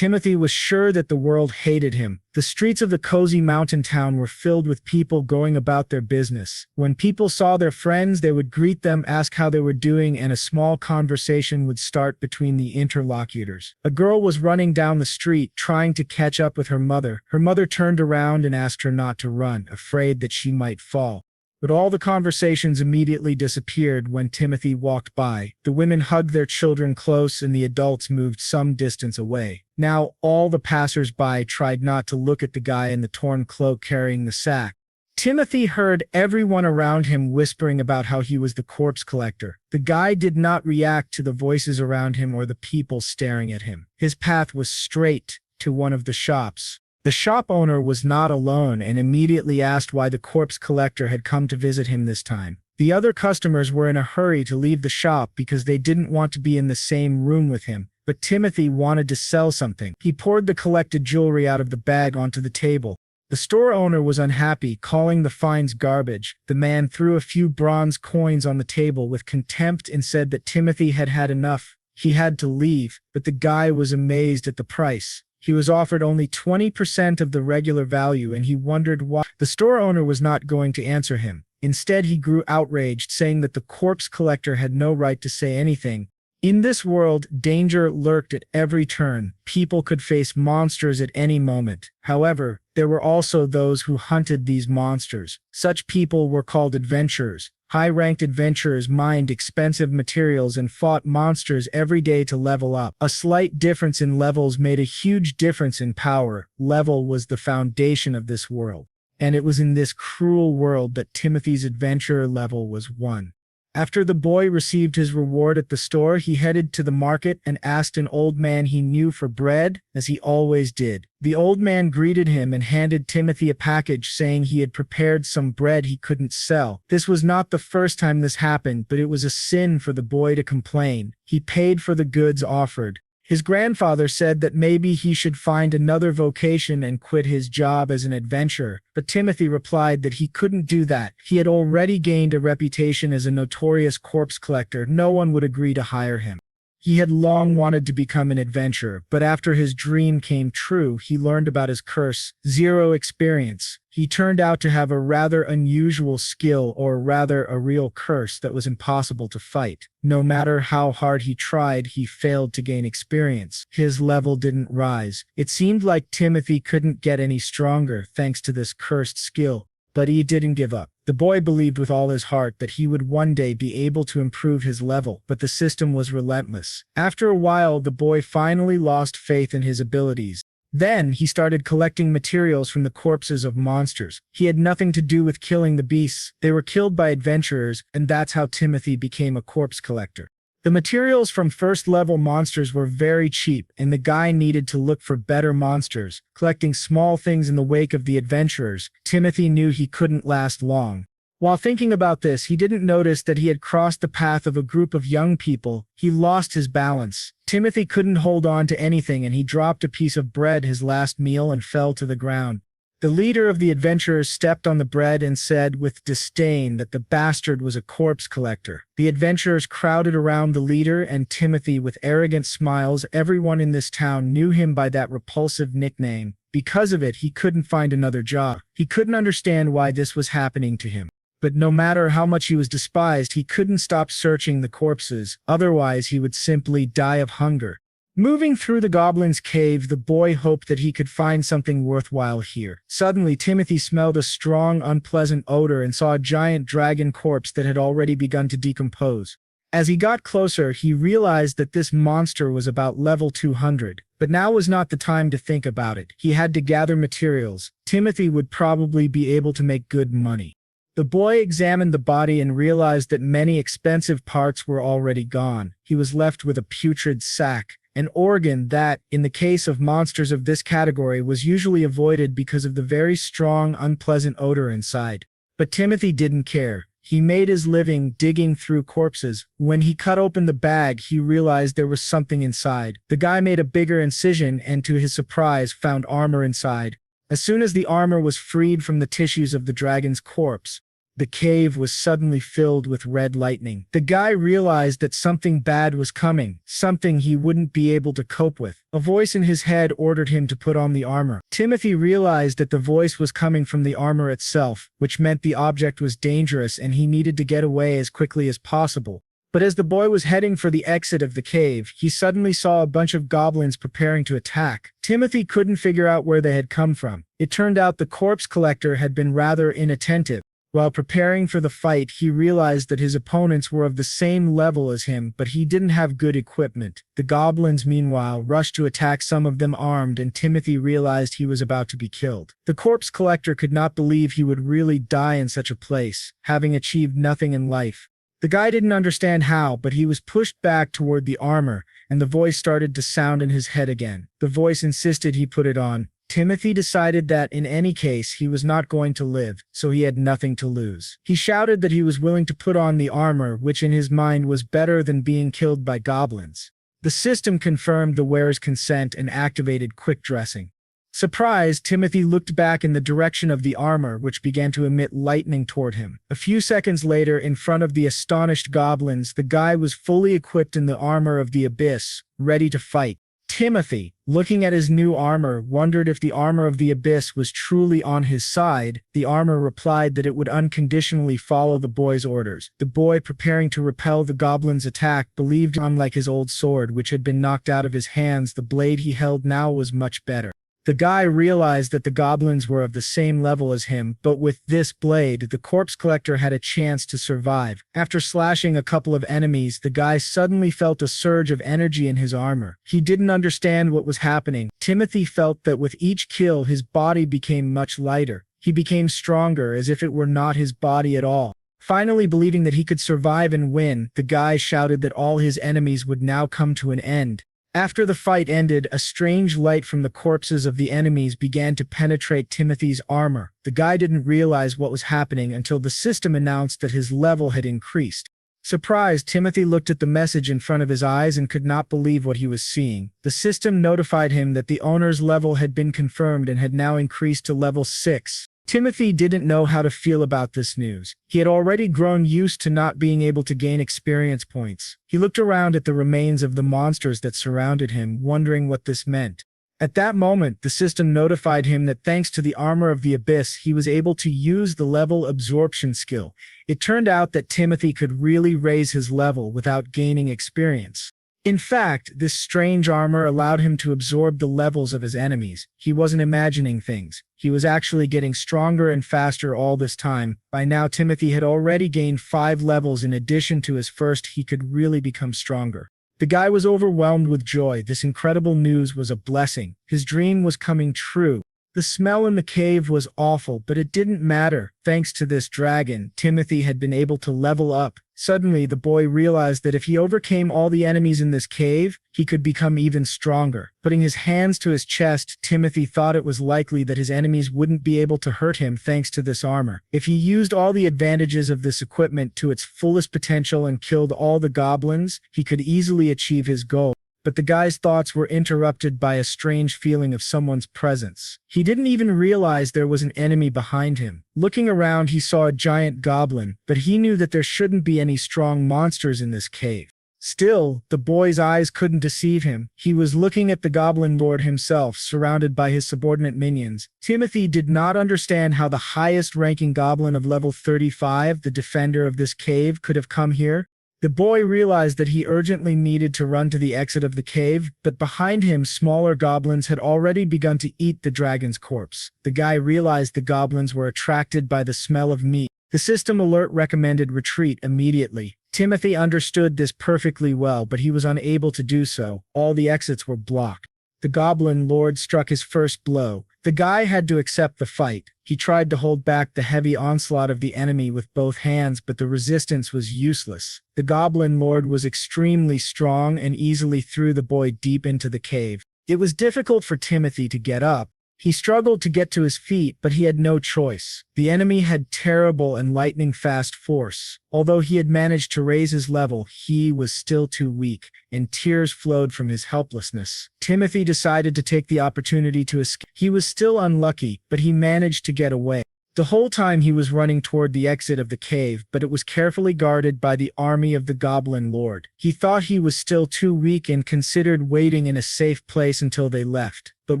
Timothy was sure that the world hated him. The streets of the cozy mountain town were filled with people going about their business. When people saw their friends, they would greet them, ask how they were doing, and a small conversation would start between the interlocutors. A girl was running down the street, trying to catch up with her mother. Her mother turned around and asked her not to run, afraid that she might fall. But all the conversations immediately disappeared when Timothy walked by. The women hugged their children close and the adults moved some distance away. Now all the passers-by tried not to look at the guy in the torn cloak carrying the sack. Timothy heard everyone around him whispering about how he was the corpse collector. The guy did not react to the voices around him or the people staring at him. His path was straight to one of the shops. The shop owner was not alone and immediately asked why the corpse collector had come to visit him this time. The other customers were in a hurry to leave the shop because they didn't want to be in the same room with him, but Timothy wanted to sell something. He poured the collected jewelry out of the bag onto the table. The store owner was unhappy, calling the finds garbage. The man threw a few bronze coins on the table with contempt and said that Timothy had had enough. He had to leave, but the guy was amazed at the price. He was offered only 20% of the regular value, and he wondered why. The store owner was not going to answer him. Instead, he grew outraged, saying that the corpse collector had no right to say anything. In this world, danger lurked at every turn. People could face monsters at any moment. However, there were also those who hunted these monsters. Such people were called adventurers. High-ranked adventurers mined expensive materials and fought monsters every day to level up. A slight difference in levels made a huge difference in power. Level was the foundation of this world. And it was in this cruel world that Timothy's adventurer level was 1. After the boy received his reward at the store, he headed to the market and asked an old man he knew for bread, as he always did. The old man greeted him and handed Timothy a package, saying he had prepared some bread he couldn't sell. This was not the first time this happened, but it was a sin for the boy to complain. He paid for the goods offered. His grandfather said that maybe he should find another vocation and quit his job as an adventurer, but Timothy replied that he couldn't do that. He had already gained a reputation as a notorious corpse collector. No one would agree to hire him. He had long wanted to become an adventurer, but after his dream came true, he learned about his curse. 0 experience. He turned out to have a rather unusual skill, or rather a real curse that was impossible to fight. No matter how hard he tried, he failed to gain experience. His level didn't rise. It seemed like Timothy couldn't get any stronger thanks to this cursed skill. But he didn't give up. The boy believed with all his heart that he would one day be able to improve his level, but the system was relentless. After a while, the boy finally lost faith in his abilities. Then he started collecting materials from the corpses of monsters. He had nothing to do with killing the beasts. They were killed by adventurers, and that's how Timothy became a corpse collector. The materials from first-level monsters were very cheap, and the guy needed to look for better monsters. Collecting small things in the wake of the adventurers, Timothy knew he couldn't last long. While thinking about this, he didn't notice that he had crossed the path of a group of young people. He lost his balance. Timothy couldn't hold on to anything, and he dropped a piece of bread, his last meal, and fell to the ground. The leader of the adventurers stepped on the bread and said with disdain that the bastard was a corpse collector. The adventurers crowded around the leader and Timothy with arrogant smiles. Everyone in this town knew him by that repulsive nickname. Because of it, he couldn't find another job. He couldn't understand why this was happening to him. But no matter how much he was despised, he couldn't stop searching the corpses. Otherwise, he would simply die of hunger. Moving through the goblin's cave, the boy hoped that he could find something worthwhile here. Suddenly, Timothy smelled a strong, unpleasant odor and saw a giant dragon corpse that had already begun to decompose. As he got closer, he realized that this monster was about level 200. But now was not the time to think about it. He had to gather materials. Timothy would probably be able to make good money. The boy examined the body and realized that many expensive parts were already gone. He was left with a putrid sack. An organ that, in the case of monsters of this category, was usually avoided because of the very strong, unpleasant odor inside. But Timothy didn't care. He made his living digging through corpses. When he cut open the bag, he realized there was something inside. The guy made a bigger incision and, to his surprise, found armor inside. As soon as the armor was freed from the tissues of the dragon's corpse, The cave was suddenly filled with red lightning. The guy realized that something bad was coming, something he wouldn't be able to cope with. A voice in his head ordered him to put on the armor. Timothy realized that the voice was coming from the armor itself, which meant the object was dangerous and he needed to get away as quickly as possible. But as the boy was heading for the exit of the cave, he suddenly saw a bunch of goblins preparing to attack. Timothy couldn't figure out where they had come from. It turned out the corpse collector had been rather inattentive. While preparing for the fight, he realized that his opponents were of the same level as him, but he didn't have good equipment. The goblins, meanwhile, rushed to attack, some of them armed, and Timothy realized he was about to be killed. The corpse collector could not believe he would really die in such a place, having achieved nothing in life. The guy didn't understand how, but he was pushed back toward the armor, and the voice started to sound in his head again. The voice insisted he put it on. Timothy decided that, in any case, he was not going to live, so he had nothing to lose. He shouted that he was willing to put on the armor, which in his mind was better than being killed by goblins. The system confirmed the wearer's consent and activated quick dressing. Surprised, Timothy looked back in the direction of the armor, which began to emit lightning toward him. A few seconds later, in front of the astonished goblins, the guy was fully equipped in the armor of the abyss, ready to fight. Timothy, looking at his new armor, wondered if the armor of the abyss was truly on his side. The armor replied that it would unconditionally follow the boy's orders. The boy, preparing to repel the goblin's attack, believed, unlike his old sword, which had been knocked out of his hands, the blade he held now was much better. The guy realized that the goblins were of the same level as him, but with this blade, the corpse collector had a chance to survive. After slashing a couple of enemies, the guy suddenly felt a surge of energy in his armor. He didn't understand what was happening. Timothy felt that with each kill, his body became much lighter. He became stronger, as if it were not his body at all. Finally, believing that he could survive and win, the guy shouted that all his enemies would now come to an end. After the fight ended, a strange light from the corpses of the enemies began to penetrate Timothy's armor. The guy didn't realize what was happening until the system announced that his level had increased. Surprised, Timothy looked at the message in front of his eyes and could not believe what he was seeing. The system notified him that the owner's level had been confirmed and had now increased to level 6. Timothy didn't know how to feel about this news. He had already grown used to not being able to gain experience points. He looked around at the remains of the monsters that surrounded him, wondering what this meant. At that moment, the system notified him that thanks to the armor of the abyss, he was able to use the level absorption skill. It turned out that Timothy could really raise his level without gaining experience. In fact, this strange armor allowed him to absorb the levels of his enemies. He wasn't imagining things. He was actually getting stronger and faster all this time. By now, Timothy had already gained 5 levels in addition to his first. He could really become stronger. The guy was overwhelmed with joy. This incredible news was a blessing. His dream was coming true. The smell in the cave was awful, but it didn't matter. Thanks to this dragon, Timothy had been able to level up. Suddenly, the boy realized that if he overcame all the enemies in this cave, he could become even stronger. Putting his hands to his chest, Timothy thought it was likely that his enemies wouldn't be able to hurt him thanks to this armor. If he used all the advantages of this equipment to its fullest potential and killed all the goblins, he could easily achieve his goal. But the guy's thoughts were interrupted by a strange feeling of someone's presence. He didn't even realize there was an enemy behind him. Looking around, he saw a giant goblin, but he knew that there shouldn't be any strong monsters in this cave. Still, the boy's eyes couldn't deceive him. He was looking at the Goblin Lord himself, surrounded by his subordinate minions. Timothy did not understand how the highest-ranking goblin of level 35, the defender of this cave, could have come here. The boy realized that he urgently needed to run to the exit of the cave, but behind him, smaller goblins had already begun to eat the dragon's corpse. The guy realized the goblins were attracted by the smell of meat. The system alert recommended retreat immediately. Timothy understood this perfectly well, but he was unable to do so. All the exits were blocked. The Goblin Lord struck his first blow. The guy had to accept the fight. He tried to hold back the heavy onslaught of the enemy with both hands, but the resistance was useless. The Goblin Lord was extremely strong and easily threw the boy deep into the cave. It was difficult for Timothy to get up. He struggled to get to his feet, but he had no choice. The enemy had terrible and lightning-fast force. Although he had managed to raise his level, he was still too weak, and tears flowed from his helplessness. Timothy decided to take the opportunity to escape. He was still unlucky, but he managed to get away. The whole time he was running toward the exit of the cave, but it was carefully guarded by the army of the Goblin Lord. He thought he was still too weak and considered waiting in a safe place until they left. But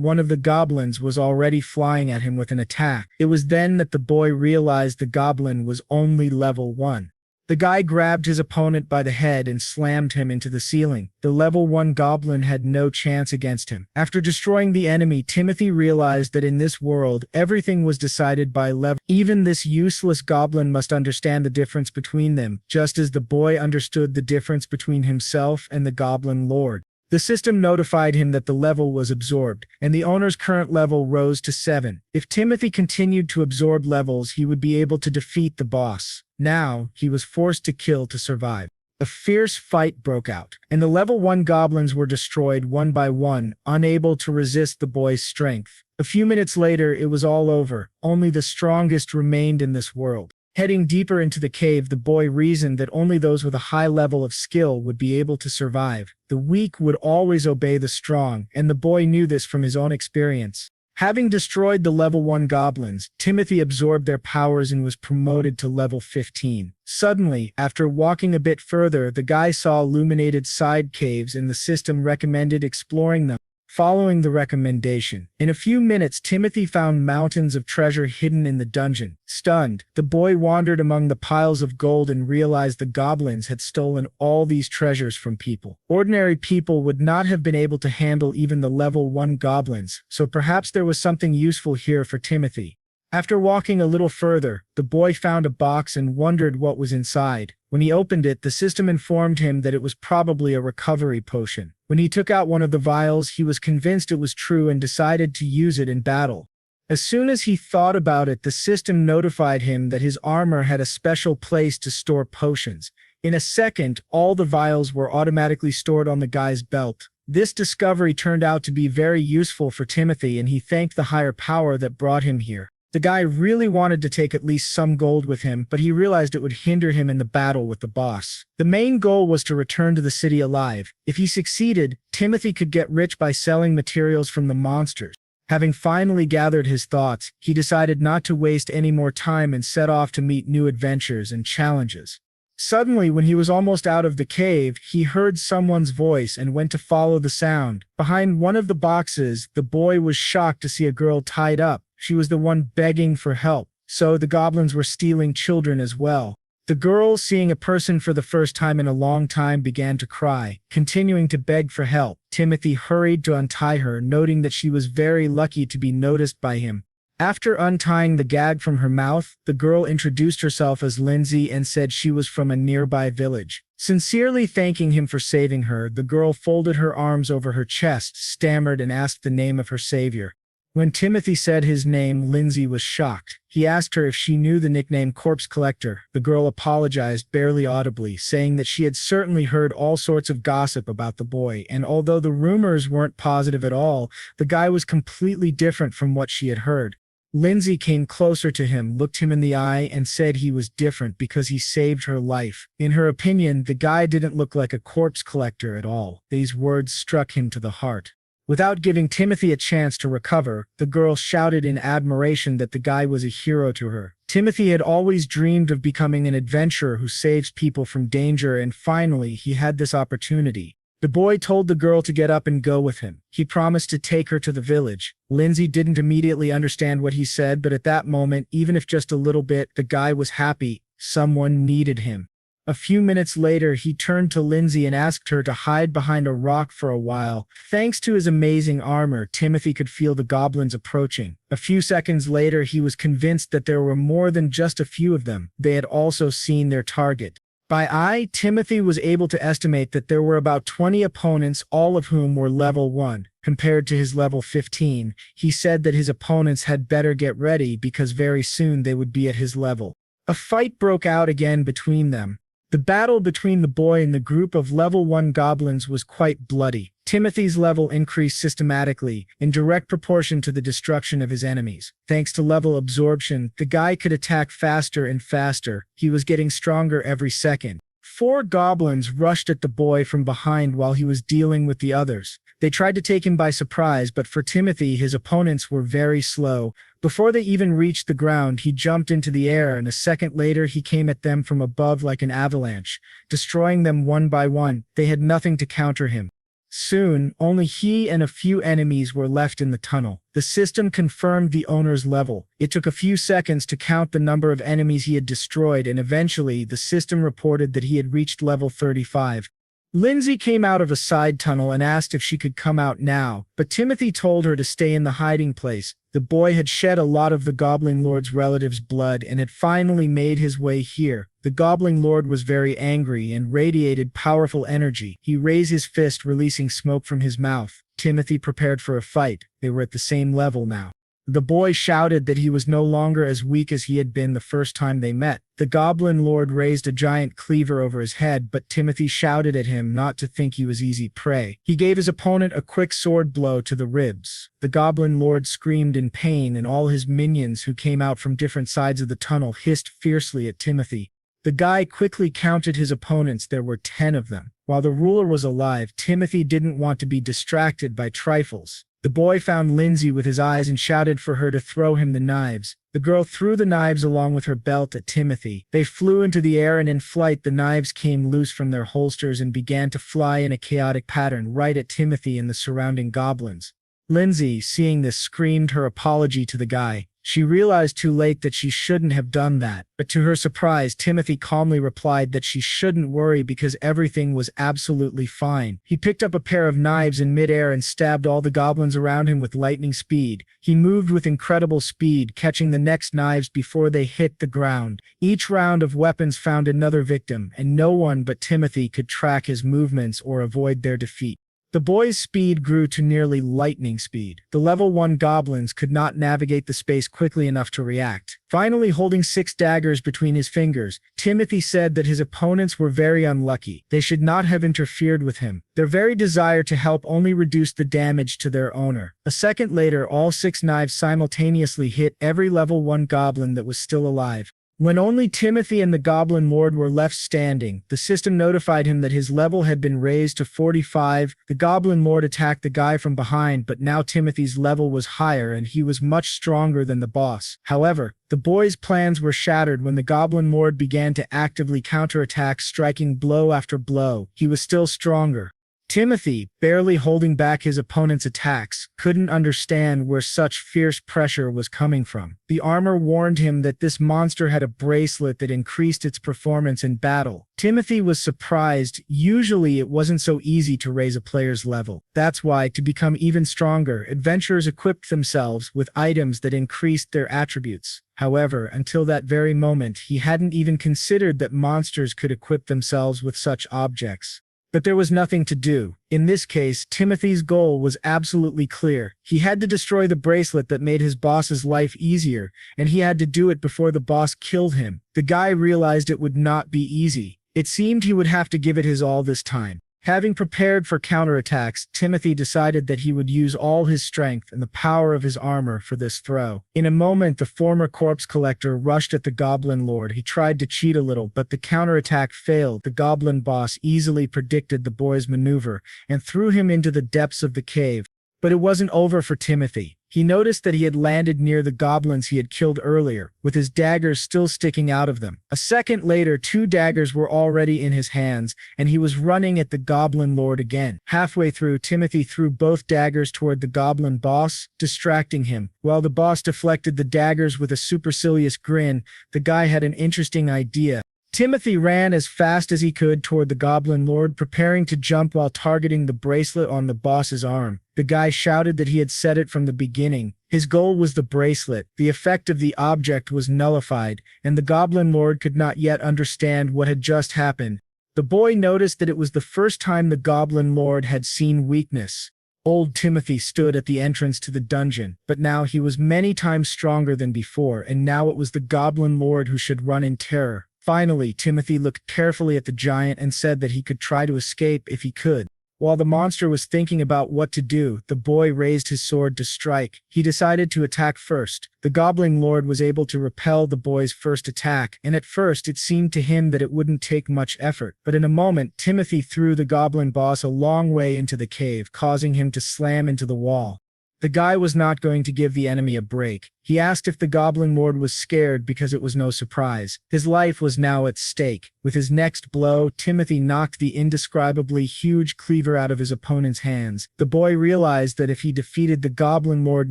one of the goblins was already flying at him with an attack. It was then that the boy realized the goblin was only level 1. The guy grabbed his opponent by the head and slammed him into the ceiling. The level 1 goblin had no chance against him. After destroying the enemy, Timothy realized that in this world, everything was decided by level. Even this useless goblin must understand the difference between them, just as the boy understood the difference between himself and the Goblin Lord. The system notified him that the level was absorbed, and the owner's current level rose to 7. If Timothy continued to absorb levels, he would be able to defeat the boss. Now, he was forced to kill to survive. A fierce fight broke out, and the level 1 goblins were destroyed one by one, unable to resist the boy's strength. A few minutes later, it was all over. Only the strongest remained in this world. Heading deeper into the cave, the boy reasoned that only those with a high level of skill would be able to survive. The weak would always obey the strong, and the boy knew this from his own experience. Having destroyed the level 1 goblins, Timothy absorbed their powers and was promoted to level 15. Suddenly, after walking a bit further, the guy saw illuminated side caves and the system recommended exploring them. Following the recommendation, in a few minutes Timothy found mountains of treasure hidden in the dungeon. Stunned, the boy wandered among the piles of gold and realized the goblins had stolen all these treasures from people. Ordinary people would not have been able to handle even the level 1 goblins, so perhaps there was something useful here for Timothy. After walking a little further, the boy found a box and wondered what was inside. When he opened it, the system informed him that it was probably a recovery potion. When he took out one of the vials, he was convinced it was true and decided to use it in battle. As soon as he thought about it, the system notified him that his armor had a special place to store potions. In a second, all the vials were automatically stored on the guy's belt. This discovery turned out to be very useful for Timothy, and he thanked the higher power that brought him here. The guy really wanted to take at least some gold with him, but he realized it would hinder him in the battle with the boss. The main goal was to return to the city alive. If he succeeded, Timothy could get rich by selling materials from the monsters. Having finally gathered his thoughts, he decided not to waste any more time and set off to meet new adventures and challenges. Suddenly, when he was almost out of the cave, he heard someone's voice and went to follow the sound. Behind one of the boxes, the boy was shocked to see a girl tied up. She was the one begging for help, so the goblins were stealing children as well. The girl, seeing a person for the first time in a long time, began to cry, continuing to beg for help. Timothy hurried to untie her, noting that she was very lucky to be noticed by him. After untying the gag from her mouth, the girl introduced herself as Lindsay and said she was from a nearby village. Sincerely thanking him for saving her, the girl folded her arms over her chest, stammered, and asked the name of her savior. When Timothy said his name, Lindsay was shocked. He asked her if she knew the nickname Corpse Collector. The girl apologized barely audibly, saying that she had certainly heard all sorts of gossip about the boy, and although the rumors weren't positive at all, the guy was completely different from what she had heard. Lindsay came closer to him, looked him in the eye, and said he was different because he saved her life. In her opinion, the guy didn't look like a corpse collector at all. These words struck him to the heart. Without giving Timothy a chance to recover, the girl shouted in admiration that the guy was a hero to her. Timothy had always dreamed of becoming an adventurer who saves people from danger, and finally, he had this opportunity. The boy told the girl to get up and go with him. He promised to take her to the village. Lindsay didn't immediately understand what he said, but at that moment, even if just a little bit, the guy was happy. Someone needed him. A few minutes later, he turned to Lindsay and asked her to hide behind a rock for a while. Thanks to his amazing armor, Timothy could feel the goblins approaching. A few seconds later, he was convinced that there were more than just a few of them. They had also seen their target. By eye, Timothy was able to estimate that there were about 20 opponents, all of whom were level 1. Compared to his level 15, he said that his opponents had better get ready because very soon they would be at his level. A fight broke out again between them. The battle between the boy and the group of level 1 goblins was quite bloody. Timothy's level increased systematically, in direct proportion to the destruction of his enemies. Thanks to level absorption, the guy could attack faster and faster. He was getting stronger every second. 4 goblins rushed at the boy from behind while he was dealing with the others. They tried to take him by surprise, but for Timothy, his opponents were very slow. Before they even reached the ground, he jumped into the air, and a second later he came at them from above like an avalanche, destroying them one by one. They had nothing to counter him. Soon, only he and a few enemies were left in the tunnel. The system confirmed the owner's level. It took a few seconds to count the number of enemies he had destroyed, and eventually the system reported that he had reached level 35. Lindsay came out of a side tunnel and asked if she could come out now, but Timothy told her to stay in the hiding place. The boy had shed a lot of the Goblin Lord's relatives' blood and had finally made his way here. The Goblin Lord was very angry and radiated powerful energy. He raised his fist, releasing smoke from his mouth. Timothy prepared for a fight. They were at the same level now. The boy shouted that he was no longer as weak as he had been the first time they met. The Goblin Lord raised a giant cleaver over his head, but Timothy shouted at him not to think he was easy prey. He gave his opponent a quick sword blow to the ribs. The Goblin Lord screamed in pain, and all his minions who came out from different sides of the tunnel hissed fiercely at Timothy. The guy quickly counted his opponents. There were 10 of them. While the ruler was alive, Timothy didn't want to be distracted by trifles. The boy found Lindsay with his eyes and shouted for her to throw him the knives. The girl threw the knives along with her belt at Timothy. They flew into the air, and in flight the knives came loose from their holsters and began to fly in a chaotic pattern right at Timothy and the surrounding goblins. Lindsay, seeing this, screamed her apology to the guy. She realized too late that she shouldn't have done that, but to her surprise, Timothy calmly replied that she shouldn't worry because everything was absolutely fine. He picked up a pair of knives in midair and stabbed all the goblins around him with lightning speed. He moved with incredible speed, catching the next knives before they hit the ground. Each round of weapons found another victim, and no one but Timothy could track his movements or avoid their defeat. The boy's speed grew to nearly lightning speed. The level 1 goblins could not navigate the space quickly enough to react. Finally, holding 6 daggers between his fingers, Timothy said that his opponents were very unlucky. They should not have interfered with him. Their very desire to help only reduced the damage to their owner. A second later, all 6 knives simultaneously hit every level 1 goblin that was still alive. When only Timothy and the Goblin Lord were left standing, the system notified him that his level had been raised to 45. The Goblin Lord attacked the guy from behind, but now Timothy's level was higher and he was much stronger than the boss. However, the boy's plans were shattered when the Goblin Lord began to actively counterattack, striking blow after blow. He was still stronger. Timothy, barely holding back his opponent's attacks, couldn't understand where such fierce pressure was coming from. The armor warned him that this monster had a bracelet that increased its performance in battle. Timothy was surprised. Usually it wasn't so easy to raise a player's level. That's why, to become even stronger, adventurers equipped themselves with items that increased their attributes. However, until that very moment, he hadn't even considered that monsters could equip themselves with such objects. But there was nothing to do. In this case, Timothy's goal was absolutely clear. He had to destroy the bracelet that made his boss's life easier, and he had to do it before the boss killed him. The guy realized it would not be easy. It seemed he would have to give it his all this time. Having prepared for counterattacks, Timothy decided that he would use all his strength and the power of his armor for this throw. In a moment, the former corpse collector rushed at the Goblin Lord. He tried to cheat a little, but the counterattack failed. The Goblin boss easily predicted the boy's maneuver and threw him into the depths of the cave. But it wasn't over for Timothy. He noticed that he had landed near the goblins he had killed earlier, with his daggers still sticking out of them. A second later, 2 daggers were already in his hands, and he was running at the Goblin Lord again. Halfway through, Timothy threw both daggers toward the goblin boss, distracting him. While the boss deflected the daggers with a supercilious grin, the guy had an interesting idea. Timothy ran as fast as he could toward the Goblin Lord, preparing to jump while targeting the bracelet on the boss's arm. The guy shouted that he had said it from the beginning. His goal was the bracelet. The effect of the object was nullified, and the Goblin Lord could not yet understand what had just happened. The boy noticed that it was the first time the Goblin Lord had seen weakness. Old Timothy stood at the entrance to the dungeon, but now he was many times stronger than before, and now it was the Goblin Lord who should run in terror. Finally, Timothy looked carefully at the giant and said that he could try to escape if he could. While the monster was thinking about what to do, the boy raised his sword to strike. He decided to attack first. The Goblin Lord was able to repel the boy's first attack, and at first it seemed to him that it wouldn't take much effort. But in a moment, Timothy threw the Goblin boss a long way into the cave, causing him to slam into the wall. The guy was not going to give the enemy a break. He asked if the Goblin Lord was scared because it was no surprise. His life was now at stake. With his next blow, Timothy knocked the indescribably huge cleaver out of his opponent's hands. The boy realized that if he defeated the Goblin Lord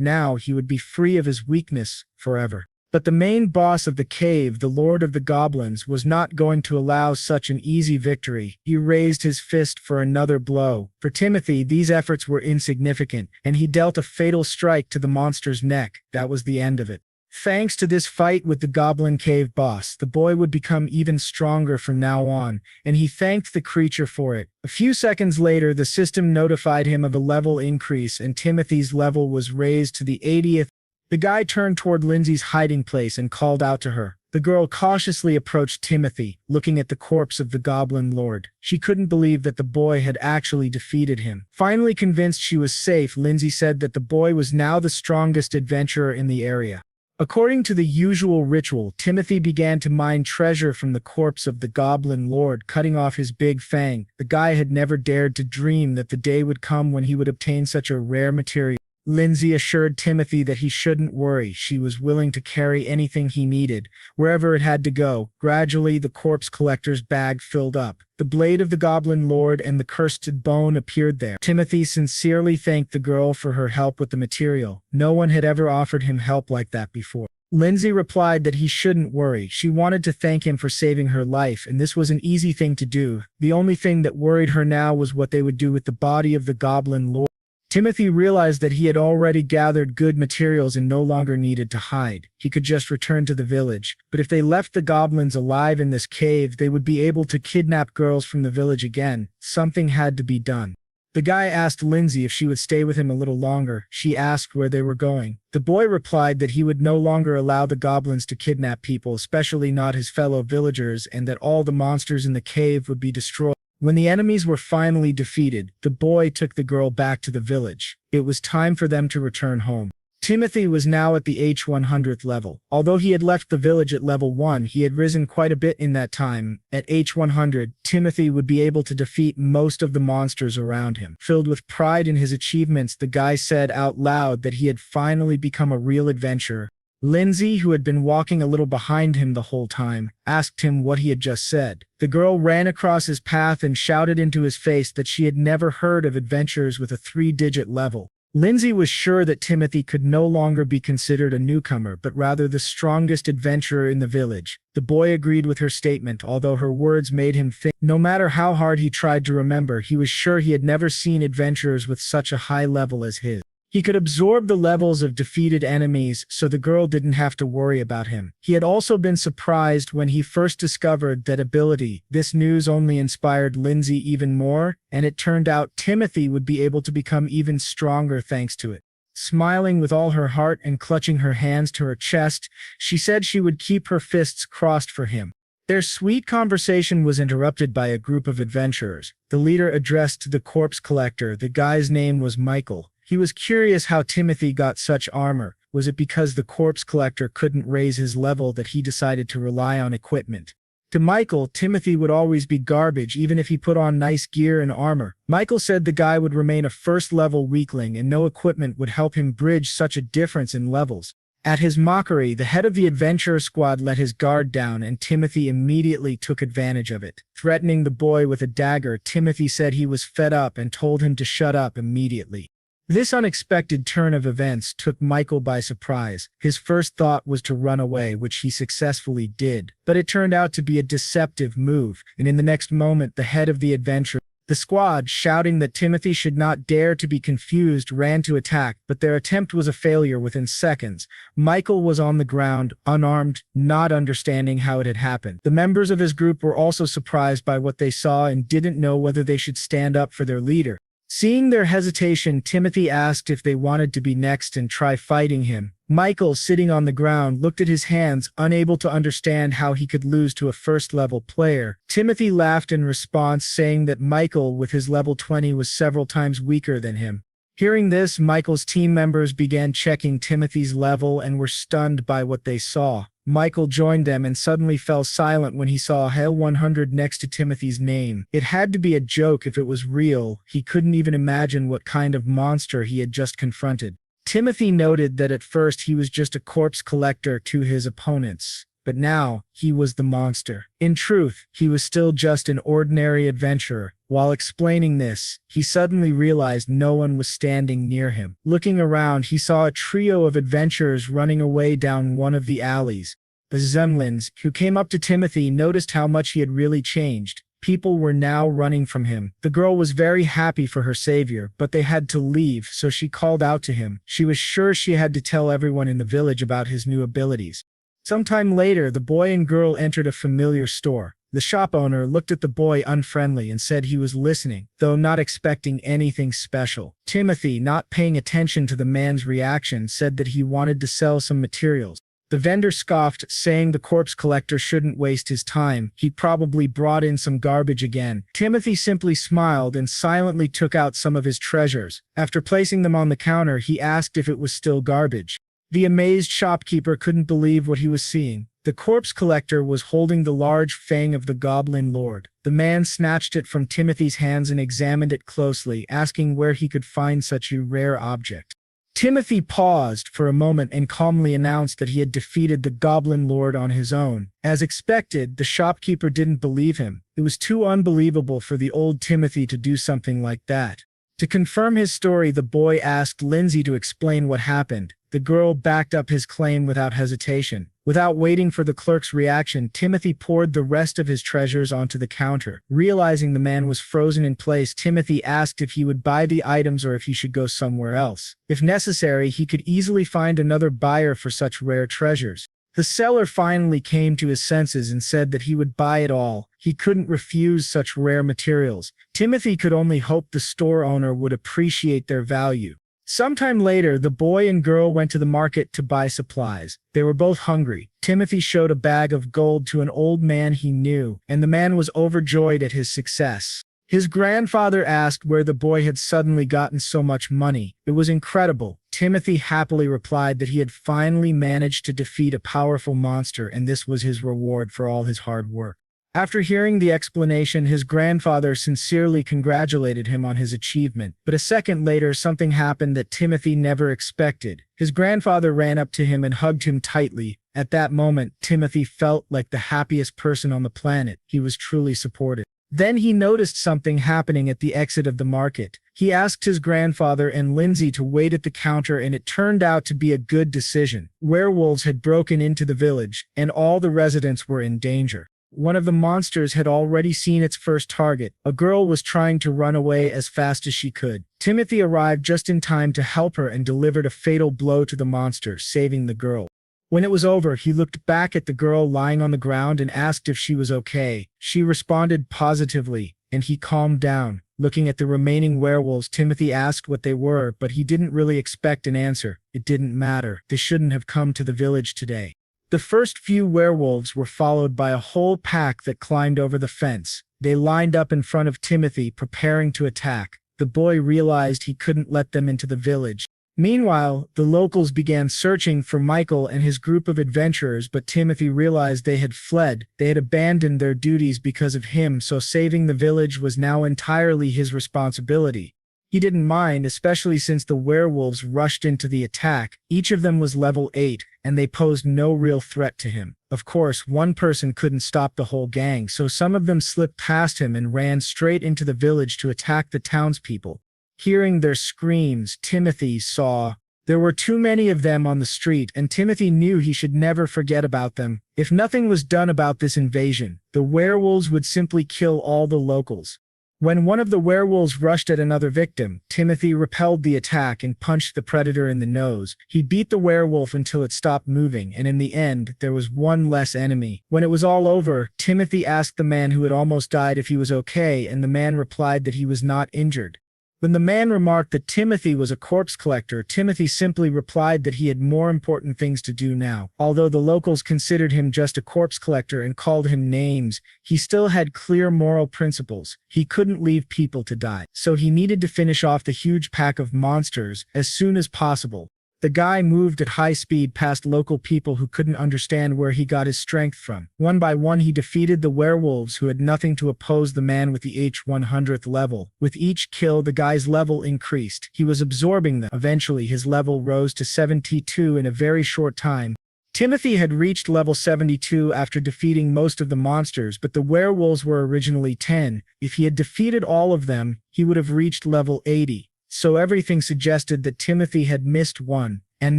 now, he would be free of his weakness forever. But the main boss of the cave, the Lord of the Goblins, was not going to allow such an easy victory. He raised his fist for another blow. For Timothy, these efforts were insignificant, and he dealt a fatal strike to the monster's neck. That was the end of it. Thanks to this fight with the Goblin Cave boss, the boy would become even stronger from now on, and he thanked the creature for it. A few seconds later, the system notified him of a level increase, and Timothy's level was raised to the 80th. The guy turned toward Lindsay's hiding place and called out to her. The girl cautiously approached Timothy, looking at the corpse of the Goblin Lord. She couldn't believe that the boy had actually defeated him. Finally convinced she was safe, Lindsay said that the boy was now the strongest adventurer in the area. According to the usual ritual, Timothy began to mine treasure from the corpse of the Goblin Lord, cutting off his big fang. The guy had never dared to dream that the day would come when he would obtain such a rare material. Lindsay assured Timothy that he shouldn't worry. She was willing to carry anything he needed, wherever it had to go. Gradually, the corpse collector's bag filled up. The blade of the Goblin Lord and the cursed bone appeared there. Timothy sincerely thanked the girl for her help with the material. No one had ever offered him help like that before. Lindsay replied that he shouldn't worry. She wanted to thank him for saving her life, and this was an easy thing to do. The only thing that worried her now was what they would do with the body of the Goblin Lord. Timothy realized that he had already gathered good materials and no longer needed to hide. He could just return to the village. But if they left the goblins alive in this cave, they would be able to kidnap girls from the village again. Something had to be done. The guy asked Lindsay if she would stay with him a little longer. She asked where they were going. The boy replied that he would no longer allow the goblins to kidnap people, especially not his fellow villagers, and that all the monsters in the cave would be destroyed. When the enemies were finally defeated, the boy took the girl back to the village. It was time for them to return home. Timothy was now at the H100th level. Although he had left the village at level 1, he had risen quite a bit in that time. At H100, Timothy would be able to defeat most of the monsters around him. Filled with pride in his achievements, the guy said out loud that he had finally become a real adventurer. Lindsay, who had been walking a little behind him the whole time, asked him what he had just said. The girl ran across his path and shouted into his face that she had never heard of adventurers with a 3-digit level. Lindsay was sure that Timothy could no longer be considered a newcomer, but rather the strongest adventurer in the village. The boy agreed with her statement, although her words made him think. No matter how hard he tried to remember, he was sure he had never seen adventurers with such a high level as his. He could absorb the levels of defeated enemies, so the girl didn't have to worry about him. He had also been surprised when he first discovered that ability. This news only inspired Lindsay even more, and it turned out Timothy would be able to become even stronger thanks to it. Smiling with all her heart and clutching her hands to her chest, she said she would keep her fists crossed for him. Their sweet conversation was interrupted by a group of adventurers. The leader addressed the corpse collector. The guy's name was Michael. He was curious how Timothy got such armor. Was it because the corpse collector couldn't raise his level that he decided to rely on equipment? To Michael, Timothy would always be garbage even if he put on nice gear and armor. Michael said the guy would remain a first-level weakling and no equipment would help him bridge such a difference in levels. At his mockery, the head of the adventurer squad let his guard down and Timothy immediately took advantage of it. Threatening the boy with a dagger, Timothy said he was fed up and told him to shut up immediately. This unexpected turn of events took Michael by surprise. His first thought was to run away, which he successfully did. But it turned out to be a deceptive move, and in the next moment the head of the adventure, the squad, shouting that Timothy should not dare to be confused, ran to attack, but their attempt was a failure within seconds. Michael was on the ground, unarmed, not understanding how it had happened. The members of his group were also surprised by what they saw and didn't know whether they should stand up for their leader. Seeing their hesitation, Timothy asked if they wanted to be next and try fighting him. Michael, sitting on the ground, looked at his hands, unable to understand how he could lose to a first-level player. Timothy laughed in response, saying that Michael, with his level 20, was several times weaker than him. Hearing this, Michael's team members began checking Timothy's level and were stunned by what they saw. Michael joined them and suddenly fell silent when he saw Hale 100 next to Timothy's name. It had to be a joke if it was real. He couldn't even imagine what kind of monster he had just confronted. Timothy noted that at first he was just a corpse collector to his opponents, but now he was the monster. In truth, he was still just an ordinary adventurer. While explaining this, he suddenly realized no one was standing near him. Looking around, he saw a trio of adventurers running away down one of the alleys. The Zemlins, who came up to Timothy, noticed how much he had really changed. People were now running from him. The girl was very happy for her savior, but they had to leave, so she called out to him. She was sure she had to tell everyone in the village about his new abilities. Sometime later, the boy and girl entered a familiar store. The shop owner looked at the boy unfriendly and said he was listening, though not expecting anything special. Timothy, not paying attention to the man's reaction, said that he wanted to sell some materials. The vendor scoffed, saying the corpse collector shouldn't waste his time. He probably brought in some garbage again. Timothy simply smiled and silently took out some of his treasures. After placing them on the counter, he asked if it was still garbage. The amazed shopkeeper couldn't believe what he was seeing. The corpse collector was holding the large fang of the Goblin Lord. The man snatched it from Timothy's hands and examined it closely, asking where he could find such a rare object. Timothy paused for a moment and calmly announced that he had defeated the Goblin Lord on his own. As expected, the shopkeeper didn't believe him. It was too unbelievable for the old Timothy to do something like that. To confirm his story, the boy asked Lindsay to explain what happened. The girl backed up his claim without hesitation. Without waiting for the clerk's reaction, Timothy poured the rest of his treasures onto the counter. Realizing the man was frozen in place, Timothy asked if he would buy the items or if he should go somewhere else. If necessary, he could easily find another buyer for such rare treasures. The seller finally came to his senses and said that he would buy it all. He couldn't refuse such rare materials. Timothy could only hope the store owner would appreciate their value. Sometime later, the boy and girl went to the market to buy supplies. They were both hungry. Timothy showed a bag of gold to an old man he knew, and the man was overjoyed at his success. His grandfather asked where the boy had suddenly gotten so much money. It was incredible. Timothy happily replied that he had finally managed to defeat a powerful monster, and this was his reward for all his hard work. After hearing the explanation, his grandfather sincerely congratulated him on his achievement. But a second later, something happened that Timothy never expected. His grandfather ran up to him and hugged him tightly. At that moment, Timothy felt like the happiest person on the planet. He was truly supported. Then he noticed something happening at the exit of the market. He asked his grandfather and Lindsay to wait at the counter, and it turned out to be a good decision. Werewolves had broken into the village, and all the residents were in danger. One of the monsters had already seen its first target. A girl was trying to run away as fast as she could. Timothy arrived just in time to help her and delivered a fatal blow to the monster, saving the girl. When it was over, he looked back at the girl lying on the ground and asked if she was okay. She responded positively, and he calmed down. Looking at the remaining werewolves, Timothy asked what they were, but he didn't really expect an answer. It didn't matter. They shouldn't have come to the village today. The first few werewolves were followed by a whole pack that climbed over the fence. They lined up in front of Timothy, preparing to attack. The boy realized he couldn't let them into the village. Meanwhile, the locals began searching for Michael and his group of adventurers, but Timothy realized they had fled. They had abandoned their duties because of him, so saving the village was now entirely his responsibility. He didn't mind, especially since the werewolves rushed into the attack. Each of them was level 8, and they posed no real threat to him. Of course, one person couldn't stop the whole gang, so some of them slipped past him and ran straight into the village to attack the townspeople. Hearing their screams, Timothy saw there were too many of them on the street, and Timothy knew he should never forget about them. If nothing was done about this invasion, the werewolves would simply kill all the locals. When one of the werewolves rushed at another victim, Timothy repelled the attack and punched the predator in the nose. He beat the werewolf until it stopped moving, and in the end, there was one less enemy. When it was all over, Timothy asked the man who had almost died if he was okay, and the man replied that he was not injured. When the man remarked that Timothy was a corpse collector, Timothy simply replied that he had more important things to do now. Although the locals considered him just a corpse collector and called him names, he still had clear moral principles. He couldn't leave people to die, so he needed to finish off the huge pack of monsters as soon as possible. The guy moved at high speed past local people who couldn't understand where he got his strength from. One by one he defeated the werewolves who had nothing to oppose the man with the H100th level. With each kill, the guy's level increased. He was absorbing them. Eventually his level rose to 72 in a very short time. Timothy had reached level 72 after defeating most of the monsters, but the werewolves were originally 10. If he had defeated all of them, he would have reached level 80. So everything suggested that Timothy had missed one, and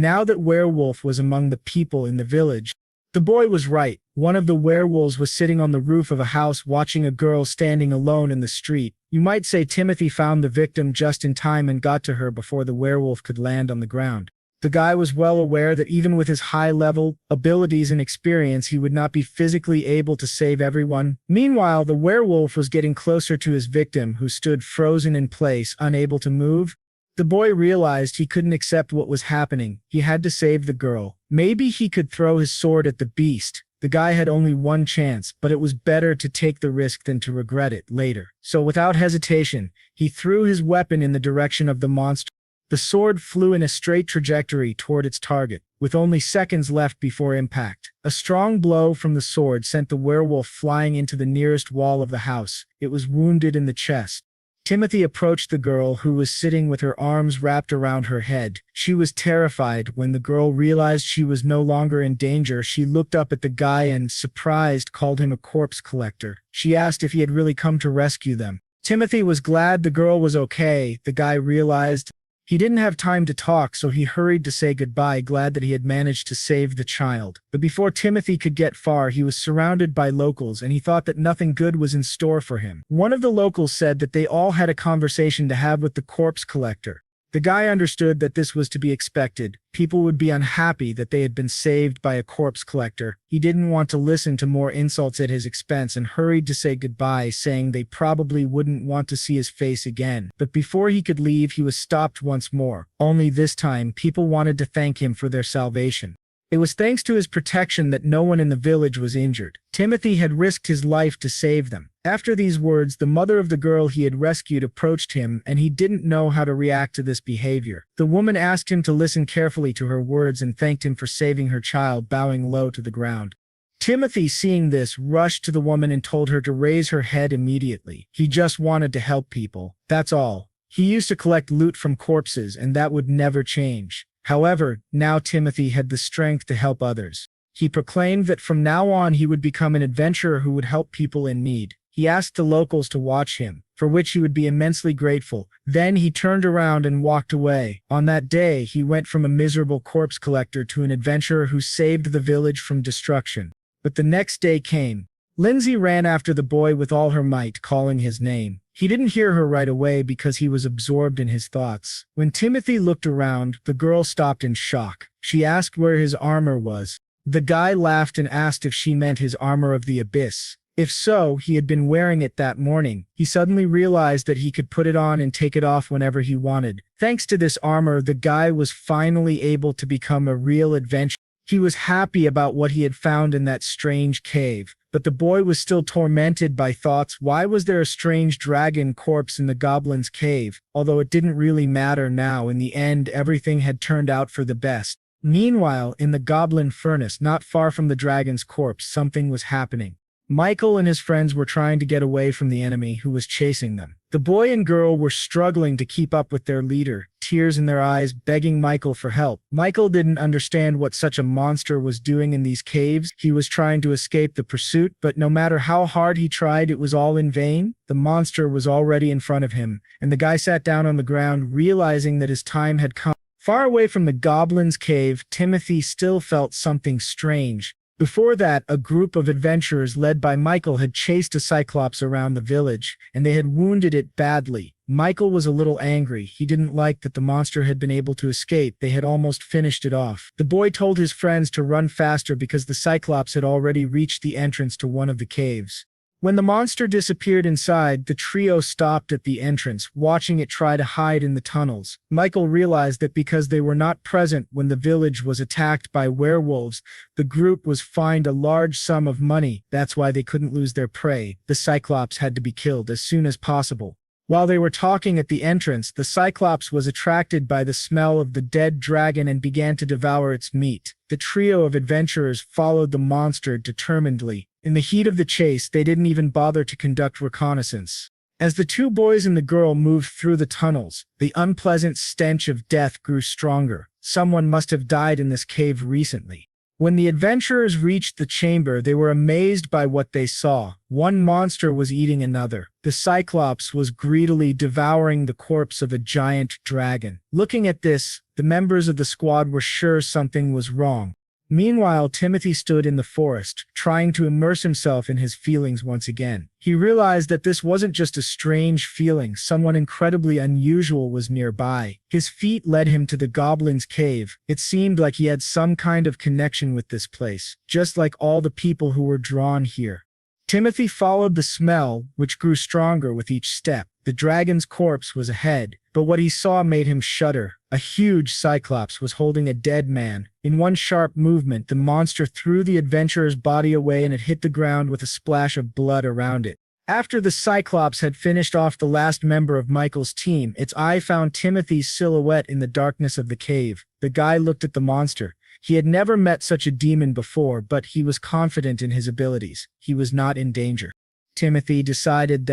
now that werewolf was among the people in the village. The boy was right. One of the werewolves was sitting on the roof of a house watching a girl standing alone in the street. You might say Timothy found the victim just in time and got to her before the werewolf could land on the ground. The guy was well aware that even with his high-level abilities and experience, he would not be physically able to save everyone. Meanwhile, the werewolf was getting closer to his victim, who stood frozen in place, unable to move. The boy realized he couldn't accept what was happening. He had to save the girl. Maybe he could throw his sword at the beast. The guy had only one chance, but it was better to take the risk than to regret it later. So without hesitation, he threw his weapon in the direction of the monster. The sword flew in a straight trajectory toward its target, with only seconds left before impact. A strong blow from the sword sent the werewolf flying into the nearest wall of the house. It was wounded in the chest. Timothy approached the girl, who was sitting with her arms wrapped around her head. She was terrified. When the girl realized she was no longer in danger, she looked up at the guy and, surprised, called him a corpse collector. She asked if he had really come to rescue them. Timothy was glad the girl was okay. The guy realized he didn't have time to talk, so he hurried to say goodbye, glad that he had managed to save the child. But before Timothy could get far, he was surrounded by locals, and he thought that nothing good was in store for him. One of the locals said that they all had a conversation to have with the corpse collector. The guy understood that this was to be expected. People would be unhappy that they had been saved by a corpse collector. He didn't want to listen to more insults at his expense and hurried to say goodbye, saying they probably wouldn't want to see his face again. But before he could leave, he was stopped once more. Only this time, people wanted to thank him for their salvation. It was thanks to his protection that no one in the village was injured. Timothy had risked his life to save them. After these words, the mother of the girl he had rescued approached him, and he didn't know how to react to this behavior. The woman asked him to listen carefully to her words and thanked him for saving her child, bowing low to the ground. Timothy, seeing this, rushed to the woman and told her to raise her head immediately. He just wanted to help people. That's all. He used to collect loot from corpses, and that would never change. However, now Timothy had the strength to help others. He proclaimed that from now on he would become an adventurer who would help people in need. He asked the locals to watch him, for which he would be immensely grateful. Then he turned around and walked away. On that day, he went from a miserable corpse collector to an adventurer who saved the village from destruction. But the next day came. Lindsay ran after the boy with all her might, calling his name. He didn't hear her right away because he was absorbed in his thoughts. When Timothy looked around, the girl stopped in shock. She asked where his armor was. The guy laughed and asked if she meant his armor of the abyss. If so, he had been wearing it that morning. He suddenly realized that he could put it on and take it off whenever he wanted. Thanks to this armor, the guy was finally able to become a real adventurer. He was happy about what he had found in that strange cave, but the boy was still tormented by thoughts. Why was there a strange dragon corpse in the goblin's cave? Although it didn't really matter now, in the end everything had turned out for the best. Meanwhile, in the goblin furnace, not far from the dragon's corpse, something was happening. Michael and his friends were trying to get away from the enemy who was chasing them. The boy and girl were struggling to keep up with their leader, tears in their eyes, begging Michael for help. Michael didn't understand what such a monster was doing in these caves. He was trying to escape the pursuit, but no matter how hard he tried, it was all in vain. The monster was already in front of him, and the guy sat down on the ground, realizing that his time had come. Far away from the goblin's cave, Timothy still felt something strange. Before that, a group of adventurers led by Michael had chased a cyclops around the village, and they had wounded it badly. Michael was a little angry. He didn't like that the monster had been able to escape. They had almost finished it off. The boy told his friends to run faster because the cyclops had already reached the entrance to one of the caves. When the monster disappeared inside, the trio stopped at the entrance, watching it try to hide in the tunnels. Michael realized that because they were not present when the village was attacked by werewolves, the group was fined a large sum of money. That's why they couldn't lose their prey. The Cyclops had to be killed as soon as possible. While they were talking at the entrance, the Cyclops was attracted by the smell of the dead dragon and began to devour its meat. The trio of adventurers followed the monster determinedly. In the heat of the chase, they didn't even bother to conduct reconnaissance. As the two boys and the girl moved through the tunnels, the unpleasant stench of death grew stronger. Someone must have died in this cave recently. When the adventurers reached the chamber, they were amazed by what they saw. One monster was eating another. The Cyclops was greedily devouring the corpse of a giant dragon. Looking at this, the members of the squad were sure something was wrong. Meanwhile, Timothy stood in the forest, trying to immerse himself in his feelings once again. He realized that this wasn't just a strange feeling, someone incredibly unusual was nearby. His feet led him to the goblin's cave. It seemed like he had some kind of connection with this place, just like all the people who were drawn here. Timothy followed the smell, which grew stronger with each step. The dragon's corpse was ahead, but what he saw made him shudder. A huge Cyclops was holding a dead man. In one sharp movement, the monster threw the adventurer's body away and it hit the ground with a splash of blood around it. After the Cyclops had finished off the last member of Michael's team, its eye found Timothy's silhouette in the darkness of the cave. The guy looked at the monster. He had never met such a demon before, but he was confident in his abilities. He was not in danger. Timothy decided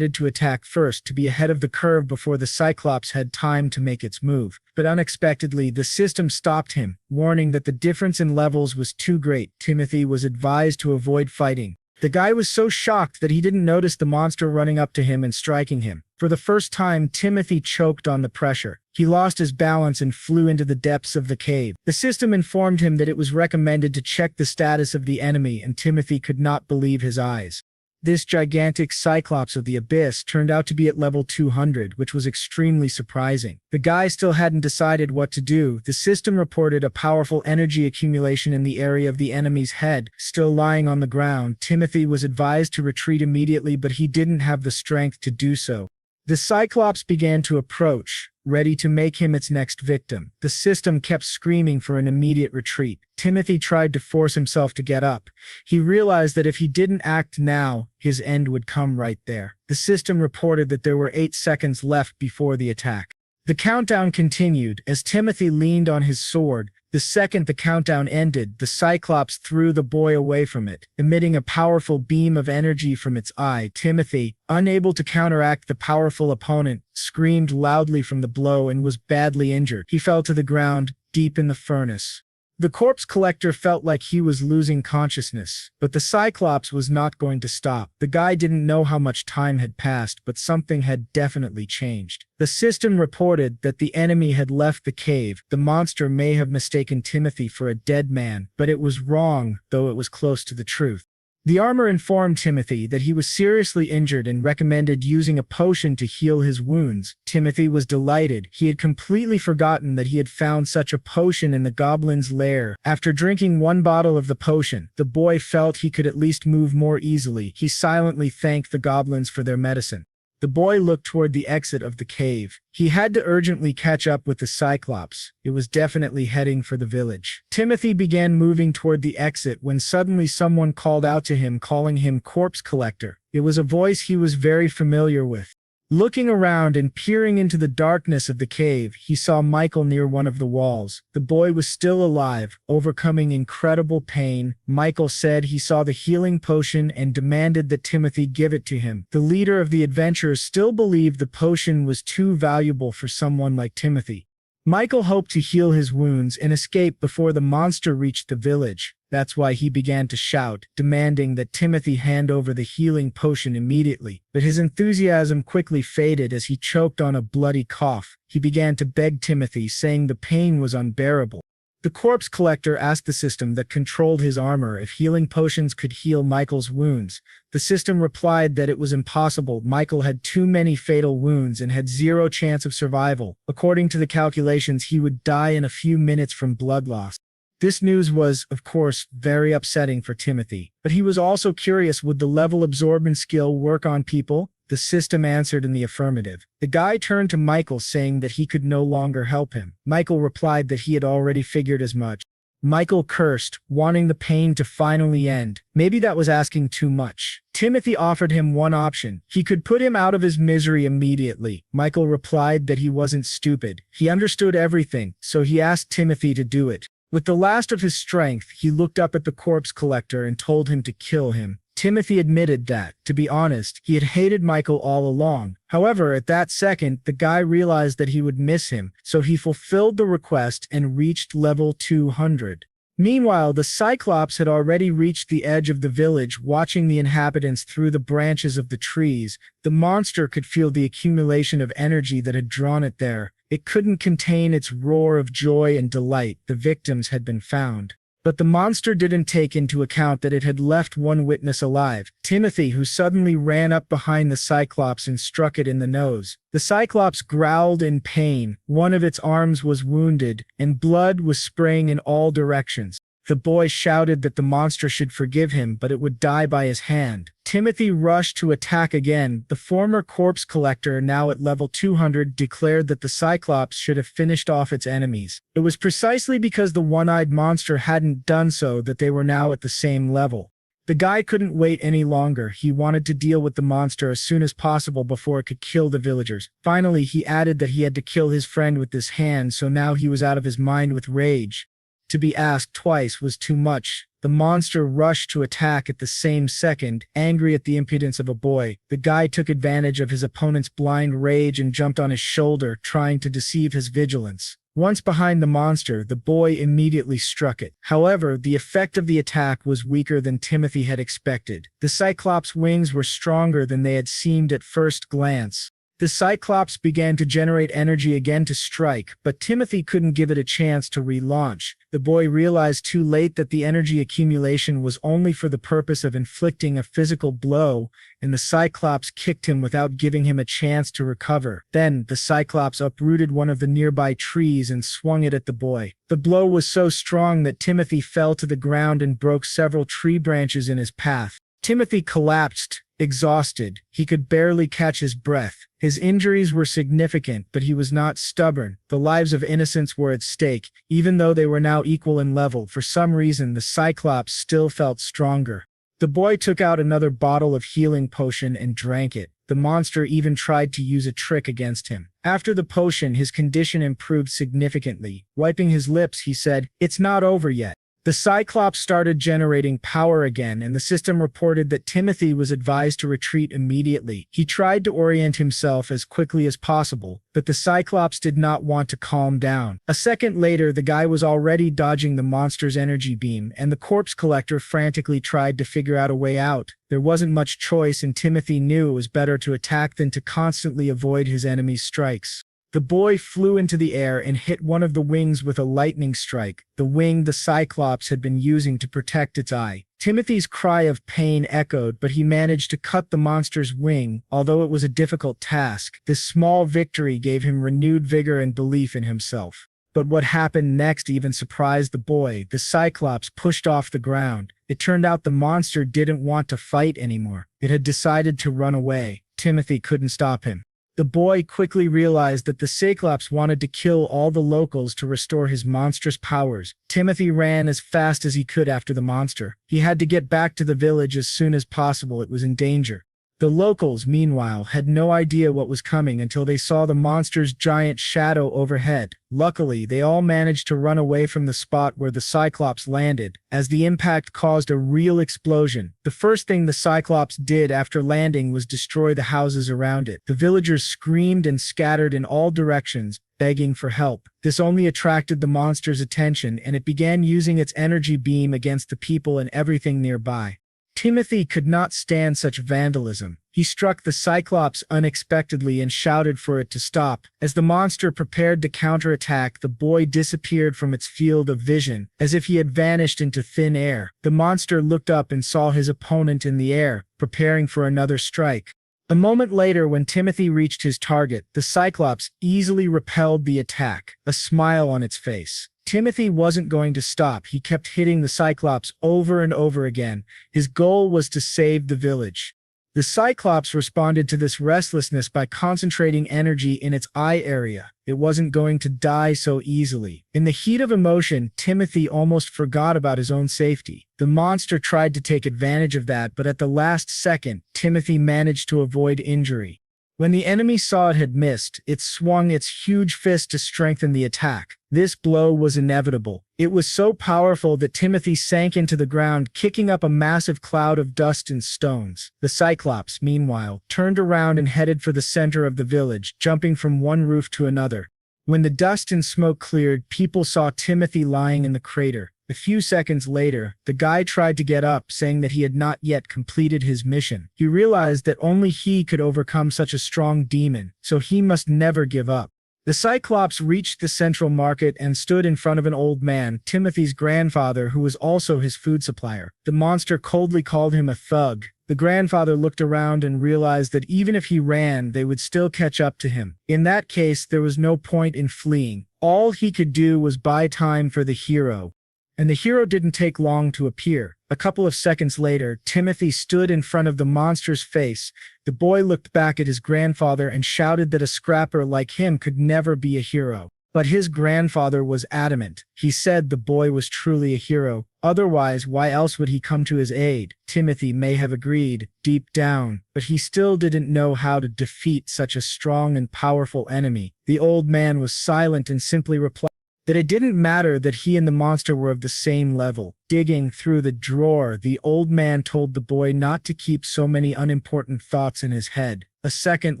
to attack first, to be ahead of the curve before the Cyclops had time to make its move. But unexpectedly, the system stopped him, warning that the difference in levels was too great. Timothy was advised to avoid fighting. The guy was so shocked that he didn't notice the monster running up to him and striking him. For the first time, Timothy choked on the pressure. He lost his balance and flew into the depths of the cave. The system informed him that it was recommended to check the status of the enemy, and Timothy could not believe his eyes. This gigantic Cyclops of the Abyss turned out to be at level 200, which was extremely surprising. The guy still hadn't decided what to do. The system reported a powerful energy accumulation in the area of the enemy's head. Still lying on the ground, Timothy was advised to retreat immediately, but he didn't have the strength to do so. The Cyclops began to approach, ready to make him its next victim. The system kept screaming for an immediate retreat. Timothy tried to force himself to get up. He realized that if he didn't act now, his end would come right there. The system reported that there were 8 seconds left before the attack. The countdown continued as Timothy leaned on his sword. The second the countdown ended, the Cyclops threw the boy away from it, emitting a powerful beam of energy from its eye. Timothy, unable to counteract the powerful opponent, screamed loudly from the blow and was badly injured. He fell to the ground, deep in the furnace. The corpse collector felt like he was losing consciousness, but the Cyclops was not going to stop. The guy didn't know how much time had passed, but something had definitely changed. The system reported that the enemy had left the cave. The monster may have mistaken Timothy for a dead man, but it was wrong, though it was close to the truth. The armor informed Timothy that he was seriously injured and recommended using a potion to heal his wounds. Timothy was delighted. He had completely forgotten that he had found such a potion in the goblin's lair. After drinking 1 bottle of the potion, the boy felt he could at least move more easily. He silently thanked the goblins for their medicine. The boy looked toward the exit of the cave. He had to urgently catch up with the Cyclops. It was definitely heading for the village. Timothy began moving toward the exit when suddenly someone called out to him, calling him Corpse Collector. It was a voice he was very familiar with. Looking around and peering into the darkness of the cave, he saw Michael near one of the walls. The boy was still alive, overcoming incredible pain. Michael said he saw the healing potion and demanded that Timothy give it to him. The leader of the adventurers still believed the potion was too valuable for someone like Timothy. Michael hoped to heal his wounds and escape before the monster reached the village. That's why he began to shout, demanding that Timothy hand over the healing potion immediately. But his enthusiasm quickly faded as he choked on a bloody cough. He began to beg Timothy, saying the pain was unbearable. The corpse collector asked the system that controlled his armor if healing potions could heal Michael's wounds. The system replied that it was impossible. Michael had too many fatal wounds and had 0 chance of survival. According to the calculations, he would die in a few minutes from blood loss. This news was, of course, very upsetting for Timothy, but he was also curious, would the level absorbance skill work on people? The system answered in the affirmative. The guy turned to Michael, saying that he could no longer help him. Michael replied that he had already figured as much. Michael cursed, wanting the pain to finally end. Maybe that was asking too much. Timothy offered him one option. He could put him out of his misery immediately. Michael replied that he wasn't stupid. He understood everything, so he asked Timothy to do it. With the last of his strength, he looked up at the corpse collector and told him to kill him. Timothy admitted that, to be honest, he had hated Michael all along. However, at that second, the guy realized that he would miss him, so he fulfilled the request and reached level 200. Meanwhile, the Cyclops had already reached the edge of the village, watching the inhabitants through the branches of the trees. The monster could feel the accumulation of energy that had drawn it there. It couldn't contain its roar of joy and delight. The victims had been found. But the monster didn't take into account that it had left one witness alive, Timothy, who suddenly ran up behind the Cyclops and struck it in the nose. The Cyclops growled in pain. One of its arms was wounded, and blood was spraying in all directions. The boy shouted that the monster should forgive him, but it would die by his hand. Timothy rushed to attack again. The former corpse collector, now at level 200, declared that the Cyclops should have finished off its enemies. It was precisely because the one-eyed monster hadn't done so that they were now at the same level. The guy couldn't wait any longer. He wanted to deal with the monster as soon as possible before it could kill the villagers. Finally, he added that he had to kill his friend with this hand, so now he was out of his mind with rage. To be asked twice was too much. The monster rushed to attack at the same second, angry at the impudence of a boy. The guy took advantage of his opponent's blind rage and jumped on his shoulder, trying to deceive his vigilance. Once behind the monster, the boy immediately struck it. However, the effect of the attack was weaker than Timothy had expected. The Cyclops' wings were stronger than they had seemed at first glance. The Cyclops began to generate energy again to strike, but Timothy couldn't give it a chance to relaunch. The boy realized too late that the energy accumulation was only for the purpose of inflicting a physical blow, and the Cyclops kicked him without giving him a chance to recover. Then, the Cyclops uprooted one of the nearby trees and swung it at the boy. The blow was so strong that Timothy fell to the ground and broke several tree branches in his path. Timothy collapsed, exhausted. He could barely catch his breath. His injuries were significant, but he was not stubborn. The lives of innocents were at stake. Even though they were now equal in level, for some reason the Cyclops still felt stronger. The boy took out another bottle of healing potion and drank it. The monster even tried to use a trick against him. After the potion, his condition improved significantly. Wiping his lips, he said, "It's not over yet." The Cyclops started generating power again, and the system reported that Timothy was advised to retreat immediately. He tried to orient himself as quickly as possible, but the Cyclops did not want to calm down. A second later, the guy was already dodging the monster's energy beam, and the corpse collector frantically tried to figure out a way out. There wasn't much choice, and Timothy knew it was better to attack than to constantly avoid his enemy's strikes. The boy flew into the air and hit one of the wings with a lightning strike, the wing the Cyclops had been using to protect its eye. Timothy's cry of pain echoed, but he managed to cut the monster's wing, although it was a difficult task. This small victory gave him renewed vigor and belief in himself. But what happened next even surprised the boy. The Cyclops pushed off the ground. It turned out the monster didn't want to fight anymore. It had decided to run away. Timothy couldn't stop him. The boy quickly realized that the Cyclops wanted to kill all the locals to restore his monstrous powers. Timothy ran as fast as he could after the monster. He had to get back to the village as soon as possible. It was in danger. The locals, meanwhile, had no idea what was coming until they saw the monster's giant shadow overhead. Luckily, they all managed to run away from the spot where the Cyclops landed, as the impact caused a real explosion. The first thing the Cyclops did after landing was destroy the houses around it. The villagers screamed and scattered in all directions, begging for help. This only attracted the monster's attention, and it began using its energy beam against the people and everything nearby. Timothy could not stand such vandalism. He struck the Cyclops unexpectedly and shouted for it to stop. As the monster prepared to counterattack, the boy disappeared from its field of vision, as if he had vanished into thin air. The monster looked up and saw his opponent in the air, preparing for another strike. A moment later, when Timothy reached his target, the Cyclops easily repelled the attack, a smile on its face. Timothy wasn't going to stop. He kept hitting the Cyclops over and over again. His goal was to save the village. The Cyclops responded to this restlessness by concentrating energy in its eye area. It wasn't going to die so easily. In the heat of emotion, Timothy almost forgot about his own safety. The monster tried to take advantage of that, but at the last second, Timothy managed to avoid injury. When the enemy saw it had missed, it swung its huge fist to strengthen the attack. This blow was inevitable. It was so powerful that Timothy sank into the ground, kicking up a massive cloud of dust and stones. The Cyclops, meanwhile, turned around and headed for the center of the village, jumping from one roof to another. When the dust and smoke cleared, people saw Timothy lying in the crater. A few seconds later, the guy tried to get up, saying that he had not yet completed his mission. He realized that only he could overcome such a strong demon, so he must never give up. The Cyclops reached the central market and stood in front of an old man, Timothy's grandfather, who was also his food supplier. The monster coldly called him a thug. The grandfather looked around and realized that even if he ran, they would still catch up to him. In that case, there was no point in fleeing. All he could do was buy time for the hero. And the hero didn't take long to appear. A couple of seconds later, Timothy stood in front of the monster's face. The boy looked back at his grandfather and shouted that a scrapper like him could never be a hero. But his grandfather was adamant. He said the boy was truly a hero. Otherwise, why else would he come to his aid? Timothy may have agreed, deep down, but he still didn't know how to defeat such a strong and powerful enemy. The old man was silent and simply replied that it didn't matter that he and the monster were of the same level. Digging through the drawer, the old man told the boy not to keep so many unimportant thoughts in his head. A second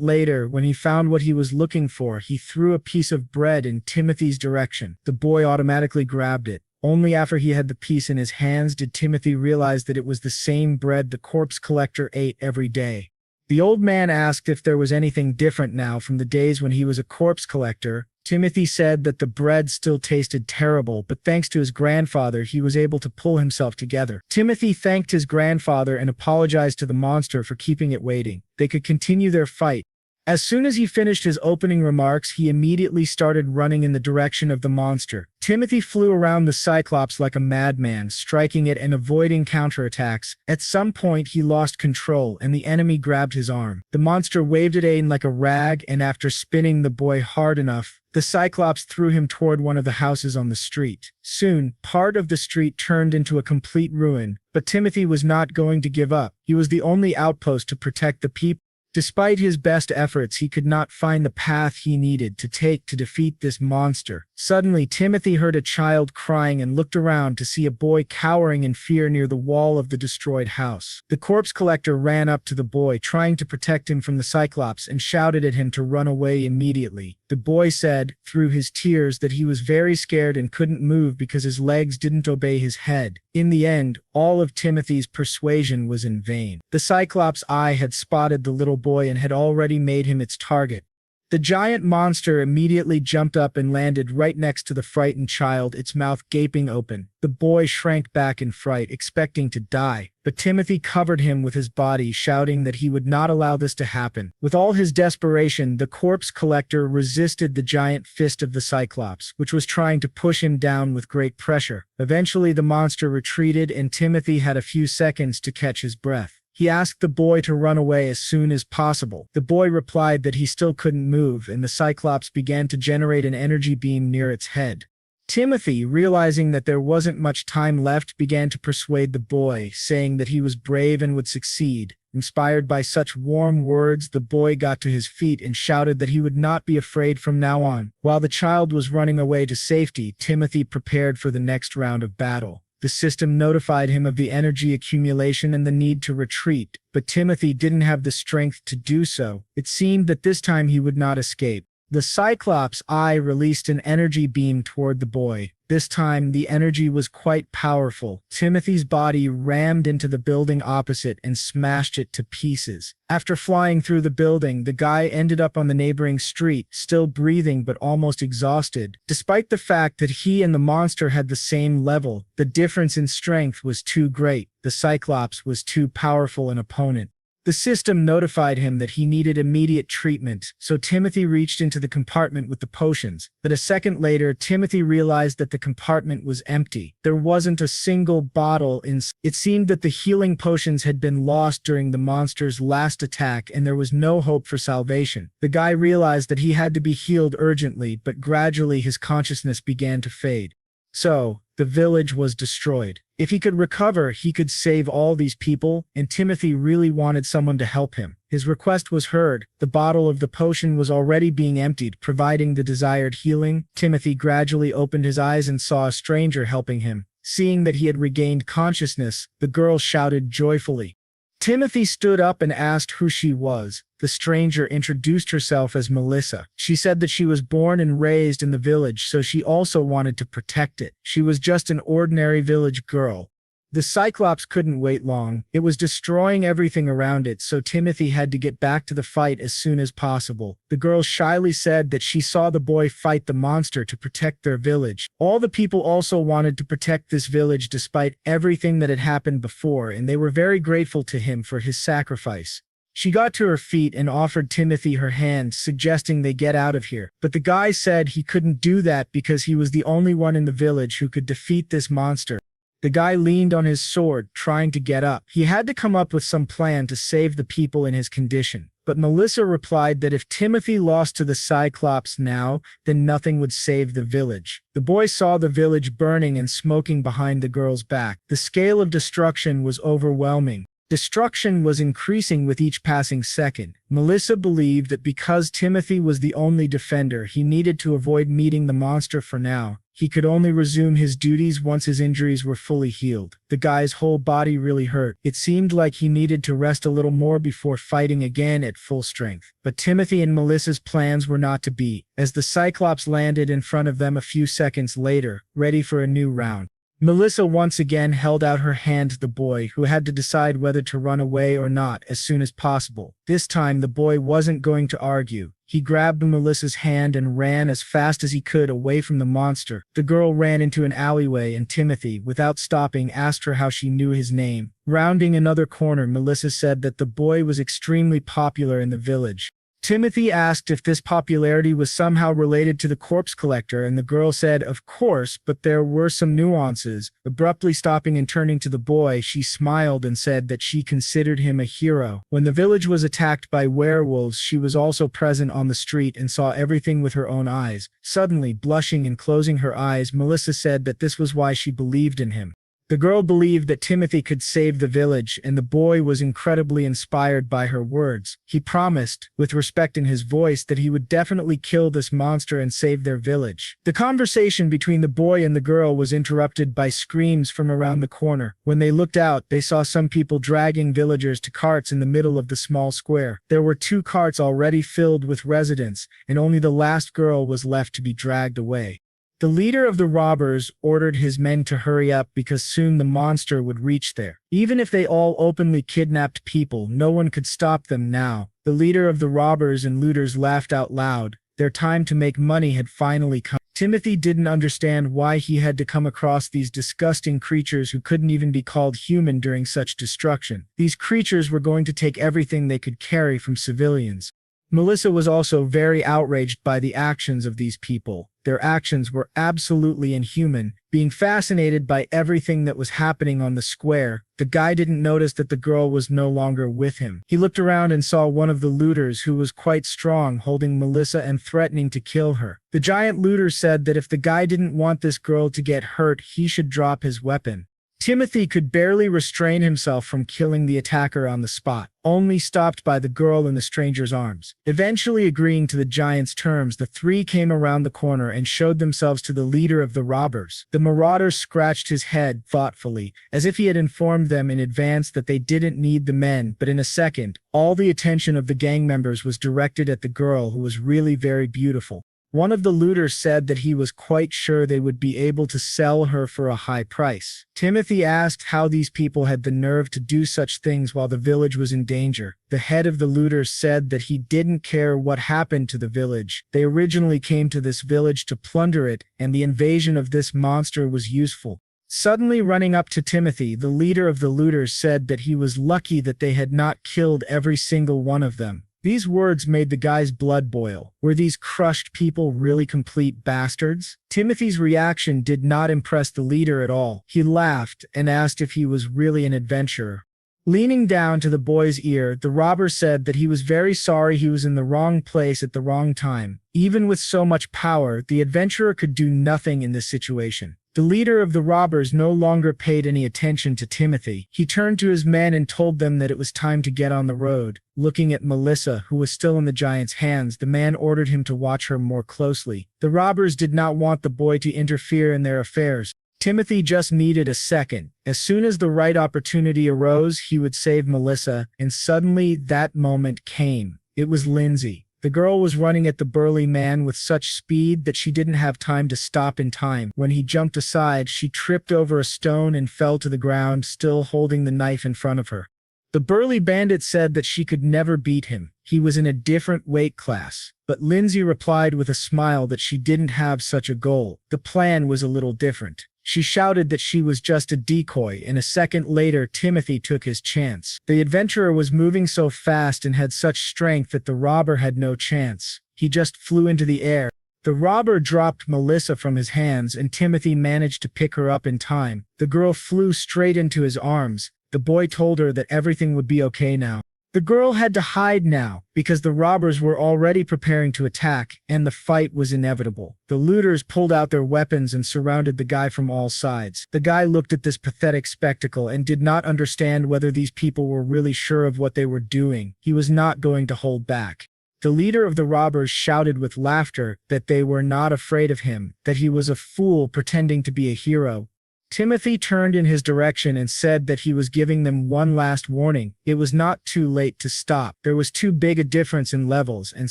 later, when he found what he was looking for, he threw a piece of bread in Timothy's direction. The boy automatically grabbed it. Only after he had the piece in his hands did Timothy realize that it was the same bread the corpse collector ate every day. The old man asked if there was anything different now from the days when he was a corpse collector. Timothy said that the bread still tasted terrible, but thanks to his grandfather, he was able to pull himself together. Timothy thanked his grandfather and apologized to the monster for keeping it waiting. They could continue their fight. As soon as he finished his opening remarks, he immediately started running in the direction of the monster. Timothy flew around the Cyclops like a madman, striking it and avoiding counterattacks. At some point, he lost control, and the enemy grabbed his arm. The monster waved at Aiden like a rag, and after spinning the boy hard enough, the Cyclops threw him toward one of the houses on the street. Soon, part of the street turned into a complete ruin, but Timothy was not going to give up. He was the only outpost to protect the people. Despite his best efforts, he could not find the path he needed to take to defeat this monster. Suddenly, Timothy heard a child crying and looked around to see a boy cowering in fear near the wall of the destroyed house. The corpse collector ran up to the boy, trying to protect him from the Cyclops, and shouted at him to run away immediately. The boy said, through his tears, that he was very scared and couldn't move because his legs didn't obey his head. In the end, all of Timothy's persuasion was in vain. The Cyclops' eye had spotted the little boy and had already made him its target. The giant monster immediately jumped up and landed right next to the frightened child, its mouth gaping open. The boy shrank back in fright, expecting to die, but Timothy covered him with his body, shouting that he would not allow this to happen. With all his desperation, the corpse collector resisted the giant fist of the Cyclops, which was trying to push him down with great pressure. Eventually, the monster retreated, and Timothy had a few seconds to catch his breath. He asked the boy to run away as soon as possible. The boy replied that he still couldn't move, and the Cyclops began to generate an energy beam near its head. Timothy, realizing that there wasn't much time left, began to persuade the boy, saying that he was brave and would succeed. Inspired by such warm words, the boy got to his feet and shouted that he would not be afraid from now on. While the child was running away to safety, Timothy prepared for the next round of battle. The system notified him of the energy accumulation and the need to retreat, but Timothy didn't have the strength to do so. It seemed that this time he would not escape. The Cyclops' eye released an energy beam toward the boy. This time, the energy was quite powerful. Timothy's body rammed into the building opposite and smashed it to pieces. After flying through the building, the guy ended up on the neighboring street, still breathing but almost exhausted. Despite the fact that he and the monster had the same level, the difference in strength was too great. The Cyclops was too powerful an opponent. The system notified him that he needed immediate treatment, so Timothy reached into the compartment with the potions. But a second later, Timothy realized that the compartment was empty. There wasn't a single bottle inside. It seemed that the healing potions had been lost during the monster's last attack and there was no hope for salvation. The guy realized that he had to be healed urgently, but gradually his consciousness began to fade. So, the village was destroyed. If he could recover, he could save all these people, and Timothy really wanted someone to help him. His request was heard. The bottle of the potion was already being emptied, providing the desired healing. Timothy gradually opened his eyes and saw a stranger helping him. Seeing that he had regained consciousness, the girl shouted joyfully. Timothy stood up and asked who she was. The stranger introduced herself as Melissa. She said that she was born and raised in the village, so she also wanted to protect it. She was just an ordinary village girl. The Cyclops couldn't wait long. It was destroying everything around it, so Timothy had to get back to the fight as soon as possible. The girl shyly said that she saw the boy fight the monster to protect their village. All the people also wanted to protect this village despite everything that had happened before, and they were very grateful to him for his sacrifice. She got to her feet and offered Timothy her hand, suggesting they get out of here. But the guy said he couldn't do that because he was the only one in the village who could defeat this monster. The guy leaned on his sword, trying to get up. He had to come up with some plan to save the people in his condition. But Melissa replied that if Timothy lost to the Cyclops now, then nothing would save the village. The boy saw the village burning and smoking behind the girl's back. The scale of destruction was overwhelming. Destruction was increasing with each passing second. Melissa believed that because Timothy was the only defender, he needed to avoid meeting the monster for now. He could only resume his duties once his injuries were fully healed. The guy's whole body really hurt. It seemed like he needed to rest a little more before fighting again at full strength. But Timothy and Melissa's plans were not to be, as the Cyclops landed in front of them a few seconds later, ready for a new round. Melissa once again held out her hand to the boy, who had to decide whether to run away or not as soon as possible. This time the boy wasn't going to argue. He grabbed Melissa's hand and ran as fast as he could away from the monster. The girl ran into an alleyway and Timothy, without stopping, asked her how she knew his name. Rounding another corner, Melissa said that the boy was extremely popular in the village. Timothy asked if this popularity was somehow related to the corpse collector, and the girl said, of course, but there were some nuances. Abruptly stopping and turning to the boy, she smiled and said that she considered him a hero. When the village was attacked by werewolves, she was also present on the street and saw everything with her own eyes. Suddenly, blushing and closing her eyes, Melissa said that this was why she believed in him. The girl believed that Timothy could save the village, and the boy was incredibly inspired by her words. He promised, with respect in his voice, that he would definitely kill this monster and save their village. The conversation between the boy and the girl was interrupted by screams from around the corner. When they looked out, they saw some people dragging villagers to carts in the middle of the small square. There were 2 carts already filled with residents, and only the last girl was left to be dragged away. The leader of the robbers ordered his men to hurry up because soon the monster would reach there. Even if they all openly kidnapped people, no one could stop them now. The leader of the robbers and looters laughed out loud. Their time to make money had finally come. Timothy didn't understand why he had to come across these disgusting creatures who couldn't even be called human during such destruction. These creatures were going to take everything they could carry from civilians. Melissa was also very outraged by the actions of these people. Their actions were absolutely inhuman. Being fascinated by everything that was happening on the square, the guy didn't notice that the girl was no longer with him. He looked around and saw one of the looters, who was quite strong, holding Melissa and threatening to kill her. The giant looter said that if the guy didn't want this girl to get hurt, he should drop his weapon. Timothy could barely restrain himself from killing the attacker on the spot, only stopped by the girl in the stranger's arms. Eventually agreeing to the giant's terms, the 3 came around the corner and showed themselves to the leader of the robbers. The marauder scratched his head thoughtfully, as if he had informed them in advance that they didn't need the men, but in a second, all the attention of the gang members was directed at the girl, who was really very beautiful. One of the looters said that he was quite sure they would be able to sell her for a high price. Timothy asked how these people had the nerve to do such things while the village was in danger. The head of the looters said that he didn't care what happened to the village. They originally came to this village to plunder it, and the invasion of this monster was useful. Suddenly running up to Timothy, the leader of the looters said that he was lucky that they had not killed every single one of them. These words made the guy's blood boil. Were these crushed people really complete bastards? Timothy's reaction did not impress the leader at all. He laughed and asked if he was really an adventurer. Leaning down to the boy's ear, the robber said that he was very sorry he was in the wrong place at the wrong time. Even with so much power, the adventurer could do nothing in this situation. The leader of the robbers no longer paid any attention to Timothy. He turned to his men and told them that it was time to get on the road. Looking at Melissa, who was still in the giant's hands, the man ordered him to watch her more closely. The robbers did not want the boy to interfere in their affairs. Timothy just needed a second. As soon as the right opportunity arose, he would save Melissa, and suddenly that moment came. It was Lindsay. The girl was running at the burly man with such speed that she didn't have time to stop in time. When he jumped aside, she tripped over a stone and fell to the ground, still holding the knife in front of her. The burly bandit said that she could never beat him. He was in a different weight class. But Lindsay replied with a smile that she didn't have such a goal. The plan was a little different. She shouted that she was just a decoy, and a second later Timothy took his chance. The adventurer was moving so fast and had such strength that the robber had no chance. He just flew into the air. The robber dropped Melissa from his hands, and Timothy managed to pick her up in time. The girl flew straight into his arms. The boy told her that everything would be okay now. The girl had to hide now, because the robbers were already preparing to attack, and the fight was inevitable. The looters pulled out their weapons and surrounded the guy from all sides. The guy looked at this pathetic spectacle and did not understand whether these people were really sure of what they were doing. He was not going to hold back. The leader of the robbers shouted with laughter that they were not afraid of him, that he was a fool pretending to be a hero. Timothy turned in his direction and said that he was giving them one last warning. It was not too late to stop. There was too big a difference in levels, and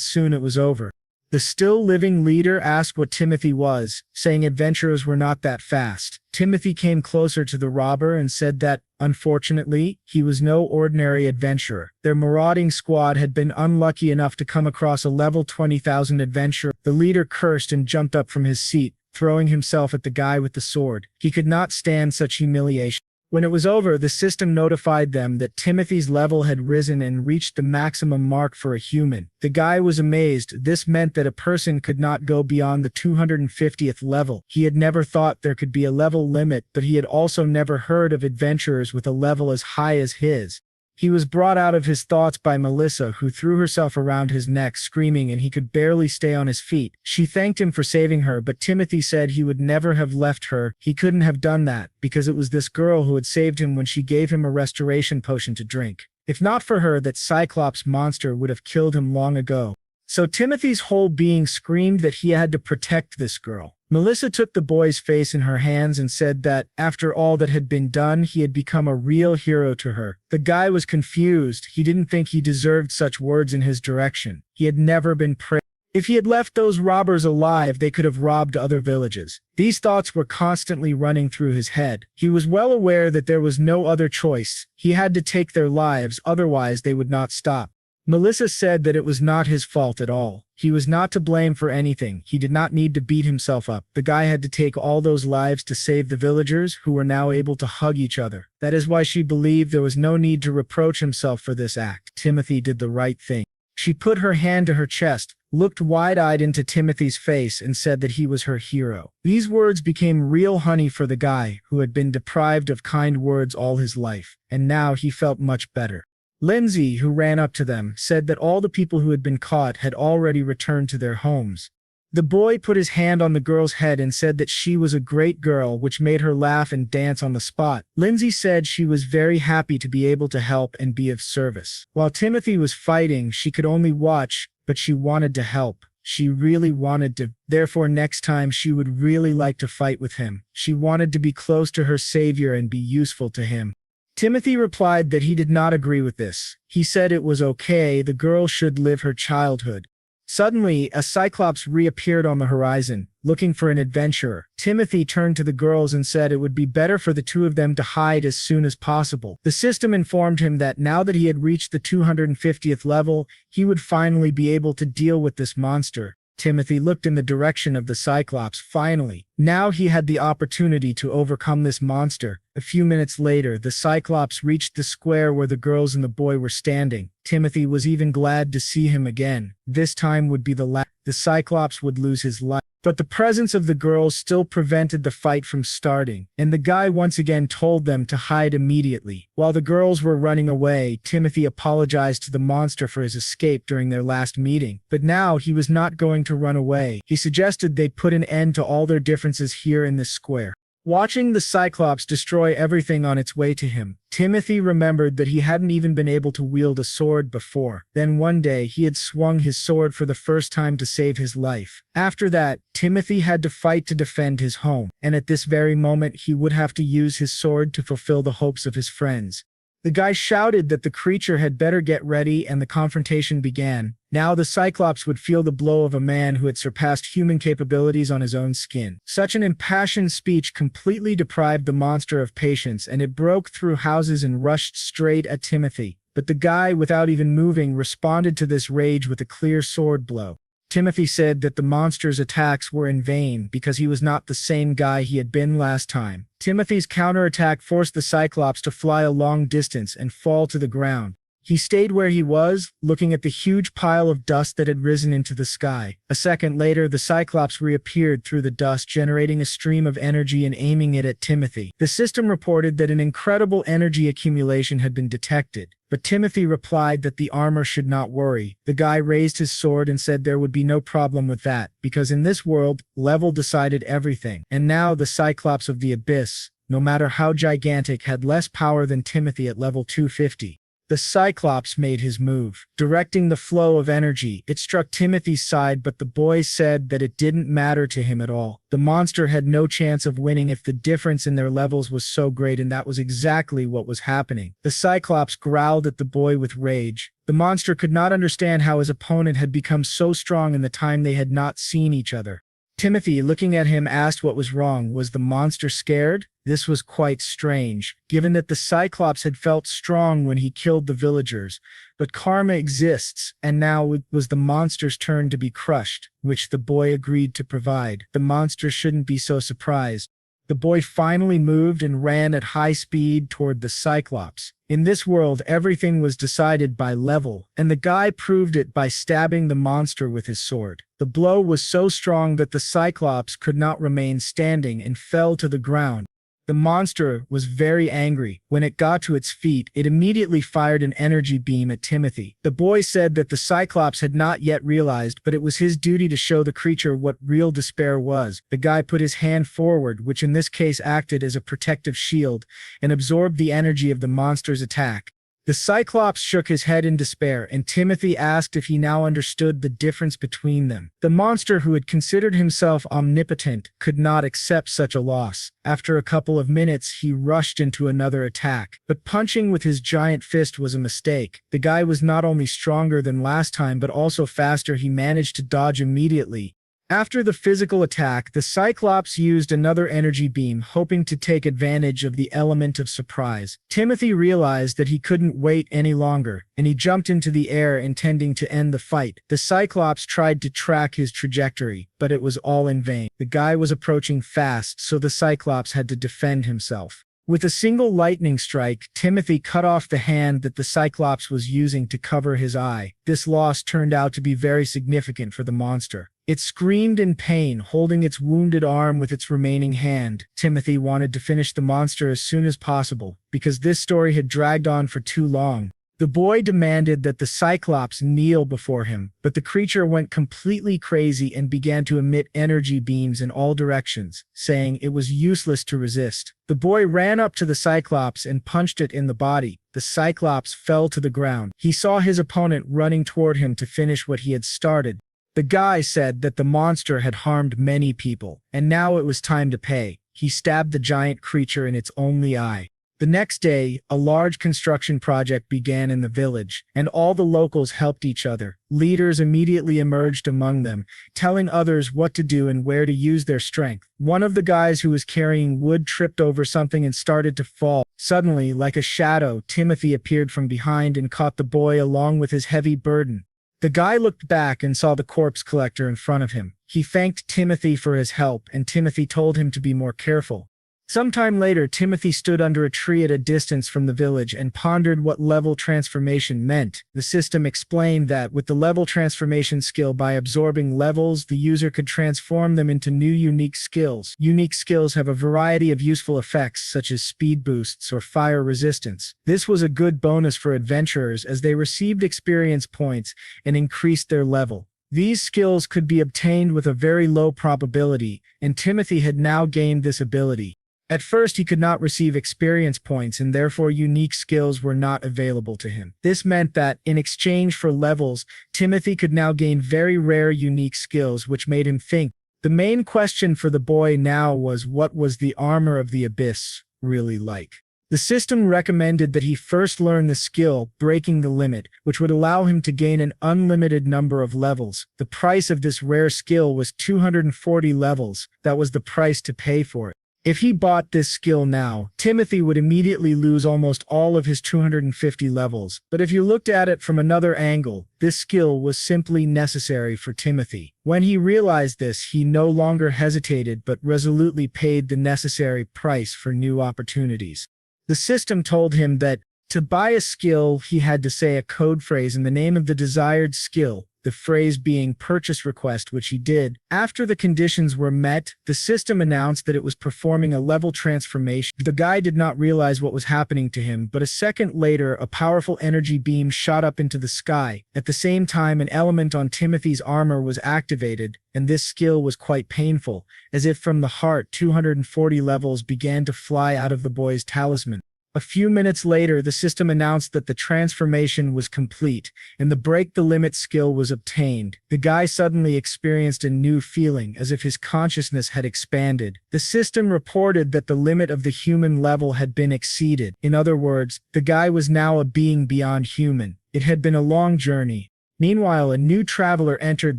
soon it was over. The still living leader asked what Timothy was, saying adventurers were not that fast. Timothy came closer to the robber and said that, unfortunately, he was no ordinary adventurer. Their marauding squad had been unlucky enough to come across a level 20,000 adventurer. The leader cursed and jumped up from his seat, throwing himself at the guy with the sword. He could not stand such humiliation. When it was over, the system notified them that Timothy's level had risen and reached the maximum mark for a human. The guy was amazed. This meant that a person could not go beyond the 250th level. He had never thought there could be a level limit, but he had also never heard of adventurers with a level as high as his. He was brought out of his thoughts by Melissa, who threw herself around his neck screaming, and he could barely stay on his feet. She thanked him for saving her, but Timothy said he would never have left her. He couldn't have done that, because it was this girl who had saved him when she gave him a restoration potion to drink. If not for her, that Cyclops monster would have killed him long ago. So Timothy's whole being screamed that he had to protect this girl. Melissa took the boy's face in her hands and said that, after all that had been done, he had become a real hero to her. The guy was confused. He didn't think he deserved such words in his direction. He had never been praised. If he had left those robbers alive, they could have robbed other villages. These thoughts were constantly running through his head. He was well aware that there was no other choice. He had to take their lives, otherwise they would not stop. Melissa said that it was not his fault at all. He was not to blame for anything. He did not need to beat himself up. The guy had to take all those lives to save the villagers, who were now able to hug each other. That is why she believed there was no need to reproach himself for this act. Timothy did the right thing. She put her hand to her chest, looked wide-eyed into Timothy's face, and said that he was her hero. These words became real honey for the guy, who had been deprived of kind words all his life, and now he felt much better. Lindsay, who ran up to them, said that all the people who had been caught had already returned to their homes. The boy put his hand on the girl's head and said that she was a great girl, which made her laugh and dance on the spot. Lindsay said she was very happy to be able to help and be of service. While Timothy was fighting, she could only watch, but she wanted to help. She really wanted to. Therefore, next time she would really like to fight with him. She wanted to be close to her savior and be useful to him. Timothy replied that he did not agree with this. He said it was okay, the girl should live her childhood. Suddenly, a Cyclops reappeared on the horizon, looking for an adventurer. Timothy turned to the girls and said it would be better for the two of them to hide as soon as possible. The system informed him that now that he had reached the 250th level, he would finally be able to deal with this monster. Timothy looked in the direction of the Cyclops. Finally, Now he had the opportunity to overcome this monster. A few minutes later, the Cyclops reached the square where the girls and the boy were standing. Timothy was even glad to see him again. This time would be the last. The Cyclops would lose his life. But the presence of the girls still prevented the fight from starting, and the guy once again told them to hide immediately. While the girls were running away, Timothy apologized to the monster for his escape during their last meeting. But now he was not going to run away. He suggested they put an end to all their differences here in this square. Watching the Cyclops destroy everything on its way to him, Timothy remembered that he hadn't even been able to wield a sword before. Then one day he had swung his sword for the first time to save his life. After that, Timothy had to fight to defend his home, and at this very moment he would have to use his sword to fulfill the hopes of his friends. The guy shouted that the creature had better get ready, and the confrontation began. Now the Cyclops would feel the blow of a man who had surpassed human capabilities on his own skin. Such an impassioned speech completely deprived the monster of patience, and it broke through houses and rushed straight at Timothy. But the guy, without even moving, responded to this rage with a clear sword blow. Timothy said that the monster's attacks were in vain because he was not the same guy he had been last time. Timothy's counterattack forced the Cyclops to fly a long distance and fall to the ground. He stayed where he was, looking at the huge pile of dust that had risen into the sky. A second later, the Cyclops reappeared through the dust, generating a stream of energy and aiming it at Timothy. The system reported that an incredible energy accumulation had been detected, but Timothy replied that the armor should not worry. The guy raised his sword and said there would be no problem with that, because in this world, level decided everything. And now the Cyclops of the Abyss, no matter how gigantic, had less power than Timothy at level 250. The Cyclops made his move, directing the flow of energy. It struck Timothy's side, but the boy said that it didn't matter to him at all. The monster had no chance of winning if the difference in their levels was so great, and that was exactly what was happening. The Cyclops growled at the boy with rage. The monster could not understand how his opponent had become so strong in the time they had not seen each other. Timothy, looking at him, asked what was wrong. Was the monster scared? This was quite strange, given that the Cyclops had felt strong when he killed the villagers. But karma exists, and now it was the monster's turn to be crushed, which the boy agreed to provide. The monster shouldn't be so surprised. The boy finally moved and ran at high speed toward the Cyclops. In this world, everything was decided by level, and the guy proved it by stabbing the monster with his sword. The blow was so strong that the Cyclops could not remain standing and fell to the ground. The monster was very angry. When it got to its feet, it immediately fired an energy beam at Timothy. The boy said that the Cyclops had not yet realized, but it was his duty to show the creature what real despair was. The guy put his hand forward, which in this case acted as a protective shield, and absorbed the energy of the monster's attack. The Cyclops shook his head in despair, and Timothy asked if he now understood the difference between them. The monster, who had considered himself omnipotent, could not accept such a loss. After a couple of minutes, he rushed into another attack. But punching with his giant fist was a mistake. The guy was not only stronger than last time, but also faster. He managed to dodge immediately. After the physical attack, the Cyclops used another energy beam, hoping to take advantage of the element of surprise. Timothy realized that he couldn't wait any longer, and he jumped into the air, intending to end the fight. The Cyclops tried to track his trajectory, but it was all in vain. The guy was approaching fast, so the Cyclops had to defend himself. With a single lightning strike, Timothy cut off the hand that the Cyclops was using to cover his eye. This loss turned out to be very significant for the monster. It screamed in pain, holding its wounded arm with its remaining hand. Timothy wanted to finish the monster as soon as possible, because this story had dragged on for too long. The boy demanded that the Cyclops kneel before him, but the creature went completely crazy and began to emit energy beams in all directions, saying it was useless to resist. The boy ran up to the Cyclops and punched it in the body. The Cyclops fell to the ground. He saw his opponent running toward him to finish what he had started. The guy said that the monster had harmed many people, and now it was time to pay. He stabbed the giant creature in its only eye. The next day, a large construction project began in the village, and all the locals helped each other. Leaders immediately emerged among them, telling others what to do and where to use their strength. One of the guys who was carrying wood tripped over something and started to fall. Suddenly, like a shadow, Timothy appeared from behind and caught the boy along with his heavy burden. The guy looked back and saw the corpse collector in front of him. He thanked Timothy for his help, and Timothy told him to be more careful. Sometime later, Timothy stood under a tree at a distance from the village and pondered what level transformation meant. The system explained that with the level transformation skill, by absorbing levels, the user could transform them into new unique skills. Unique skills have a variety of useful effects, such as speed boosts or fire resistance. This was a good bonus for adventurers as they received experience points and increased their level. These skills could be obtained with a very low probability, and Timothy had now gained this ability. At first, he could not receive experience points, and therefore unique skills were not available to him. This meant that, in exchange for levels, Timothy could now gain very rare unique skills, which made him think. The main question for the boy now was, what was the armor of the abyss really like? The system recommended that he first learn the skill, breaking the limit, which would allow him to gain an unlimited number of levels. The price of this rare skill was 240 levels. That was the price to pay for it. If he bought this skill now, Timothy would immediately lose almost all of his 250 levels. But if you looked at it from another angle, this skill was simply necessary for Timothy. When he realized this, he no longer hesitated but resolutely paid the necessary price for new opportunities. The system told him that to buy a skill, he had to say a code phrase in the name of the desired skill, the phrase being purchase request, which he did. After the conditions were met, the system announced that it was performing a level transformation. The guy did not realize what was happening to him, but a second later, a powerful energy beam shot up into the sky. At the same time, an element on Timothy's armor was activated, and this skill was quite painful, as if from the heart 240 levels began to fly out of the boy's talisman. A few minutes later, the system announced that the transformation was complete, and the break the limit skill was obtained. The guy suddenly experienced a new feeling, as if his consciousness had expanded. The system reported that the limit of the human level had been exceeded. In other words, the guy was now a being beyond human. It had been a long journey. Meanwhile, a new traveler entered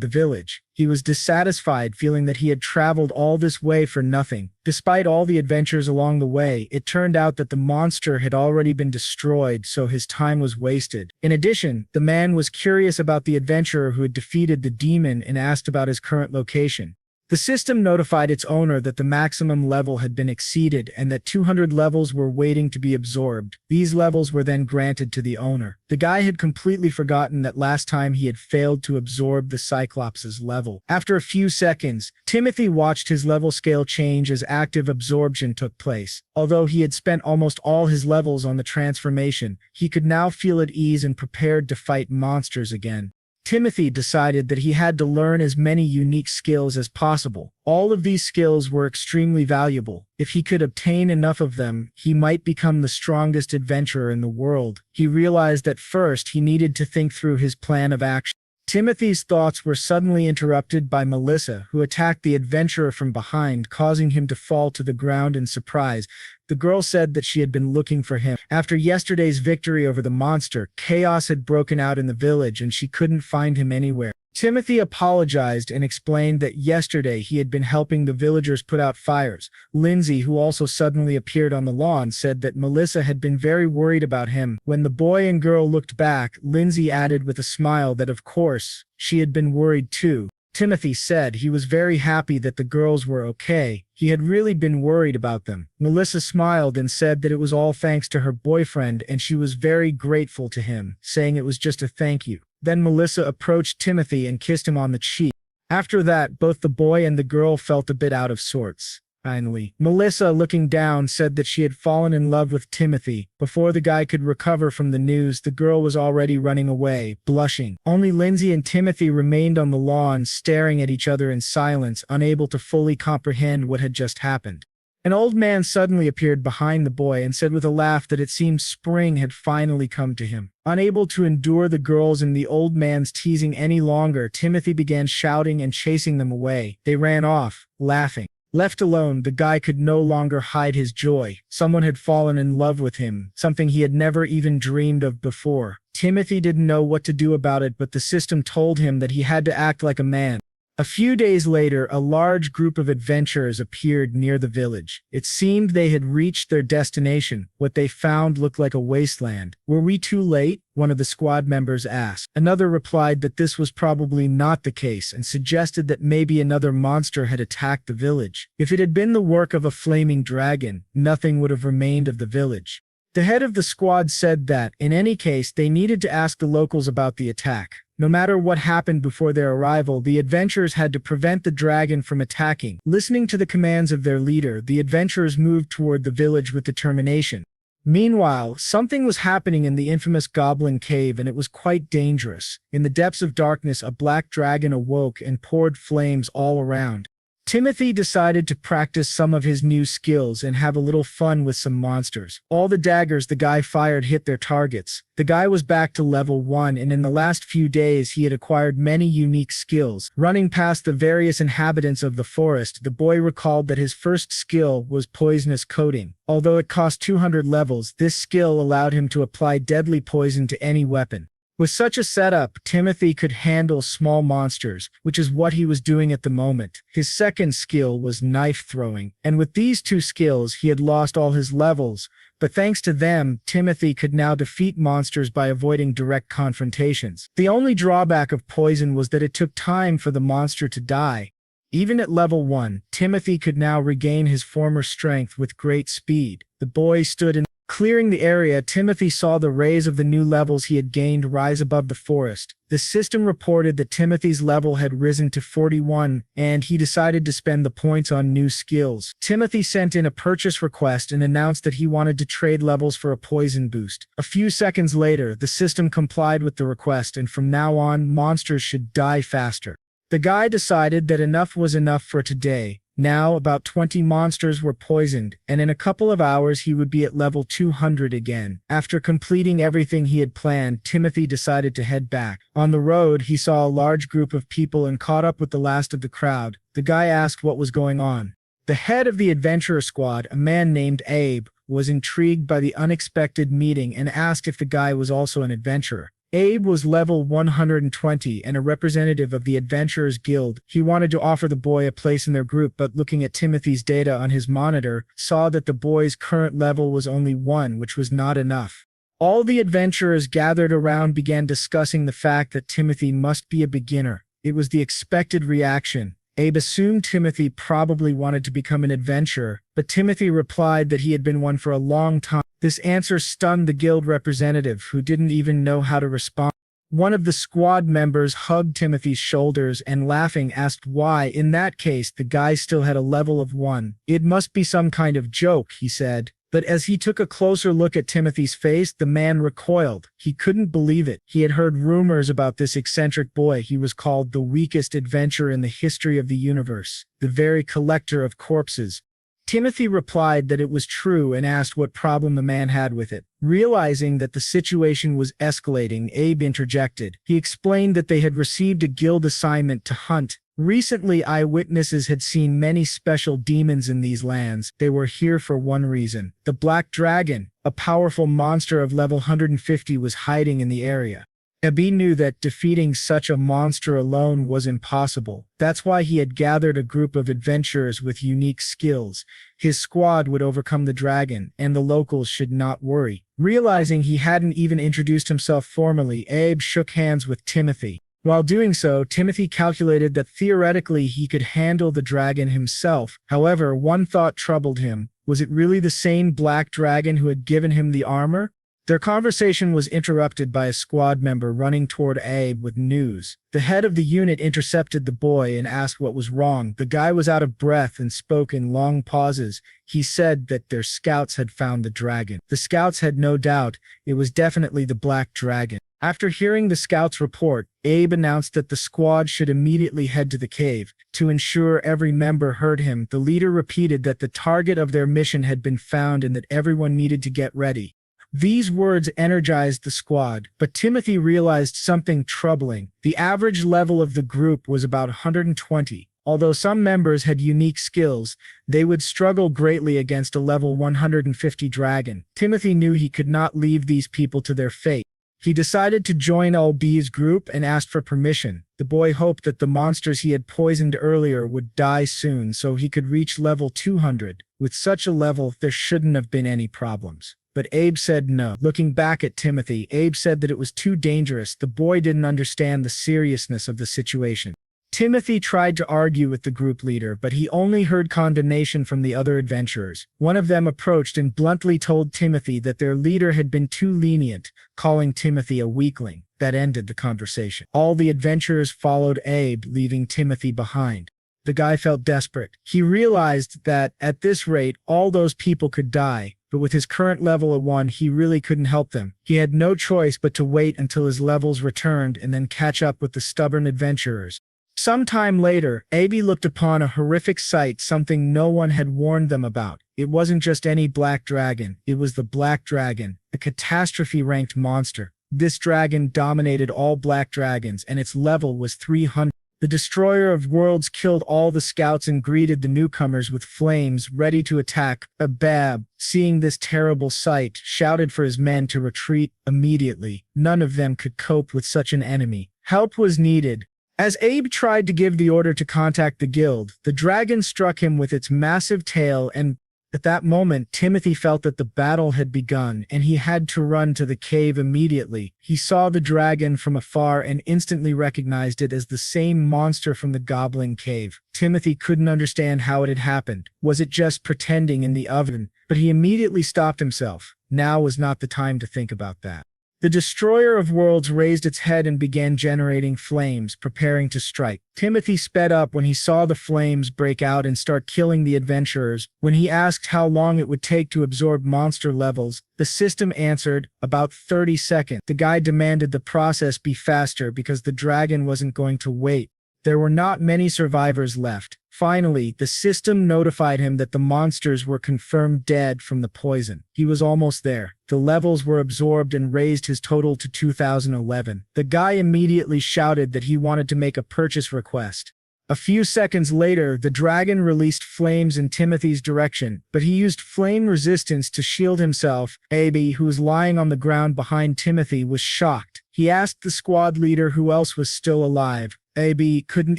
the village. He was dissatisfied, feeling that he had traveled all this way for nothing. Despite all the adventures along the way, it turned out that the monster had already been destroyed, so his time was wasted. In addition, the man was curious about the adventurer who had defeated the demon and asked about his current location. The system notified its owner that the maximum level had been exceeded and that 200 levels were waiting to be absorbed. These levels were then granted to the owner. The guy had completely forgotten that last time he had failed to absorb the Cyclops' level. After a few seconds, Timothy watched his level scale change as active absorption took place. Although he had spent almost all his levels on the transformation, he could now feel at ease and prepared to fight monsters again. Timothy decided that he had to learn as many unique skills as possible. All of these skills were extremely valuable. If he could obtain enough of them, he might become the strongest adventurer in the world. He realized that first he needed to think through his plan of action. Timothy's thoughts were suddenly interrupted by Melissa, who attacked the adventurer from behind, causing him to fall to the ground in surprise. The girl said that she had been looking for him. After yesterday's victory over the monster, chaos had broken out in the village and she couldn't find him anywhere. Timothy apologized and explained that yesterday he had been helping the villagers put out fires. Lindsay, who also suddenly appeared on the lawn, said that Melissa had been very worried about him. When the boy and girl looked back, Lindsay added with a smile that of course, she had been worried too. Timothy said he was very happy that the girls were okay. He had really been worried about them. Melissa smiled and said that it was all thanks to her boyfriend and she was very grateful to him, saying it was just a thank you. Then Melissa approached Timothy and kissed him on the cheek. After that, both the boy and the girl felt a bit out of sorts. Finally, Melissa, looking down, said that she had fallen in love with Timothy. Before the guy could recover from the news, the girl was already running away, blushing. Only Lindsay and Timothy remained on the lawn, staring at each other in silence, unable to fully comprehend what had just happened. An old man suddenly appeared behind the boy and said with a laugh that it seemed spring had finally come to him. Unable to endure the girls and the old man's teasing any longer, Timothy began shouting and chasing them away. They ran off, laughing. Left alone, the guy could no longer hide his joy. Someone had fallen in love with him, something he had never even dreamed of before. Timothy didn't know what to do about it, but the system told him that he had to act like a man. A few days later, a large group of adventurers appeared near the village. It seemed they had reached their destination. What they found looked like a wasteland. "Were we too late?" one of the squad members asked. Another replied that this was probably not the case and suggested that maybe another monster had attacked the village. If it had been the work of a flaming dragon, nothing would have remained of the village. The head of the squad said that, in any case, they needed to ask the locals about the attack. No matter what happened before their arrival, the adventurers had to prevent the dragon from attacking. Listening to the commands of their leader, the adventurers moved toward the village with determination. Meanwhile, something was happening in the infamous Goblin Cave, and it was quite dangerous. In the depths of darkness, a black dragon awoke and poured flames all around. Timothy decided to practice some of his new skills and have a little fun with some monsters. All the daggers the guy fired hit their targets. The guy was back to level 1, and in the last few days he had acquired many unique skills. Running past the various inhabitants of the forest, the boy recalled that his first skill was poisonous coating. Although it cost 200 levels, this skill allowed him to apply deadly poison to any weapon. With such a setup, Timothy could handle small monsters, which is what he was doing at the moment. His second skill was knife throwing, and with these two skills he had lost all his levels, but thanks to them, Timothy could now defeat monsters by avoiding direct confrontations. The only drawback of poison was that it took time for the monster to die. Even at level 1, Timothy could now regain his former strength with great speed. The boy stood in clearing the area. Timothy saw the rays of the new levels he had gained rise above the forest. The system reported that Timothy's level had risen to 41, and he decided to spend the points on new skills. Timothy sent in a purchase request and announced that he wanted to trade levels for a poison boost. A few seconds later, the system complied with the request, and from now on, monsters should die faster. The guy decided that enough was enough for today. Now, about 20 monsters were poisoned, and in a couple of hours he would be at level 200 again. After completing everything he had planned, Timothy decided to head back. On the road, he saw a large group of people and caught up with the last of the crowd. The guy asked what was going on. The head of the adventurer squad, a man named Abe, was intrigued by the unexpected meeting and asked if the guy was also an adventurer. Abe was level 120 and a representative of the Adventurers Guild. He wanted to offer the boy a place in their group, but looking at Timothy's data on his monitor, saw that the boy's current level was only 1, which was not enough. All the adventurers gathered around began discussing the fact that Timothy must be a beginner. It was the expected reaction. Abe assumed Timothy probably wanted to become an adventurer, but Timothy replied that he had been one for a long time. This answer stunned the guild representative, who didn't even know how to respond. One of the squad members hugged Timothy's shoulders and, laughing, asked why, in that case, the guy still had a level of 1. "It must be some kind of joke," he said. But as he took a closer look at Timothy's face, the man recoiled. He couldn't believe it. He had heard rumors about this eccentric boy. He was called the weakest adventurer in the history of the universe, the very collector of corpses. Timothy replied that it was true and asked what problem the man had with it. Realizing that the situation was escalating, Abe interjected. He explained that they had received a guild assignment to hunt. Recently, eyewitnesses had seen many special demons in these lands. They were here for one reason. The Black Dragon, a powerful monster of level 150, was hiding in the area. Abe knew that defeating such a monster alone was impossible. That's why he had gathered a group of adventurers with unique skills. His squad would overcome the dragon, and the locals should not worry. Realizing he hadn't even introduced himself formally, Abe shook hands with Timothy. While doing so, Timothy calculated that theoretically he could handle the dragon himself. However, one thought troubled him. Was it really the same black dragon who had given him the armor? Their conversation was interrupted by a squad member running toward Abe with news. The head of the unit intercepted the boy and asked what was wrong. The guy was out of breath and spoke in long pauses. He said that their scouts had found the dragon. The scouts had no doubt. It was definitely the Black Dragon. After hearing the scouts' report, Abe announced that the squad should immediately head to the cave. To ensure every member heard him, the leader repeated that the target of their mission had been found and that everyone needed to get ready. These words energized the squad, but Timothy realized something troubling. The average level of the group was about 120. Although some members had unique skills, they would struggle greatly against a level 150 dragon. Timothy knew he could not leave these people to their fate. He decided to join B's group and asked for permission. The boy hoped that the monsters he had poisoned earlier would die soon so he could reach level 200. With such a level, there shouldn't have been any problems. But Abe said no. Looking back at Timothy, Abe said that it was too dangerous. The boy didn't understand the seriousness of the situation. Timothy tried to argue with the group leader, but he only heard condemnation from the other adventurers. One of them approached and bluntly told Timothy that their leader had been too lenient, calling Timothy a weakling. That ended the conversation. All the adventurers followed Abe, leaving Timothy behind. The guy felt desperate. He realized that, at this rate, all those people could die, but with his current level of 1, he really couldn't help them. He had no choice but to wait until his levels returned and then catch up with the stubborn adventurers. Sometime later, Abe looked upon a horrific sight, something no one had warned them about. It wasn't just any black dragon, it was the Black Dragon, a catastrophe-ranked monster. This dragon dominated all black dragons, and its level was 300. The destroyer of worlds killed all the scouts and greeted the newcomers with flames, ready to attack. Abab, seeing this terrible sight, shouted for his men to retreat immediately. None of them could cope with such an enemy. Help was needed. As Abe tried to give the order to contact the guild, the dragon struck him with its massive tail, and at that moment, Timothy felt that the battle had begun, and he had to run to the cave immediately. He saw the dragon from afar and instantly recognized it as the same monster from the Goblin Cave. Timothy couldn't understand how it had happened. Was it just pretending in the oven? But he immediately stopped himself. Now was not the time to think about that. The destroyer of worlds raised its head and began generating flames, preparing to strike. Timothy sped up when he saw the flames break out and start killing the adventurers. When he asked how long it would take to absorb monster levels, the system answered, about 30 seconds. The guy demanded the process be faster because the dragon wasn't going to wait. There were not many survivors left. Finally, the system notified him that the monsters were confirmed dead from the poison. He was almost there. The levels were absorbed and raised his total to 2011. The guy immediately shouted that he wanted to make a purchase request. A few seconds later, the dragon released flames in Timothy's direction, but he used flame resistance to shield himself. Abe, who was lying on the ground behind Timothy, was shocked. He asked the squad leader who else was still alive. Abe couldn't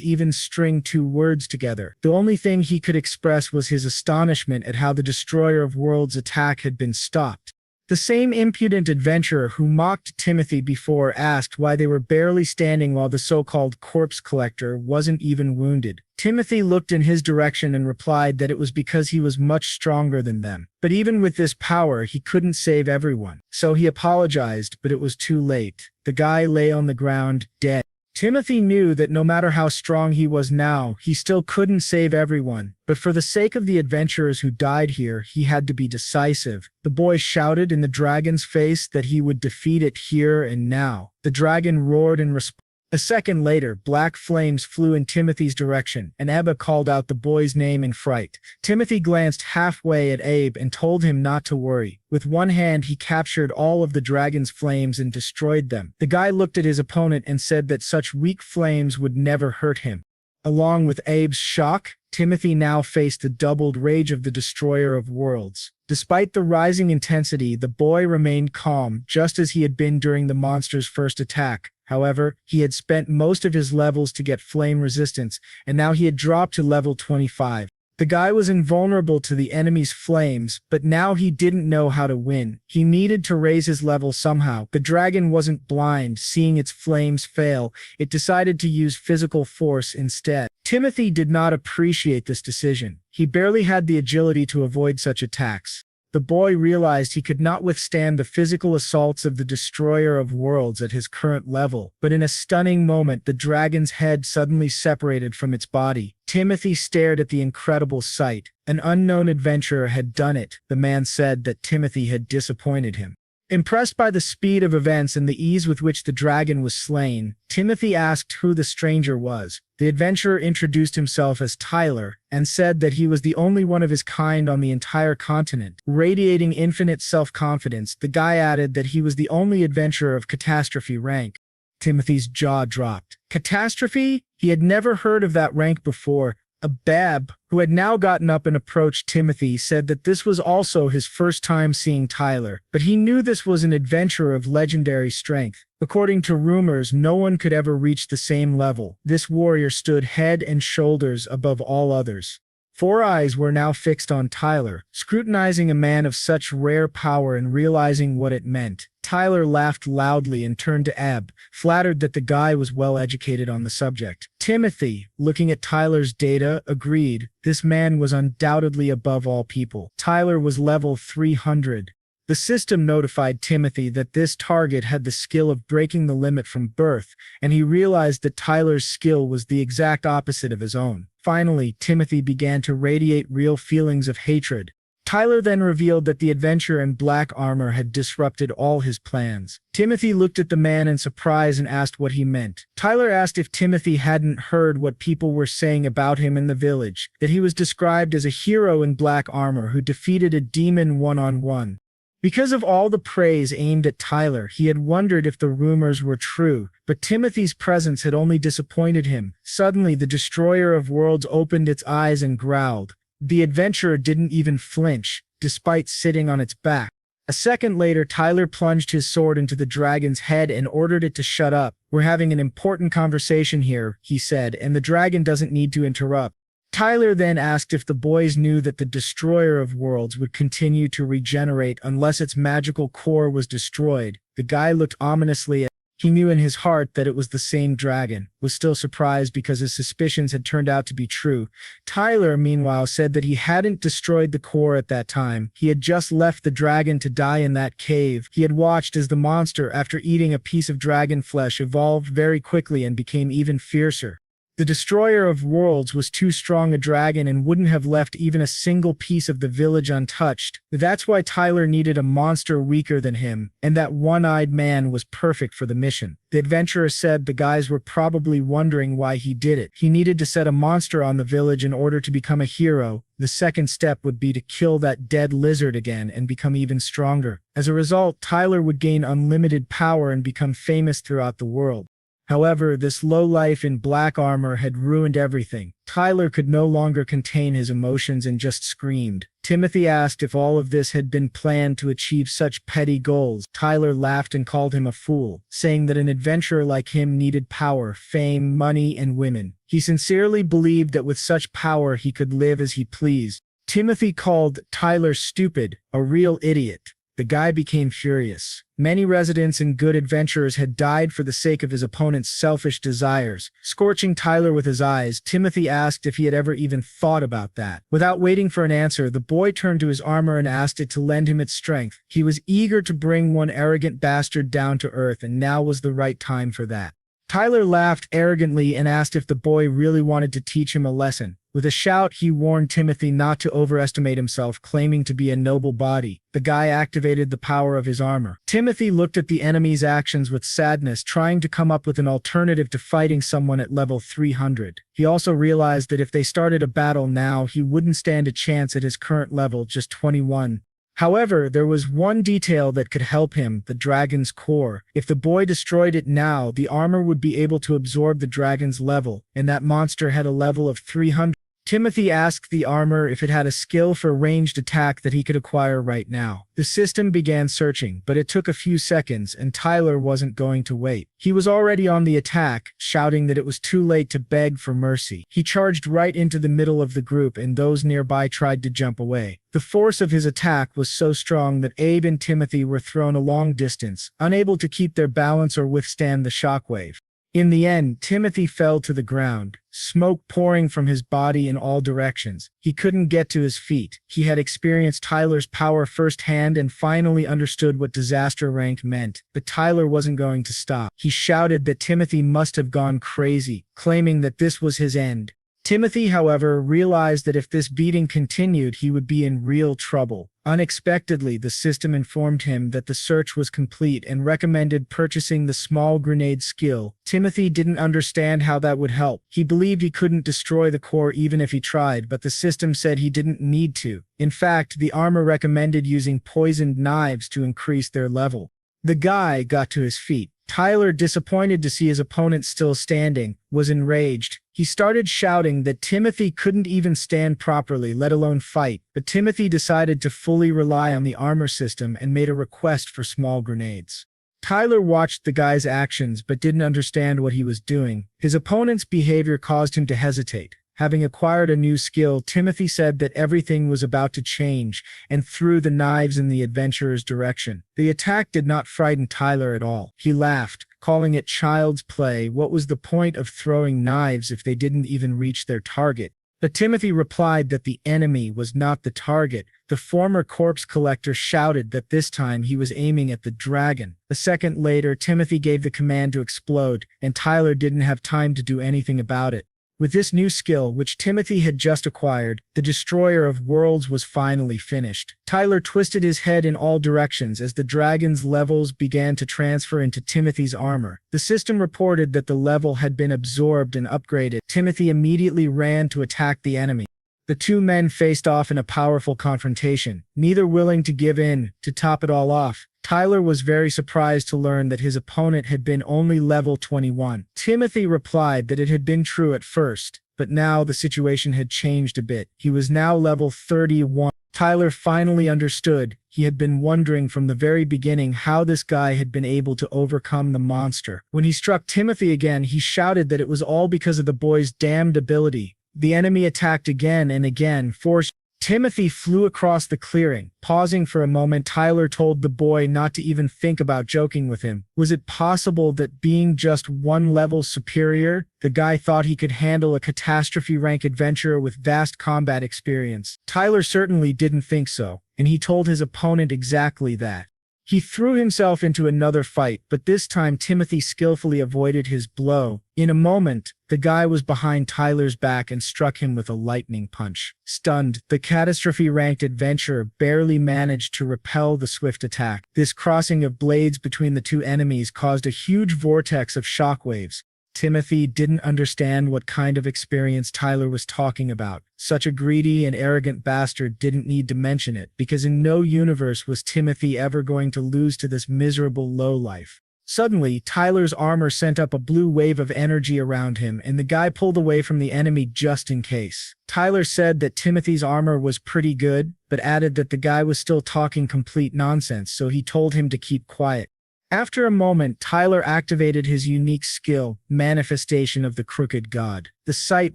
even string 2 words together. The only thing he could express was his astonishment at how the Destroyer of Worlds' attack had been stopped. The same impudent adventurer who mocked Timothy before asked why they were barely standing while the so-called corpse collector wasn't even wounded. Timothy looked in his direction and replied that it was because he was much stronger than them. But even with this power, he couldn't save everyone. So he apologized, but it was too late. The guy lay on the ground, dead. Timothy knew that no matter how strong he was now, he still couldn't save everyone. But for the sake of the adventurers who died here, he had to be decisive. The boy shouted in the dragon's face that he would defeat it here and now. The dragon roared in response. A second later, black flames flew in Timothy's direction, and Ebba called out the boy's name in fright. Timothy glanced halfway at Abe and told him not to worry. With one hand, he captured all of the dragon's flames and destroyed them. The guy looked at his opponent and said that such weak flames would never hurt him. Along with Abe's shock, Timothy now faced the doubled rage of the Destroyer of Worlds. Despite the rising intensity, the boy remained calm, just as he had been during the monster's first attack. However, he had spent most of his levels to get flame resistance, and now he had dropped to level 25. The guy was invulnerable to the enemy's flames, but now he didn't know how to win. He needed to raise his level somehow. The dragon wasn't blind. Seeing its flames fail, it decided to use physical force instead. Timothy did not appreciate this decision. He barely had the agility to avoid such attacks. The boy realized he could not withstand the physical assaults of the Destroyer of Worlds at his current level, but in a stunning moment, the dragon's head suddenly separated from its body. Timothy stared at the incredible sight. An unknown adventurer had done it. The man said that Timothy had disappointed him. Impressed by the speed of events and the ease with which the dragon was slain, Timothy asked who the stranger was. The adventurer introduced himself as Tyler and said that he was the only one of his kind on the entire continent. Radiating infinite self-confidence, the guy added that he was the only adventurer of catastrophe rank. Timothy's jaw dropped. Catastrophe? He had never heard of that rank before. A bab, who had now gotten up and approached Timothy, said that this was also his first time seeing Tyler, but he knew this was an adventurer of legendary strength. According to rumors, no one could ever reach the same level. This warrior stood head and shoulders above all others. 4 eyes were now fixed on Tyler, scrutinizing a man of such rare power and realizing what it meant. Tyler laughed loudly and turned to Ab, flattered that the guy was well educated on the subject. Timothy, looking at Tyler's data, agreed. This man was undoubtedly above all people. Tyler was level 300. The system notified Timothy that this target had the skill of breaking the limit from birth, and he realized that Tyler's skill was the exact opposite of his own. Finally, Timothy began to radiate real feelings of hatred. Tyler then revealed that the adventurer in black armor had disrupted all his plans. Timothy looked at the man in surprise and asked what he meant. Tyler asked if Timothy hadn't heard what people were saying about him in the village, that he was described as a hero in black armor who defeated a demon one-on-one. Because of all the praise aimed at Tyler, he had wondered if the rumors were true, but Timothy's presence had only disappointed him. Suddenly, the destroyer of worlds opened its eyes and growled. The adventurer didn't even flinch, despite sitting on its back. A second later, Tyler plunged his sword into the dragon's head and ordered it to shut up. "We're having an important conversation here," he said, "and the dragon doesn't need to interrupt." Tyler then asked if the boys knew that the destroyer of worlds would continue to regenerate unless its magical core was destroyed. The guy looked ominously at him. He knew in his heart that it was the same dragon, was still surprised because his suspicions had turned out to be true. Tyler, meanwhile, said that he hadn't destroyed the core at that time. He had just left the dragon to die in that cave. He had watched as the monster, after eating a piece of dragon flesh, evolved very quickly and became even fiercer. The destroyer of worlds was too strong a dragon and wouldn't have left even a single piece of the village untouched. That's why Tyler needed a monster weaker than him, and that one-eyed man was perfect for the mission. The adventurer said the guys were probably wondering why he did it. He needed to set a monster on the village in order to become a hero. The second step would be to kill that dead lizard again and become even stronger. As a result, Tyler would gain unlimited power and become famous throughout the world. However, this lowlife in black armor had ruined everything. Tyler could no longer contain his emotions and just screamed. Timothy asked if all of this had been planned to achieve such petty goals. Tyler laughed and called him a fool, saying that an adventurer like him needed power, fame, money, and women. He sincerely believed that with such power he could live as he pleased. Timothy called Tyler stupid, a real idiot. The guy became furious. Many residents and good adventurers had died for the sake of his opponent's selfish desires. Scorching Tyler with his eyes, Timothy asked if he had ever even thought about that. Without waiting for an answer, the boy turned to his armor and asked it to lend him its strength. He was eager to bring one arrogant bastard down to earth, and now was the right time for that. Tyler laughed arrogantly and asked if the boy really wanted to teach him a lesson. With a shout, he warned Timothy not to overestimate himself, claiming to be a noble body. The guy activated the power of his armor. Timothy looked at the enemy's actions with sadness, trying to come up with an alternative to fighting someone at level 300. He also realized that if they started a battle now, he wouldn't stand a chance at his current level, just 21. However, there was one detail that could help him: the dragon's core. If the boy destroyed it now, the armor would be able to absorb the dragon's level, and that monster had a level of 300. Timothy asked the armor if it had a skill for ranged attack that he could acquire right now. The system began searching, but it took a few seconds, and Tyler wasn't going to wait. He was already on the attack, shouting that it was too late to beg for mercy. He charged right into the middle of the group, and those nearby tried to jump away. The force of his attack was so strong that Abe and Timothy were thrown a long distance, unable to keep their balance or withstand the shockwave. In the end, Timothy fell to the ground, smoke pouring from his body in all directions. He couldn't get to his feet. He had experienced Tyler's power firsthand and finally understood what disaster rank meant. But Tyler wasn't going to stop. He shouted that Timothy must have gone crazy, claiming that this was his end. Timothy, however, realized that if this beating continued, he would be in real trouble. Unexpectedly, the system informed him that the search was complete and recommended purchasing the small grenade skill. Timothy didn't understand how that would help. He believed he couldn't destroy the core even if he tried, but the system said he didn't need to. In fact, the armor recommended using poisoned knives to increase their level. The guy got to his feet. Tyler, disappointed to see his opponent still standing, was enraged. He started shouting that Timothy couldn't even stand properly, let alone fight, but Timothy decided to fully rely on the armor system and made a request for small grenades. Tyler watched the guy's actions but didn't understand what he was doing. His opponent's behavior caused him to hesitate. Having acquired a new skill, Timothy said that everything was about to change and threw the knives in the adventurer's direction. The attack did not frighten Tyler at all. He laughed, calling it child's play. What was the point of throwing knives if they didn't even reach their target? But Timothy replied that the enemy was not the target. The former corpse collector shouted that this time he was aiming at the dragon. A second later, Timothy gave the command to explode, and Tyler didn't have time to do anything about it. With this new skill, which Timothy had just acquired, the Destroyer of Worlds was finally finished. Tyler twisted his head in all directions as the dragon's levels began to transfer into Timothy's armor. The system reported that the level had been absorbed and upgraded. Timothy immediately ran to attack the enemy. The two men faced off in a powerful confrontation, neither willing to give in. To top it all off, Tyler was very surprised to learn that his opponent had been only level 21. Timothy replied that it had been true at first, but now the situation had changed a bit. He was now level 31. Tyler finally understood. He had been wondering from the very beginning how this guy had been able to overcome the monster. When he struck Timothy again, he shouted that it was all because of the boy's damned ability. The enemy attacked again and again, forced Timothy flew across the clearing. Pausing for a moment, Tyler told the boy not to even think about joking with him. Was it possible that being just one level superior, the guy thought he could handle a catastrophe rank adventurer with vast combat experience? Tyler certainly didn't think so, and he told his opponent exactly that. He threw himself into another fight, but this time Timothy skillfully avoided his blow. In a moment, the guy was behind Tyler's back and struck him with a lightning punch. Stunned, the catastrophe-ranked adventurer barely managed to repel the swift attack. This crossing of blades between the two enemies caused a huge vortex of shockwaves. Timothy didn't understand what kind of experience Tyler was talking about. Such a greedy and arrogant bastard didn't need to mention it, because in no universe was Timothy ever going to lose to this miserable lowlife. Suddenly, Tyler's armor sent up a blue wave of energy around him, and the guy pulled away from the enemy just in case. Tyler said that Timothy's armor was pretty good, but added that the guy was still talking complete nonsense, so he told him to keep quiet. After a moment, Tyler activated his unique skill, Manifestation of the Crooked God. The sight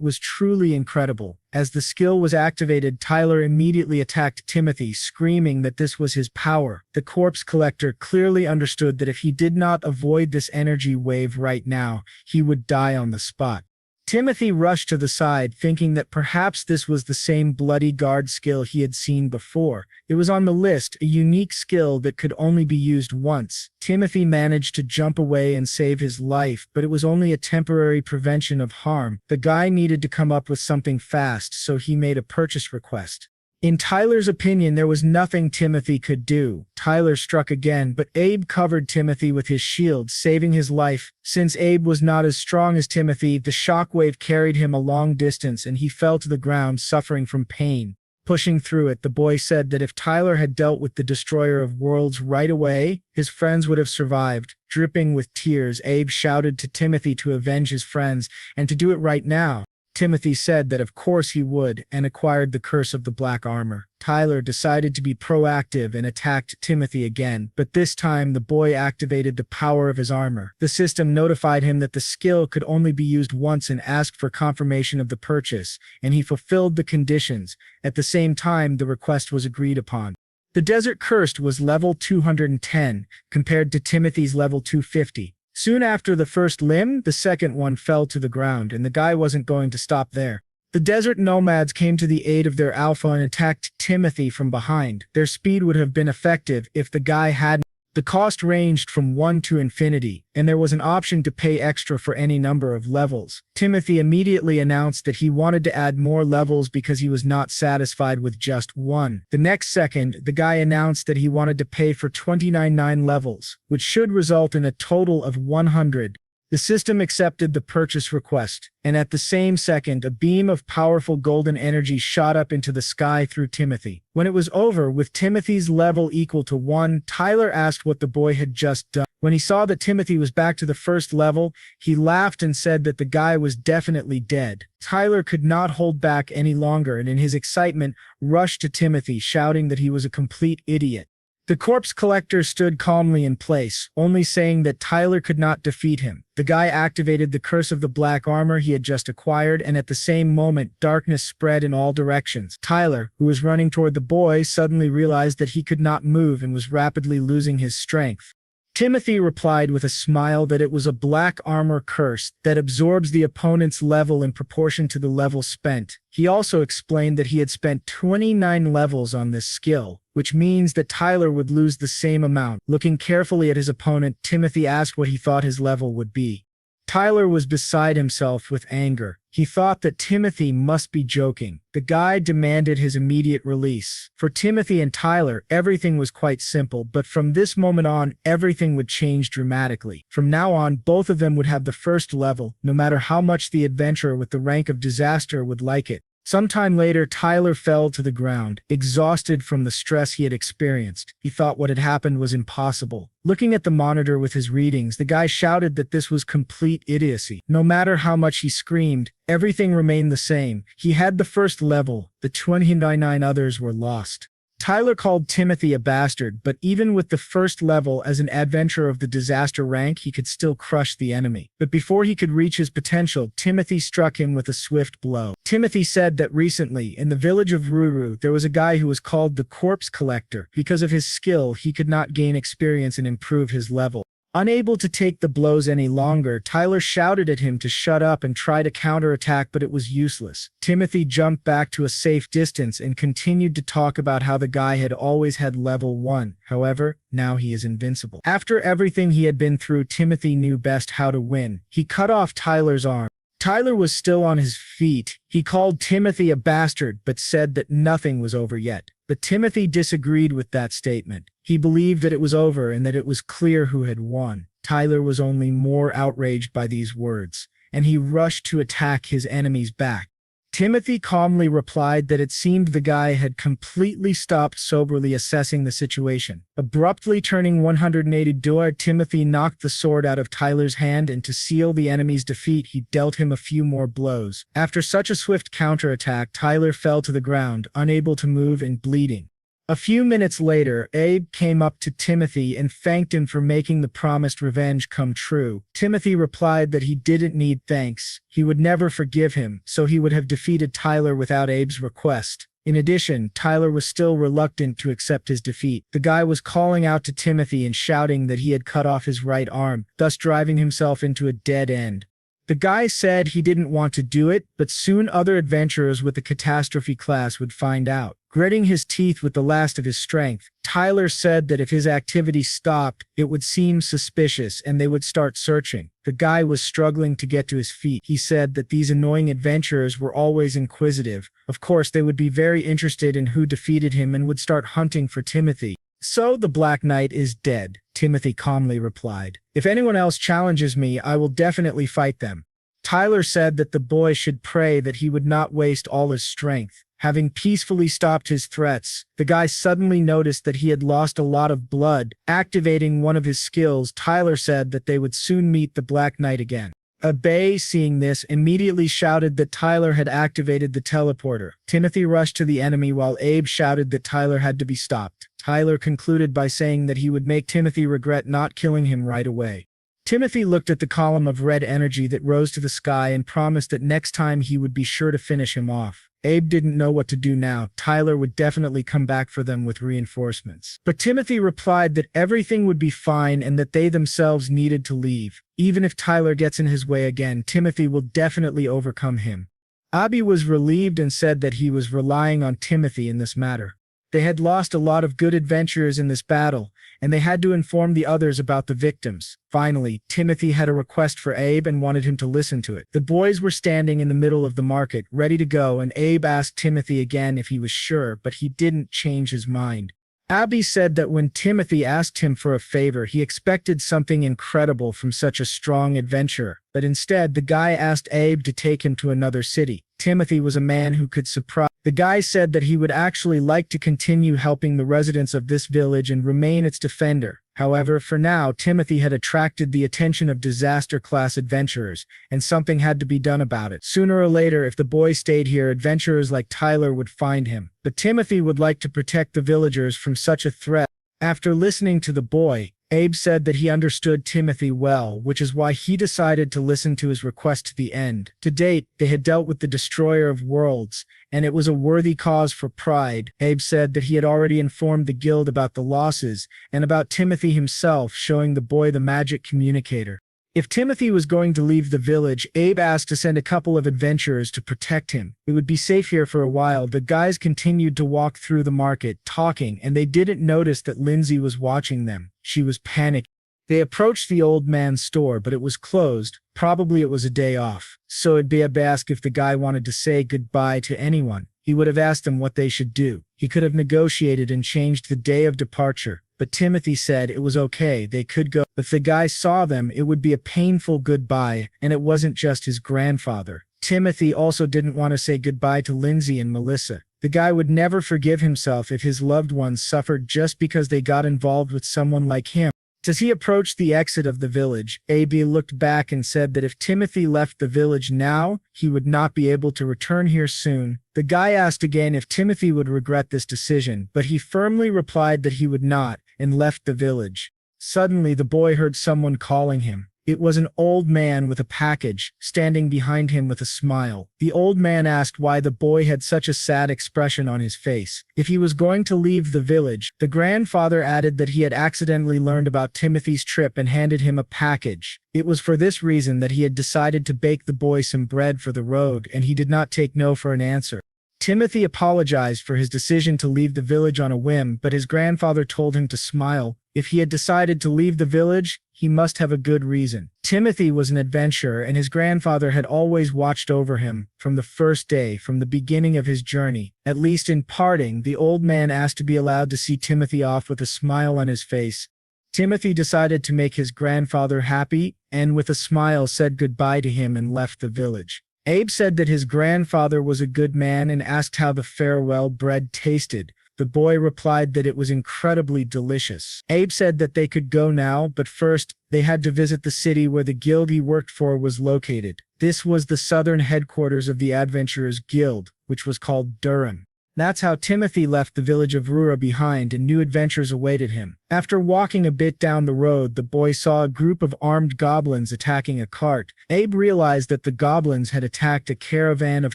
was truly incredible. As the skill was activated, Tyler immediately attacked Timothy, screaming that this was his power. The corpse collector clearly understood that if he did not avoid this energy wave right now, he would die on the spot. Timothy rushed to the side, thinking that perhaps this was the same bloody guard skill he had seen before. It was on the list, a unique skill that could only be used once. Timothy managed to jump away and save his life, but it was only a temporary prevention of harm. The guy needed to come up with something fast, so he made a purchase request. In Tyler's opinion, there was nothing Timothy could do. Tyler struck again, but Abe covered Timothy with his shield, saving his life. Since Abe was not as strong as Timothy, the shockwave carried him a long distance and he fell to the ground, suffering from pain. Pushing through it, the boy said that if Tyler had dealt with the Destroyer of Worlds right away, his friends would have survived. Dripping with tears, Abe shouted to Timothy to avenge his friends and to do it right now. Timothy said that of course he would, and acquired the Curse of the Black Armor. Tyler decided to be proactive and attacked Timothy again, but this time the boy activated the power of his armor. The system notified him that the skill could only be used once and asked for confirmation of the purchase, and he fulfilled the conditions. At the same time, the request was agreed upon. The Desert Cursed was level 210, compared to Timothy's level 250. Soon after the first limb, the second one fell to the ground, and the guy wasn't going to stop there. The desert nomads came to the aid of their alpha and attacked Timothy from behind. Their speed would have been effective if the guy hadn't. The cost ranged from 1 to infinity, and there was an option to pay extra for any number of levels. Timothy immediately announced that he wanted to add more levels because he was not satisfied with just 1. The next second, the guy announced that he wanted to pay for 29 levels, which should result in a total of 100. The system accepted the purchase request, and at the same second, a beam of powerful golden energy shot up into the sky through Timothy. When it was over, with Timothy's level equal to 1, Tyler asked what the boy had just done. When he saw that Timothy was back to the first level, he laughed and said that the guy was definitely dead. Tyler could not hold back any longer and in his excitement rushed to Timothy, shouting that he was a complete idiot. The corpse collector stood calmly in place, only saying that Tyler could not defeat him. The guy activated the curse of the black armor he had just acquired, and at the same moment, darkness spread in all directions. Tyler, who was running toward the boy, suddenly realized that he could not move and was rapidly losing his strength. Timothy replied with a smile that it was a black armor curse that absorbs the opponent's level in proportion to the level spent. He also explained that he had spent 29 levels on this skill, which means that Tyler would lose the same amount. Looking carefully at his opponent, Timothy asked what he thought his level would be. Tyler was beside himself with anger. He thought that Timothy must be joking. The guy demanded his immediate release. For Timothy and Tyler, everything was quite simple, but from this moment on, everything would change dramatically. From now on, both of them would have the first level, no matter how much the adventurer with the rank of disaster would like it. Sometime later, Tyler fell to the ground, exhausted from the stress he had experienced. He thought what had happened was impossible. Looking at the monitor with his readings, the guy shouted that this was complete idiocy. No matter how much he screamed, everything remained the same. He had the first level, the 29 others were lost. Tyler called Timothy a bastard, but even with the first level as an adventurer of the disaster rank, he could still crush the enemy. But before he could reach his potential, Timothy struck him with a swift blow. Timothy said that recently, in the village of Ruru, there was a guy who was called the Corpse Collector. Because of his skill, he could not gain experience and improve his level. Unable to take the blows any longer, Tyler shouted at him to shut up and try to counterattack, but it was useless. Timothy jumped back to a safe distance and continued to talk about how the guy had always had level 1. However, now he is invincible. After everything he had been through, Timothy knew best how to win. He cut off Tyler's arm. Tyler was still on his feet. He called Timothy a bastard, but said that nothing was over yet. But Timothy disagreed with that statement. He believed that it was over and that it was clear who had won. Tyler was only more outraged by these words, and he rushed to attack his enemy's back. Timothy calmly replied that it seemed the guy had completely stopped soberly assessing the situation. Abruptly turning 180°, Timothy knocked the sword out of Tyler's hand, and to seal the enemy's defeat, he dealt him a few more blows. After such a swift counterattack, Tyler fell to the ground, unable to move and bleeding. A few minutes later, Abe came up to Timothy and thanked him for making the promised revenge come true. Timothy replied that he didn't need thanks. He would never forgive him, so he would have defeated Tyler without Abe's request. In addition, Tyler was still reluctant to accept his defeat. The guy was calling out to Timothy and shouting that he had cut off his right arm, thus driving himself into a dead end. The guy said he didn't want to do it, but soon other adventurers with the catastrophe class would find out. Gritting his teeth with the last of his strength, Tyler said that if his activity stopped, it would seem suspicious and they would start searching. The guy was struggling to get to his feet. He said that these annoying adventurers were always inquisitive. Of course, they would be very interested in who defeated him and would start hunting for Timothy. "So the Black Knight is dead," Timothy calmly replied. "If anyone else challenges me, I will definitely fight them." Tyler said that the boy should pray that he would not waste all his strength. Having peacefully stopped his threats, the guy suddenly noticed that he had lost a lot of blood. Activating one of his skills, Tyler said that they would soon meet the Black Knight again. Abe, seeing this, immediately shouted that Tyler had activated the teleporter. Timothy rushed to the enemy while Abe shouted that Tyler had to be stopped. Tyler concluded by saying that he would make Timothy regret not killing him right away. Timothy looked at the column of red energy that rose to the sky and promised that next time he would be sure to finish him off. Abe didn't know what to do now. Tyler would definitely come back for them with reinforcements. But Timothy replied that everything would be fine and that they themselves needed to leave. Even if Tyler gets in his way again, Timothy will definitely overcome him. Abe was relieved and said that he was relying on Timothy in this matter. They had lost a lot of good adventurers in this battle, and they had to inform the others about the victims. Finally, Timothy had a request for Abe and wanted him to listen to it. The boys were standing in the middle of the market, ready to go, and Abe asked Timothy again if he was sure, but he didn't change his mind. Abby said that when Timothy asked him for a favor, he expected something incredible from such a strong adventurer, but instead the guy asked Abe to take him to another city. Timothy was a man who could surprise. The guy said that he would actually like to continue helping the residents of this village and remain its defender. However, for now, Timothy had attracted the attention of disaster-class adventurers, and something had to be done about it. Sooner or later, if the boy stayed here, adventurers like Tyler would find him. But Timothy would like to protect the villagers from such a threat. After listening to the boy, Abe said that he understood Timothy well, which is why he decided to listen to his request to the end. To date, they had dealt with the destroyer of worlds, and it was a worthy cause for pride. Abe said that he had already informed the guild about the losses, and about Timothy himself, showing the boy the magic communicator. If Timothy was going to leave the village, Abe asked to send a couple of adventurers to protect him. It would be safe here for a while. The guys continued to walk through the market, talking, and they didn't notice that Lindsay was watching them. She was panicking. They approached the old man's store, but it was closed. Probably it was a day off. So Abe asked if the guy wanted to say goodbye to anyone. He would have asked them what they should do. He could have negotiated and changed the day of departure. But Timothy said it was okay, they could go. If the guy saw them, it would be a painful goodbye, and it wasn't just his grandfather. Timothy also didn't want to say goodbye to Lindsay and Melissa. The guy would never forgive himself if his loved ones suffered just because they got involved with someone like him. As he approached the exit of the village, A.B. looked back and said that if Timothy left the village now, he would not be able to return here soon. The guy asked again if Timothy would regret this decision, but he firmly replied that he would not, and left the village. Suddenly, the boy heard someone calling him. It was an old man with a package, standing behind him with a smile. The old man asked why the boy had such a sad expression on his face. If he was going to leave the village, the grandfather added that he had accidentally learned about Timothy's trip and handed him a package. It was for this reason that he had decided to bake the boy some bread for the road, and he did not take no for an answer. Timothy apologized for his decision to leave the village on a whim, but his grandfather told him to smile. If he had decided to leave the village, he must have a good reason. Timothy was an adventurer, and his grandfather had always watched over him from the first day, from the beginning of his journey. At least in parting, the old man asked to be allowed to see Timothy off with a smile on his face. Timothy decided to make his grandfather happy, and with a smile said goodbye to him and left the village. Abe said that his grandfather was a good man and asked how the farewell bread tasted. The boy replied that it was incredibly delicious. Abe said that they could go now, but first, they had to visit the city where the guild he worked for was located. This was the southern headquarters of the Adventurers Guild, which was called Durham. That's how Timothy left the village of Rura behind, and new adventures awaited him. After walking a bit down the road, the boy saw a group of armed goblins attacking a cart. Abe realized that the goblins had attacked a caravan of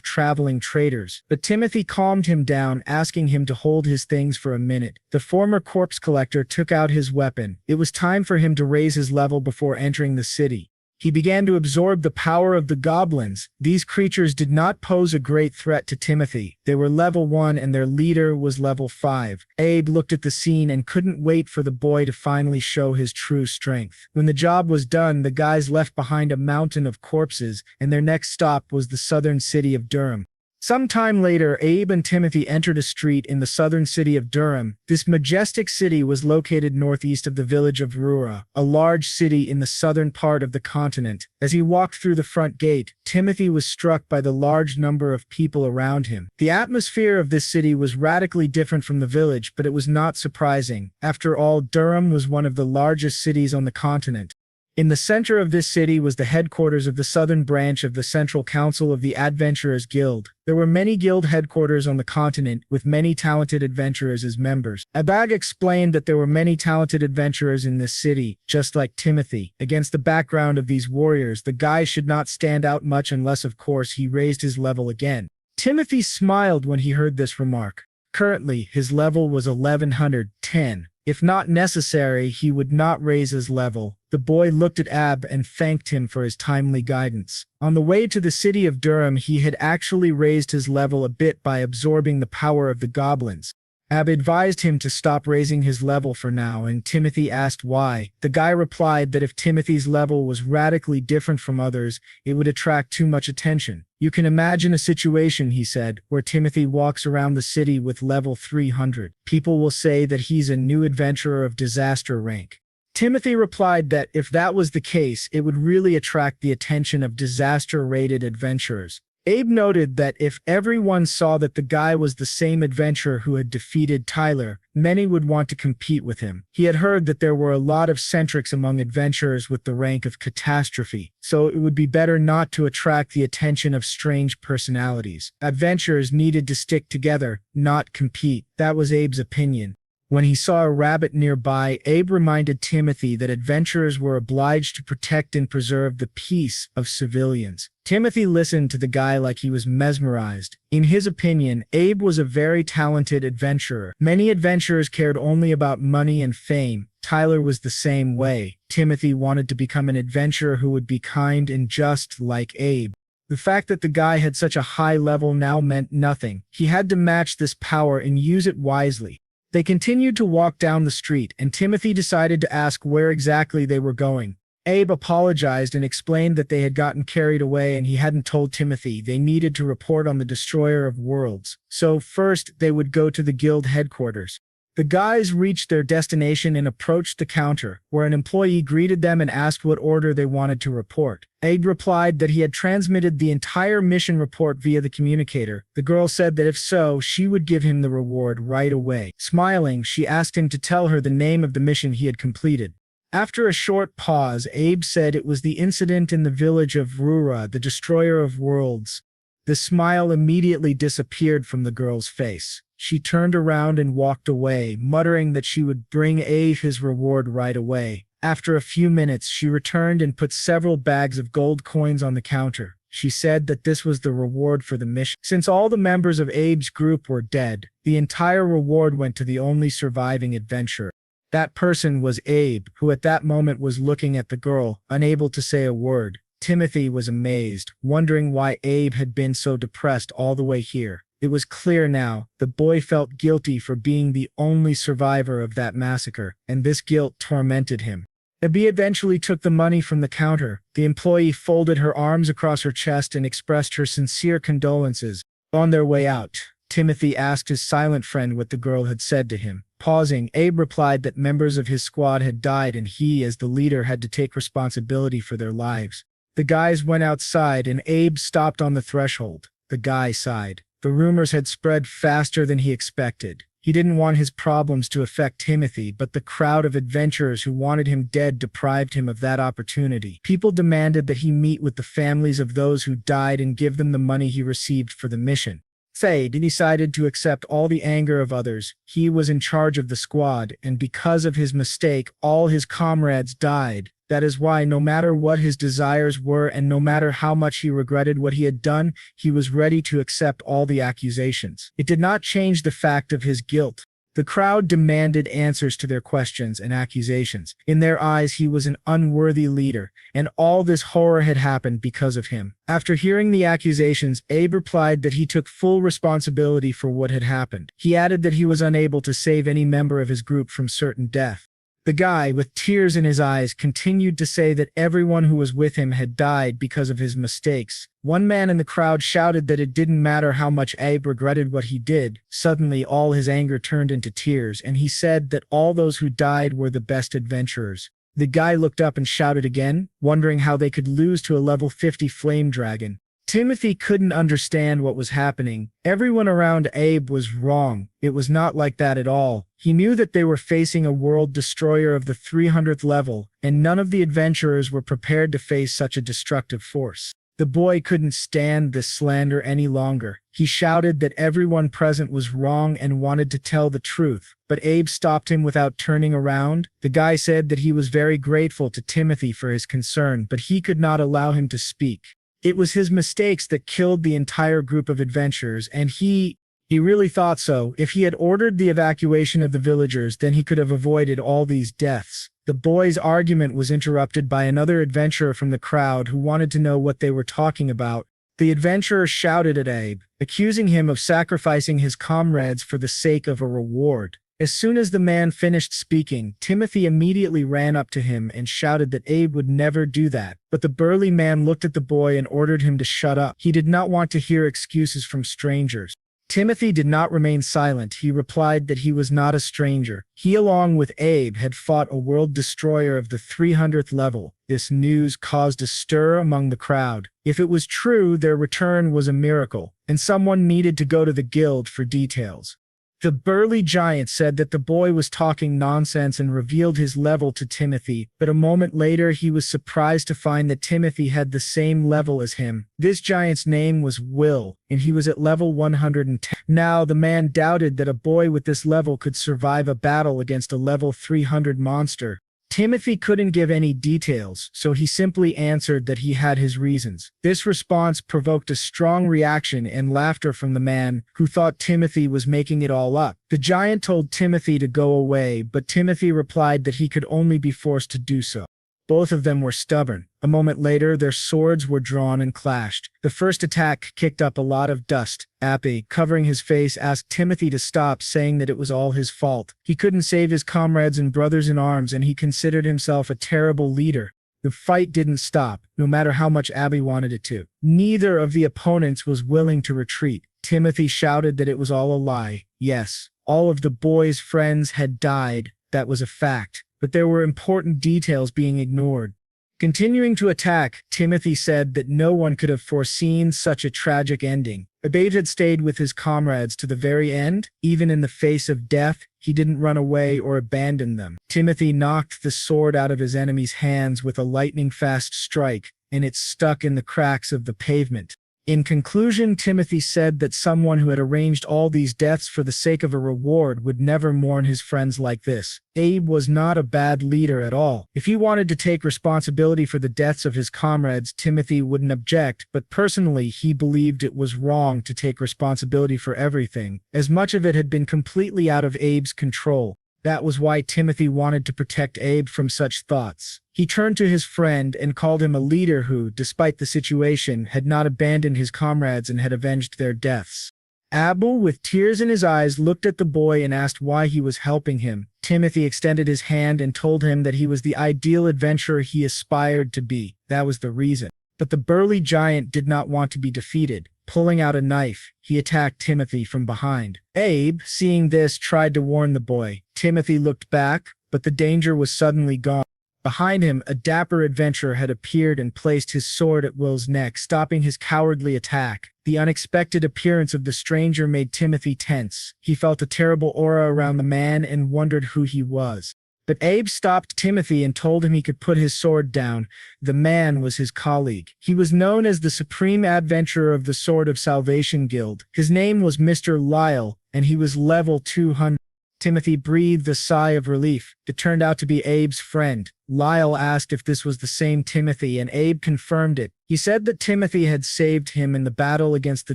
traveling traders, but Timothy calmed him down, asking him to hold his things for a minute. The former corpse collector took out his weapon. It was time for him to raise his level before entering the city. He began to absorb the power of the goblins. These creatures did not pose a great threat to Timothy. They were level 1 and their leader was level 5. Abe looked at the scene and couldn't wait for the boy to finally show his true strength. When the job was done, the guys left behind a mountain of corpses, and their next stop was the southern city of Durham. Sometime later, Abe and Timothy entered a street in the southern city of Durham. This majestic city was located northeast of the village of Rura, a large city in the southern part of the continent. As he walked through the front gate, Timothy was struck by the large number of people around him. The atmosphere of this city was radically different from the village, but it was not surprising. After all, Durham was one of the largest cities on the continent. In the center of this city was the headquarters of the southern branch of the Central Council of the Adventurers Guild. There were many guild headquarters on the continent, with many talented adventurers as members. Abag explained that there were many talented adventurers in this city, just like Timothy. Against the background of these warriors, the guy should not stand out much unless, of course, he raised his level again. Timothy smiled when he heard this remark. Currently, his level was 1110. If not necessary, he would not raise his level. The boy looked at Ab and thanked him for his timely guidance. On the way to the city of Durham, he had actually raised his level a bit by absorbing the power of the goblins. Ab advised him to stop raising his level for now, and Timothy asked why. The guy replied that if Timothy's level was radically different from others, it would attract too much attention. You can imagine a situation, he said, where Timothy walks around the city with level 300. People will say that he's a new adventurer of disaster rank. Timothy replied that if that was the case, it would really attract the attention of disaster-rated adventurers. Abe noted that if everyone saw that the guy was the same adventurer who had defeated Tyler, many would want to compete with him. He had heard that there were a lot of centrics among adventurers with the rank of catastrophe, so it would be better not to attract the attention of strange personalities. Adventurers needed to stick together, not compete. That was Abe's opinion. When he saw a rabbit nearby, Abe reminded Timothy that adventurers were obliged to protect and preserve the peace of civilians. Timothy listened to the guy like he was mesmerized. In his opinion, Abe was a very talented adventurer. Many adventurers cared only about money and fame. Tyler was the same way. Timothy wanted to become an adventurer who would be kind and just like Abe. The fact that the guy had such a high level now meant nothing. He had to match this power and use it wisely. They continued to walk down the street, and Timothy decided to ask where exactly they were going. Abe apologized and explained that they had gotten carried away and he hadn't told Timothy they needed to report on the Destroyer of Worlds. So first, they would go to the guild headquarters. The guys reached their destination and approached the counter, where an employee greeted them and asked what order they wanted to report. Abe replied that he had transmitted the entire mission report via the communicator. The girl said that if so, she would give him the reward right away. Smiling, she asked him to tell her the name of the mission he had completed. After a short pause, Abe said it was the incident in the village of Rura, the Destroyer of Worlds. The smile immediately disappeared from the girl's face. She turned around and walked away, muttering that she would bring Abe his reward right away. After a few minutes, she returned and put several bags of gold coins on the counter. She said that this was the reward for the mission. Since all the members of Abe's group were dead, the entire reward went to the only surviving adventurer. That person was Abe, who at that moment was looking at the girl, unable to say a word. Timothy was amazed, wondering why Abe had been so depressed all the way here. It was clear now, the boy felt guilty for being the only survivor of that massacre, and this guilt tormented him. Abby eventually took the money from the counter. The employee folded her arms across her chest and expressed her sincere condolences. On their way out, Timothy asked his silent friend what the girl had said to him. Pausing, Abe replied that members of his squad had died and he, as the leader, had to take responsibility for their lives. The guys went outside and Abe stopped on the threshold. The guy sighed. The rumors had spread faster than he expected. He didn't want his problems to affect Timothy, but the crowd of adventurers who wanted him dead deprived him of that opportunity. People demanded that he meet with the families of those who died and give them the money he received for the mission. Faye decided to accept all the anger of others. He was in charge of the squad, and because of his mistake, all his comrades died. That is why, no matter what his desires were and no matter how much he regretted what he had done, he was ready to accept all the accusations. It did not change the fact of his guilt. The crowd demanded answers to their questions and accusations. In their eyes, he was an unworthy leader, and all this horror had happened because of him. After hearing the accusations, Abe replied that he took full responsibility for what had happened. He added that he was unable to save any member of his group from certain death. The guy, with tears in his eyes, continued to say that everyone who was with him had died because of his mistakes. One man in the crowd shouted that it didn't matter how much Abe regretted what he did. Suddenly, all his anger turned into tears, and he said that all those who died were the best adventurers. The guy looked up and shouted again, wondering how they could lose to a level 50 flame dragon. Timothy couldn't understand what was happening. Everyone around Abe was wrong. It was not like that at all. He knew that they were facing a world destroyer of the 300th level, and none of the adventurers were prepared to face such a destructive force. The boy couldn't stand this slander any longer. He shouted that everyone present was wrong and wanted to tell the truth, but Abe stopped him without turning around. The guy said that he was very grateful to Timothy for his concern, but he could not allow him to speak. It was his mistakes that killed the entire group of adventurers, and he really thought so. If he had ordered the evacuation of the villagers, then he could have avoided all these deaths. The boy's argument was interrupted by another adventurer from the crowd who wanted to know what they were talking about. The adventurer shouted at Abe, accusing him of sacrificing his comrades for the sake of a reward. As soon as the man finished speaking, Timothy immediately ran up to him and shouted that Abe would never do that. But the burly man looked at the boy and ordered him to shut up. He did not want to hear excuses from strangers. Timothy did not remain silent. He replied that he was not a stranger. He, along with Abe, had fought a world destroyer of the 300th level. This news caused a stir among the crowd. If it was true, their return was a miracle, and someone needed to go to the guild for details. The burly giant said that the boy was talking nonsense and revealed his level to Timothy, but a moment later he was surprised to find that Timothy had the same level as him. This giant's name was Will, and he was at level 110. Now, the man doubted that a boy with this level could survive a battle against a level 300 monster. Timothy couldn't give any details, so he simply answered that he had his reasons. This response provoked a strong reaction and laughter from the man, who thought Timothy was making it all up. The giant told Timothy to go away, but Timothy replied that he could only be forced to do so. Both of them were stubborn. A moment later, their swords were drawn and clashed. The first attack kicked up a lot of dust. Appy, covering his face, asked Timothy to stop, saying that it was all his fault. He couldn't save his comrades and brothers in arms, and he considered himself a terrible leader. The fight didn't stop, no matter how much Abby wanted it to. Neither of the opponents was willing to retreat. Timothy shouted that it was all a lie. Yes, all of the boy's friends had died. That was a fact. But there were important details being ignored. Continuing to attack, Timothy said that no one could have foreseen such a tragic ending. Abe had stayed with his comrades to the very end. Even in the face of death, he didn't run away or abandon them. Timothy knocked the sword out of his enemy's hands with a lightning-fast strike, and it stuck in the cracks of the pavement. In conclusion, Timothy said that someone who had arranged all these deaths for the sake of a reward would never mourn his friends like this. Abe was not a bad leader at all. If he wanted to take responsibility for the deaths of his comrades, Timothy wouldn't object, but personally, he believed it was wrong to take responsibility for everything, as much of it had been completely out of Abe's control. That was why Timothy wanted to protect Abe from such thoughts. He turned to his friend and called him a leader who, despite the situation, had not abandoned his comrades and had avenged their deaths. Abel, with tears in his eyes, looked at the boy and asked why he was helping him. Timothy extended his hand and told him that he was the ideal adventurer he aspired to be. That was the reason. But the burly giant did not want to be defeated. Pulling out a knife, he attacked Timothy from behind. Abe, seeing this, tried to warn the boy. Timothy looked back, but the danger was suddenly gone. Behind him, a dapper adventurer had appeared and placed his sword at Will's neck, stopping his cowardly attack. The unexpected appearance of the stranger made Timothy tense. He felt a terrible aura around the man and wondered who he was. But Abe stopped Timothy and told him he could put his sword down. The man was his colleague. He was known as the Supreme Adventurer of the Sword of Salvation Guild. His name was Mr. Lyle, and he was level 200. Timothy breathed a sigh of relief. It turned out to be Abe's friend. Lyle asked if this was the same Timothy, and Abe confirmed it. He said that Timothy had saved him in the battle against the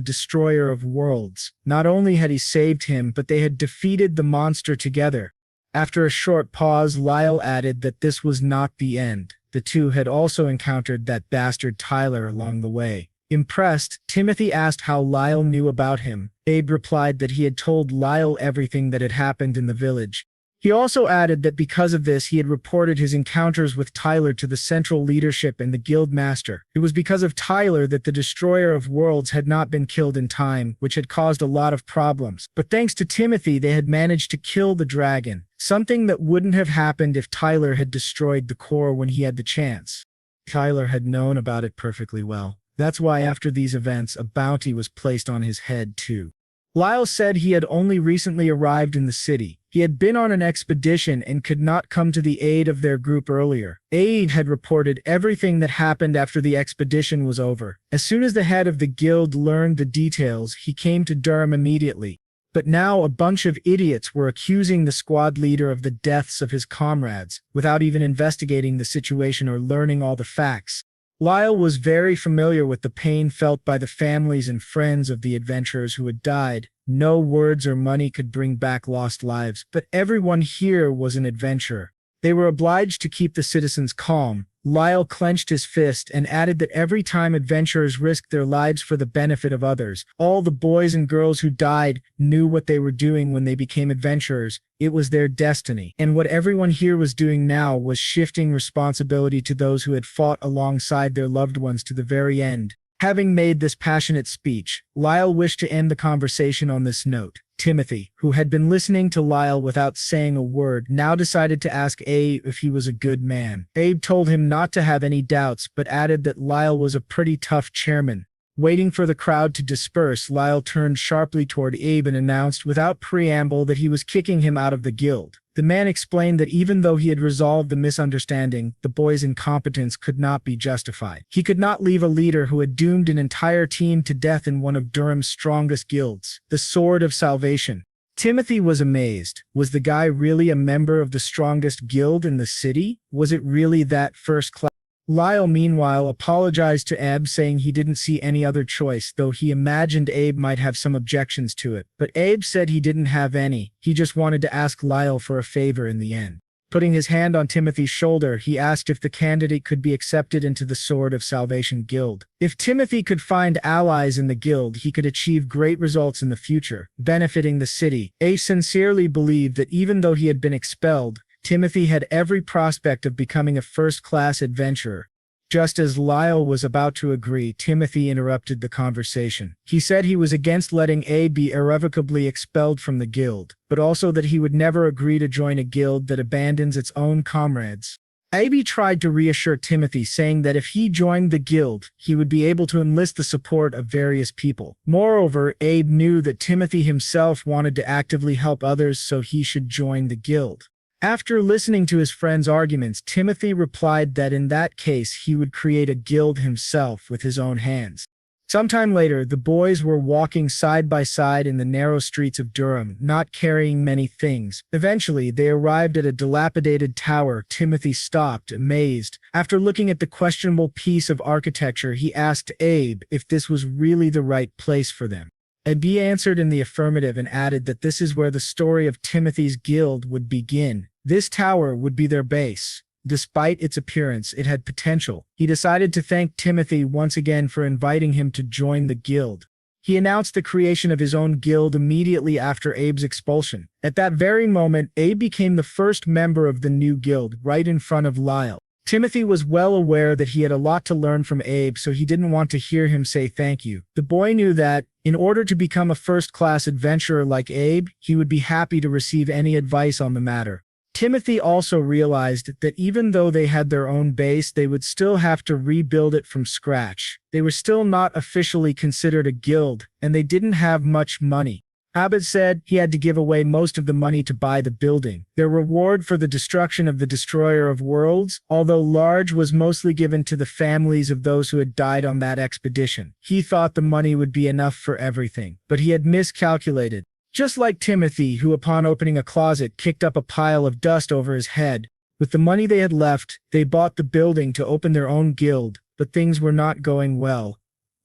Destroyer of Worlds. Not only had he saved him, but they had defeated the monster together. After a short pause, Lyle added that this was not the end. The two had also encountered that bastard Tyler along the way. Impressed, Timothy asked how Lyle knew about him. Abe replied that he had told Lyle everything that had happened in the village. He also added that because of this, he had reported his encounters with Tyler to the central leadership and the guild master. It was because of Tyler that the Destroyer of Worlds had not been killed in time, which had caused a lot of problems. But thanks to Timothy, they had managed to kill the dragon, something that wouldn't have happened if Tyler had destroyed the core when he had the chance. Tyler had known about it perfectly well. That's why after these events, a bounty was placed on his head too. Lyle said he had only recently arrived in the city. He had been on an expedition and could not come to the aid of their group earlier. Abe had reported everything that happened after the expedition was over. As soon as the head of the guild learned the details, he came to Durham immediately. But now a bunch of idiots were accusing the squad leader of the deaths of his comrades, without even investigating the situation or learning all the facts. Lyle was very familiar with the pain felt by the families and friends of the adventurers who had died. No words or money could bring back lost lives, but everyone here was an adventurer. They were obliged to keep the citizens calm. Lyle clenched his fist and added that every time adventurers risked their lives for the benefit of others, all the boys and girls who died knew what they were doing when they became adventurers. It was their destiny. And what everyone here was doing now was shifting responsibility to those who had fought alongside their loved ones to the very end. Having made this passionate speech, Lyle wished to end the conversation on this note. Timothy, who had been listening to Lyle without saying a word, now decided to ask Abe if he was a good man. Abe told him not to have any doubts, but added that Lyle was a pretty tough chairman. Waiting for the crowd to disperse, Lyle turned sharply toward Abe and announced without preamble that he was kicking him out of the guild. The man explained that even though he had resolved the misunderstanding, the boy's incompetence could not be justified. He could not leave a leader who had doomed an entire team to death in one of Durham's strongest guilds, the Sword of Salvation. Timothy was amazed. Was the guy really a member of the strongest guild in the city? Was it really that first class? Lyle, meanwhile, apologized to Abe, saying he didn't see any other choice, though he imagined Abe might have some objections to it. But Abe said he didn't have any. He just wanted to ask Lyle for a favor in the end. Putting his hand on Timothy's shoulder, he asked if the candidate could be accepted into the Sword of Salvation Guild. If Timothy could find allies in the guild, he could achieve great results in the future, benefiting the city. Abe sincerely believed that even though he had been expelled, Timothy had every prospect of becoming a first-class adventurer. Just as Lyle was about to agree, Timothy interrupted the conversation. He said he was against letting Abe be irrevocably expelled from the guild, but also that he would never agree to join a guild that abandons its own comrades. Abe tried to reassure Timothy, saying that if he joined the guild, he would be able to enlist the support of various people. Moreover, Abe knew that Timothy himself wanted to actively help others, so he should join the guild. After listening to his friend's arguments, Timothy replied that in that case he would create a guild himself with his own hands. Sometime later, the boys were walking side by side in the narrow streets of Durham, not carrying many things. Eventually, they arrived at a dilapidated tower. Timothy stopped, amazed. After looking at the questionable piece of architecture, he asked Abe if this was really the right place for them. Abe answered in the affirmative and added that this is where the story of Timothy's guild would begin. This tower would be their base. Despite its appearance, it had potential. He decided to thank Timothy once again for inviting him to join the guild. He announced the creation of his own guild immediately after Abe's expulsion. At that very moment, Abe became the first member of the new guild, right in front of Lyle. Timothy was well aware that he had a lot to learn from Abe, so he didn't want to hear him say thank you. The boy knew that, in order to become a first-class adventurer like Abe, he would be happy to receive any advice on the matter. Timothy also realized that even though they had their own base, they would still have to rebuild it from scratch. They were still not officially considered a guild, and they didn't have much money. Abe said he had to give away most of the money to buy the building. Their reward for the destruction of the Destroyer of Worlds, although large, was mostly given to the families of those who had died on that expedition. He thought the money would be enough for everything, but he had miscalculated. Just like Timothy, who upon opening a closet kicked up a pile of dust over his head. With the money they had left, they bought the building to open their own guild, but things were not going well.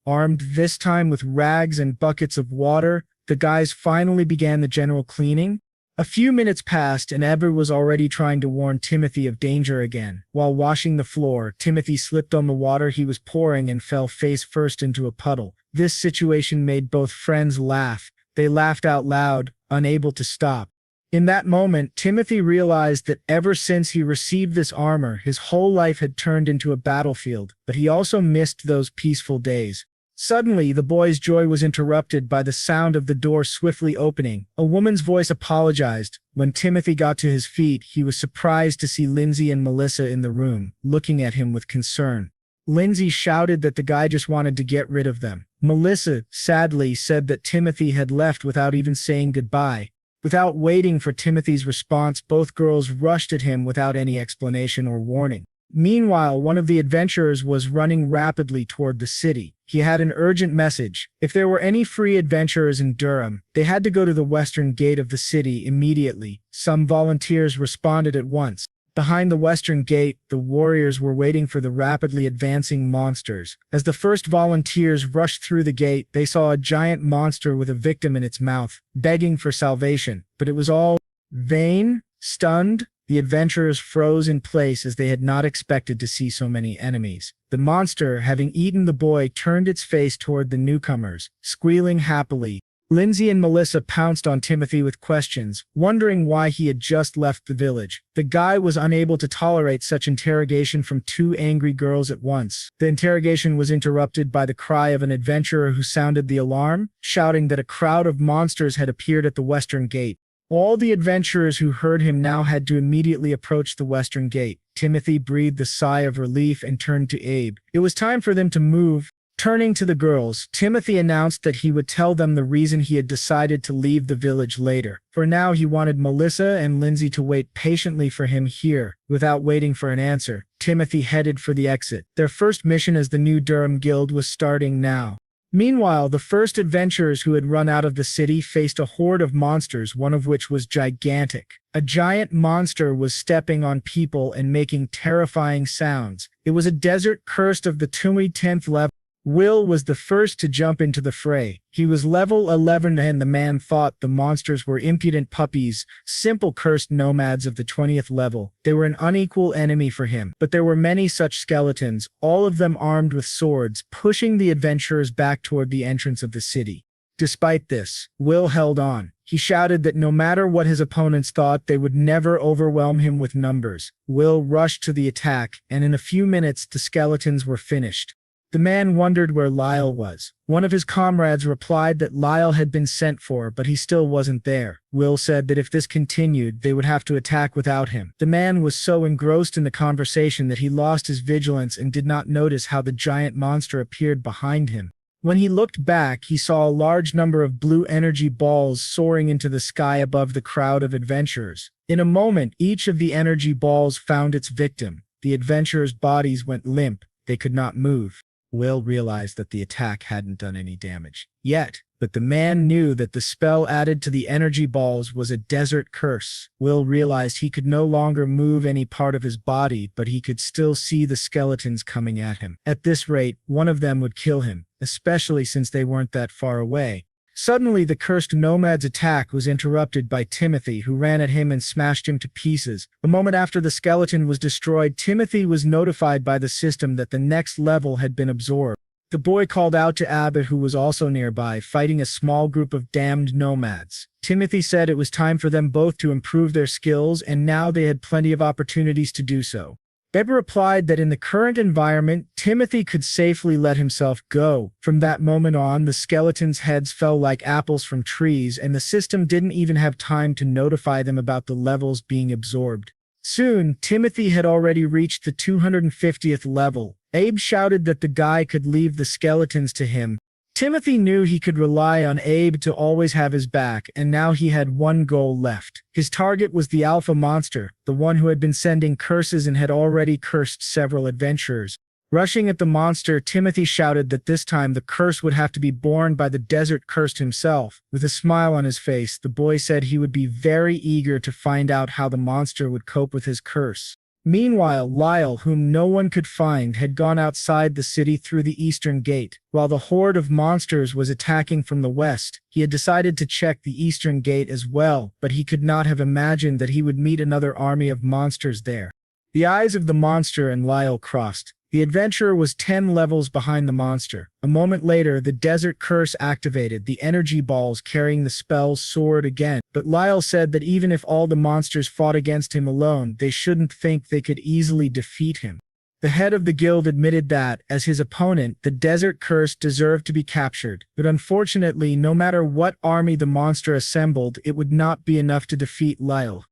Armed this time with rags and buckets of water, the guys finally began the general cleaning. A few minutes passed and Abe was already trying to warn Timothy of danger again. While washing the floor, Timothy slipped on the water he was pouring and fell face first into a puddle. This situation made both friends laugh. They laughed out loud, unable to stop. In that moment, Timothy realized that ever since he received this armor, his whole life had turned into a battlefield, but he also missed those peaceful days. Suddenly, the boy's joy was interrupted by the sound of the door swiftly opening. A woman's voice apologized. When Timothy got to his feet, he was surprised to see Lindsay and Melissa in the room, looking at him with concern. Lindsay shouted that the guy just wanted to get rid of them. Melissa, sadly, said that Timothy had left without even saying goodbye. Without waiting for Timothy's response, both girls rushed at him without any explanation or warning. Meanwhile, one of the adventurers was running rapidly toward the city. He had an urgent message. If there were any free adventurers in Durham, they had to go to the western gate of the city immediately. Some volunteers responded at once. Behind the western gate, the warriors were waiting for the rapidly advancing monsters. As the first volunteers rushed through the gate, they saw a giant monster with a victim in its mouth, begging for salvation. But it was all vain. Stunned, The adventurers froze in place as they had not expected to see so many enemies. The monster, having eaten the boy, turned its face toward the newcomers, squealing happily. Lindsay and Melissa pounced on Timothy with questions, wondering why he had just left the village. The guy was unable to tolerate such interrogation from two angry girls at once. The interrogation was interrupted by the cry of an adventurer who sounded the alarm, shouting that a crowd of monsters had appeared at the western gate. All the adventurers who heard him now had to immediately approach the western gate. Timothy breathed a sigh of relief and turned to Abe. It was time for them to move. Turning to the girls, Timothy announced that he would tell them the reason he had decided to leave the village later. For now, he wanted Melissa and Lindsay to wait patiently for him here. Without waiting for an answer, Timothy headed for the exit. Their first mission as the New Durham Guild was starting now. Meanwhile, the first adventurers who had run out of the city faced a horde of monsters, one of which was gigantic. A giant monster was stepping on people and making terrifying sounds. It was a desert cursed of the 10th level. Will was the first to jump into the fray. He was level 11 and the man thought the monsters were impudent puppies, simple cursed nomads of the 20th level. They were an unequal enemy for him, but there were many such skeletons, all of them armed with swords, pushing the adventurers back toward the entrance of the city. Despite this, Will held on. He shouted that no matter what his opponents thought, they would never overwhelm him with numbers. Will rushed to the attack, and in a few minutes the skeletons were finished. The man wondered where Lyle was. One of his comrades replied that Lyle had been sent for, but he still wasn't there. Will said that if this continued, they would have to attack without him. The man was so engrossed in the conversation that he lost his vigilance and did not notice how the giant monster appeared behind him. When he looked back, he saw a large number of blue energy balls soaring into the sky above the crowd of adventurers. In a moment, each of the energy balls found its victim. The adventurers' bodies went limp. They could not move. Will realized that the attack hadn't done any damage yet, but the man knew that the spell added to the energy balls was a desert curse. Will realized he could no longer move any part of his body, but he could still see the skeletons coming at him. At this rate, one of them would kill him, especially since they weren't that far away. Suddenly, the cursed nomad's attack was interrupted by Timothy, who ran at him and smashed him to pieces. A moment after the skeleton was destroyed, Timothy was notified by the system that the next level had been absorbed. The boy called out to Abbott, who was also nearby, fighting a small group of damned nomads. Timothy said it was time for them both to improve their skills, and now they had plenty of opportunities to do so. Beb replied that in the current environment, Timothy could safely let himself go. From that moment on, the skeletons' heads fell like apples from trees, and the system didn't even have time to notify them about the levels being absorbed. Soon, Timothy had already reached the 250th level. Abe shouted that the guy could leave the skeletons to him. Timothy knew he could rely on Abe to always have his back, and now he had one goal left. His target was the alpha monster, the one who had been sending curses and had already cursed several adventurers. Rushing at the monster, Timothy shouted that this time the curse would have to be borne by the desert cursed himself. With a smile on his face, the boy said he would be very eager to find out how the monster would cope with his curse. Meanwhile, Lyle, whom no one could find, had gone outside the city through the eastern gate. While the horde of monsters was attacking from the west, he had decided to check the eastern gate as well, but he could not have imagined that he would meet another army of monsters there. The eyes of the monster and Lyle crossed. The adventurer was 10 levels behind the monster. A moment later, the desert curse activated. The energy balls carrying the spell soared again. But Lyle said that even if all the monsters fought against him alone, they shouldn't think they could easily defeat him. The head of the guild admitted that, as his opponent, the desert curse deserved to be captured. But unfortunately, no matter what army the monster assembled, it would not be enough to defeat Lyle.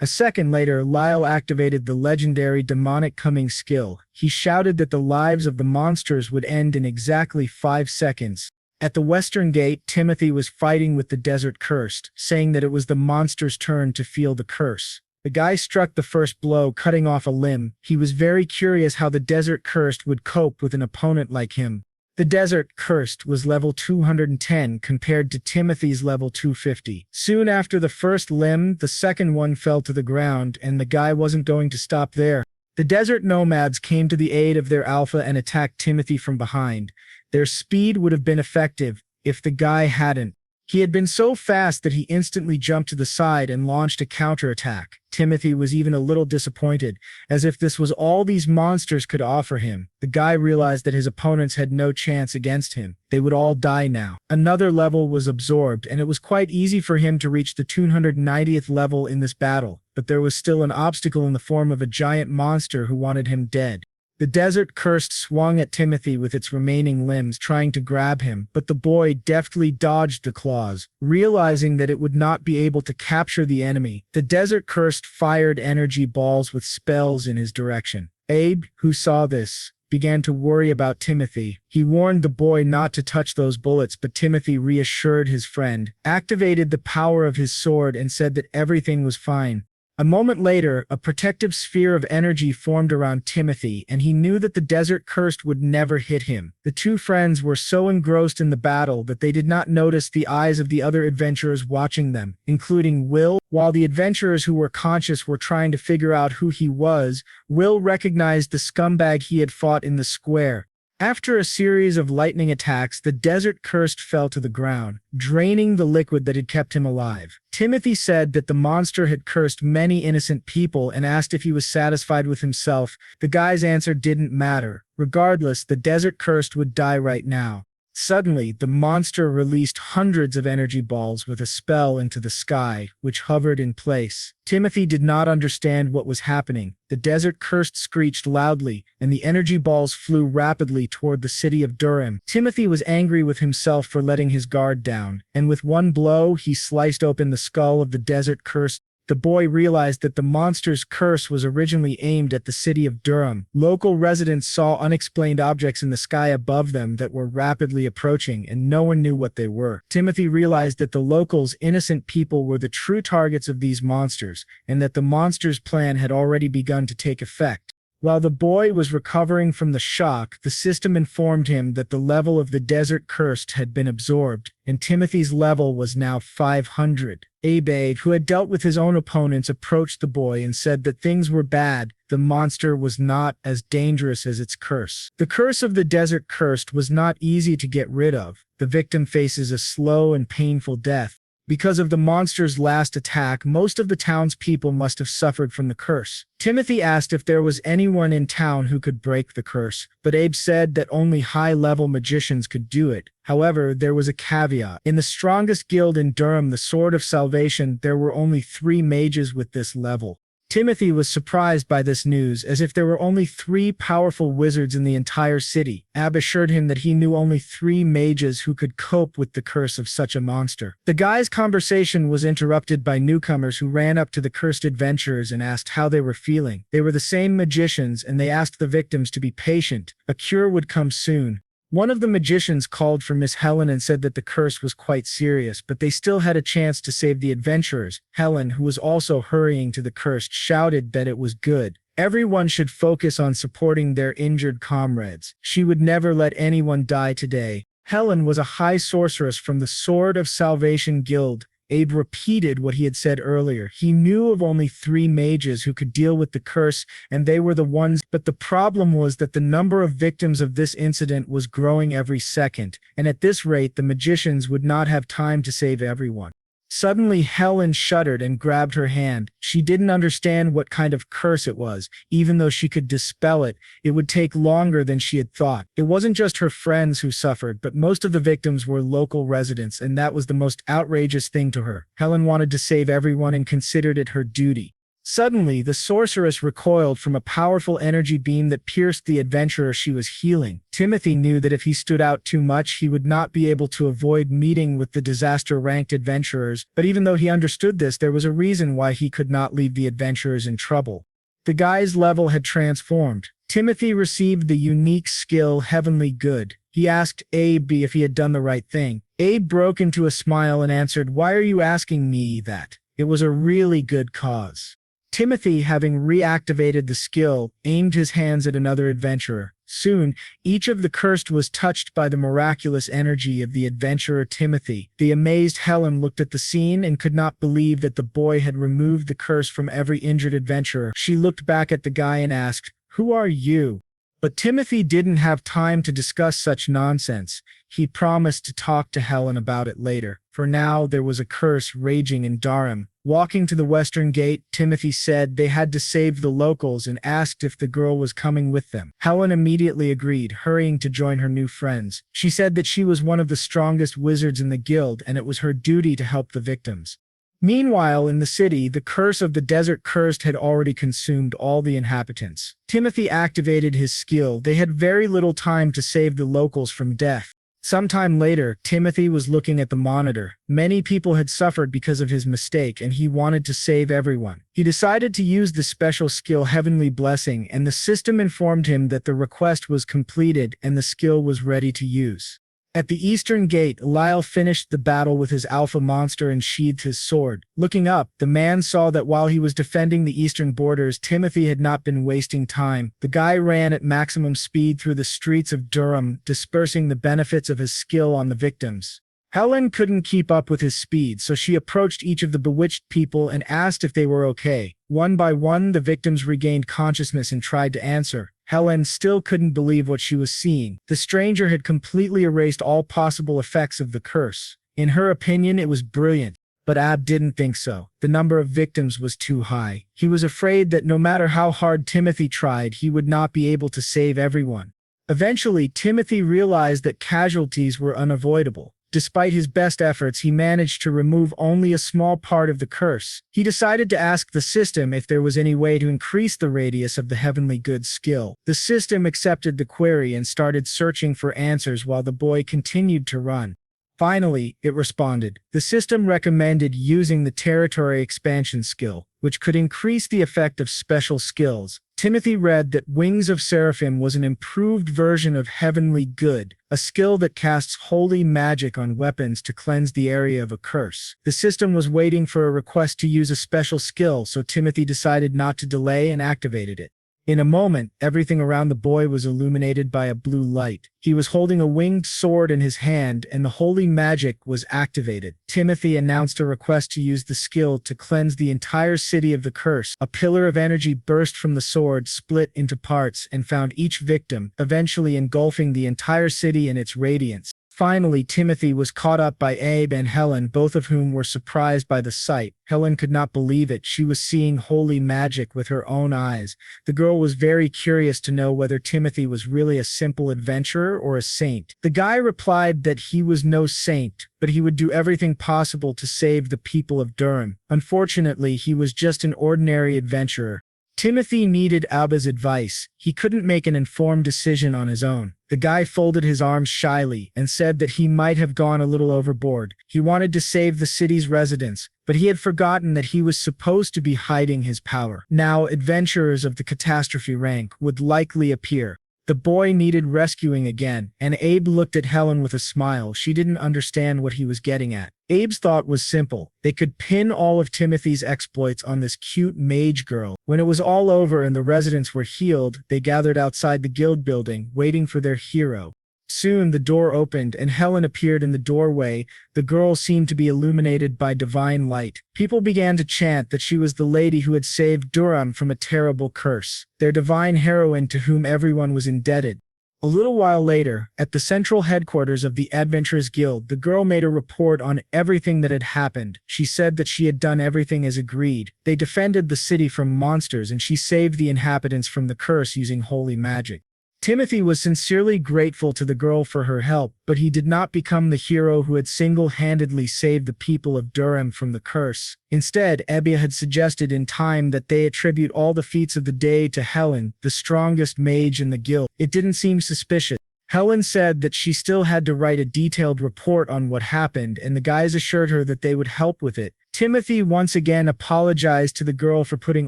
A second later, Lyle activated the legendary demonic coming skill. He shouted that the lives of the monsters would end in exactly 5 seconds. At the western gate, Timothy was fighting with the desert cursed, saying that it was the monster's turn to feel the curse. The guy struck the first blow, cutting off a limb. He was very curious how the desert cursed would cope with an opponent like him. The desert cursed was level 210 compared to Timothy's level 250. Soon after the first limb, the second one fell to the ground, and the guy wasn't going to stop there. The desert nomads came to the aid of their alpha and attacked Timothy from behind. Their speed would have been effective if the guy hadn't. He had been so fast that he instantly jumped to the side and launched a counterattack. Timothy was even a little disappointed, as if this was all these monsters could offer him. The guy realized that his opponents had no chance against him. They would all die now. Another level was absorbed, and it was quite easy for him to reach the 290th level in this battle, but there was still an obstacle in the form of a giant monster who wanted him dead. The desert cursed swung at Timothy with its remaining limbs, trying to grab him, but the boy deftly dodged the claws. Realizing that it would not be able to capture the enemy, the desert cursed fired energy balls with spells in his direction. Abe, who saw this, began to worry about Timothy. He warned the boy not to touch those bullets, but Timothy reassured his friend, activated the power of his sword, and said that everything was fine. A moment later, a protective sphere of energy formed around Timothy, and he knew that the desert cursed would never hit him. The two friends were so engrossed in the battle that they did not notice the eyes of the other adventurers watching them, including Will. While the adventurers who were conscious were trying to figure out who he was, Will recognized the scumbag he had fought in the square. After a series of lightning attacks, the desert cursed fell to the ground, draining the liquid that had kept him alive. Timothy said that the monster had cursed many innocent people and asked if he was satisfied with himself. The guy's answer didn't matter. Regardless, the desert cursed would die right now. Suddenly, the monster released hundreds of energy balls with a spell into the sky, which hovered in place. Timothy did not understand what was happening. The desert cursed screeched loudly, and the energy balls flew rapidly toward the city of Durham. Timothy was angry with himself for letting his guard down, and with one blow, he sliced open the skull of the desert cursed. The boy realized that the monster's curse was originally aimed at the city of Durham. Local residents saw unexplained objects in the sky above them that were rapidly approaching, and no one knew what they were. Timothy realized that the locals' innocent people were the true targets of these monsters, and that the monster's plan had already begun to take effect. While the boy was recovering from the shock, the system informed him that the level of the desert cursed had been absorbed, and Timothy's level was now 500. Abe, who had dealt with his own opponents, approached the boy and said that things were bad. The monster was not as dangerous as its curse. The curse of the desert cursed was not easy to get rid of. The victim faces a slow and painful death. Because of the monster's last attack, most of the town's people must have suffered from the curse. Timothy asked if there was anyone in town who could break the curse, but Abe said that only high-level magicians could do it. However, there was a caveat. In the strongest guild in Durham, the Sword of Salvation, there were only 3 mages with this level. Timothy was surprised by this news, as if there were only 3 powerful wizards in the entire city. Ab assured him that he knew only 3 mages who could cope with the curse of such a monster. The guy's conversation was interrupted by newcomers who ran up to the cursed adventurers and asked how they were feeling. They were the same magicians, and they asked the victims to be patient. A cure would come soon. One of the magicians called for Miss Helen and said that the curse was quite serious, but they still had a chance to save the adventurers. Helen, who was also hurrying to the cursed, shouted that it was good. Everyone should focus on supporting their injured comrades. She would never let anyone die today. Helen was a high sorceress from the Sword of Salvation Guild. Abe repeated what he had said earlier. He knew of only 3 mages who could deal with the curse, and they were the ones. But the problem was that the number of victims of this incident was growing every second, and at this rate, the magicians would not have time to save everyone. Suddenly, Helen shuddered and grabbed her hand. She didn't understand what kind of curse it was. Even though she could dispel it, it would take longer than she had thought. It wasn't just her friends who suffered, but most of the victims were local residents, and that was the most outrageous thing to her. Helen wanted to save everyone and considered it her duty. Suddenly, the sorceress recoiled from a powerful energy beam that pierced the adventurer she was healing. Timothy knew that if he stood out too much, he would not be able to avoid meeting with the disaster-ranked adventurers, but even though he understood this, there was a reason why he could not leave the adventurers in trouble. The guy's level had transformed. Timothy received the unique skill Heavenly Good. He asked Abe if he had done the right thing. Abe broke into a smile and answered, "Why are you asking me that? It was a really good cause." Timothy, having reactivated the skill, aimed his hands at another adventurer. Soon, each of the cursed was touched by the miraculous energy of the adventurer Timothy. The amazed Helen looked at the scene and could not believe that the boy had removed the curse from every injured adventurer. She looked back at the guy and asked, "Who are you?" But Timothy didn't have time to discuss such nonsense. He promised to talk to Helen about it later. For now, there was a curse raging in Durham. Walking to the western gate, Timothy said they had to save the locals and asked if the girl was coming with them. Helen immediately agreed, hurrying to join her new friends. She said that she was one of the strongest wizards in the guild and it was her duty to help the victims. Meanwhile, in the city, the curse of the desert cursed had already consumed all the inhabitants. Timothy activated his skill. They had very little time to save the locals from death. Sometime later, Timothy was looking at the monitor. Many people had suffered because of his mistake, and he wanted to save everyone. He decided to use the special skill Heavenly Blessing, and the system informed him that the request was completed and the skill was ready to use. At the eastern gate, Lyle finished the battle with his alpha monster and sheathed his sword. Looking up, the man saw that while he was defending the eastern borders, Timothy had not been wasting time. The guy ran at maximum speed through the streets of Durham, dispersing the benefits of his skill on the victims. Helen couldn't keep up with his speed, so she approached each of the bewitched people and asked if they were okay. One by one, the victims regained consciousness and tried to answer. Helen still couldn't believe what she was seeing. The stranger had completely erased all possible effects of the curse. In her opinion, it was brilliant. But Ab didn't think so. The number of victims was too high. He was afraid that no matter how hard Timothy tried, he would not be able to save everyone. Eventually, Timothy realized that casualties were unavoidable. Despite his best efforts, he managed to remove only a small part of the curse. He decided to ask the system if there was any way to increase the radius of the heavenly good skill. The system accepted the query and started searching for answers while the boy continued to run. Finally, it responded. The system recommended using the territory expansion skill, which could increase the effect of special skills. Timothy read that Wings of Seraphim was an improved version of Heavenly Good, a skill that casts holy magic on weapons to cleanse the area of a curse. The system was waiting for a request to use a special skill, so Timothy decided not to delay and activated it. In a moment, everything around the boy was illuminated by a blue light. He was holding a winged sword in his hand, and the holy magic was activated. Timothy announced a request to use the skill to cleanse the entire city of the curse. A pillar of energy burst from the sword, split into parts, and found each victim, eventually engulfing the entire city in its radiance. Finally, Timothy was caught up by Abe and Helen, both of whom were surprised by the sight. Helen could not believe it. She was seeing holy magic with her own eyes. The girl was very curious to know whether Timothy was really a simple adventurer or a saint. The guy replied that he was no saint, but he would do everything possible to save the people of Durham. Unfortunately, he was just an ordinary adventurer. Timothy needed Alba's advice. He couldn't make an informed decision on his own. The guy folded his arms shyly and said that he might have gone a little overboard. He wanted to save the city's residents, but he had forgotten that he was supposed to be hiding his power. Now, adventurers of the catastrophe rank would likely appear. The boy needed rescuing again, and Abe looked at Helen with a smile. She didn't understand what he was getting at. Abe's thought was simple. They could pin all of Timothy's exploits on this cute mage girl. When it was all over and the residents were healed, they gathered outside the guild building, waiting for their hero. Soon the door opened and Helen appeared in the doorway. The girl seemed to be illuminated by divine light. People began to chant that she was the lady who had saved Durham from a terrible curse, their divine heroine to whom everyone was indebted. A little while later, at the central headquarters of the Adventurers Guild, the girl made a report on everything that had happened. She said that she had done everything as agreed. They defended the city from monsters and she saved the inhabitants from the curse using holy magic. Timothy was sincerely grateful to the girl for her help, but he did not become the hero who had single-handedly saved the people of Durham from the curse. Instead, Ebbia had suggested in time that they attribute all the feats of the day to Helen, the strongest mage in the guild. It didn't seem suspicious. Helen said that she still had to write a detailed report on what happened, and the guys assured her that they would help with it. Timothy once again apologized to the girl for putting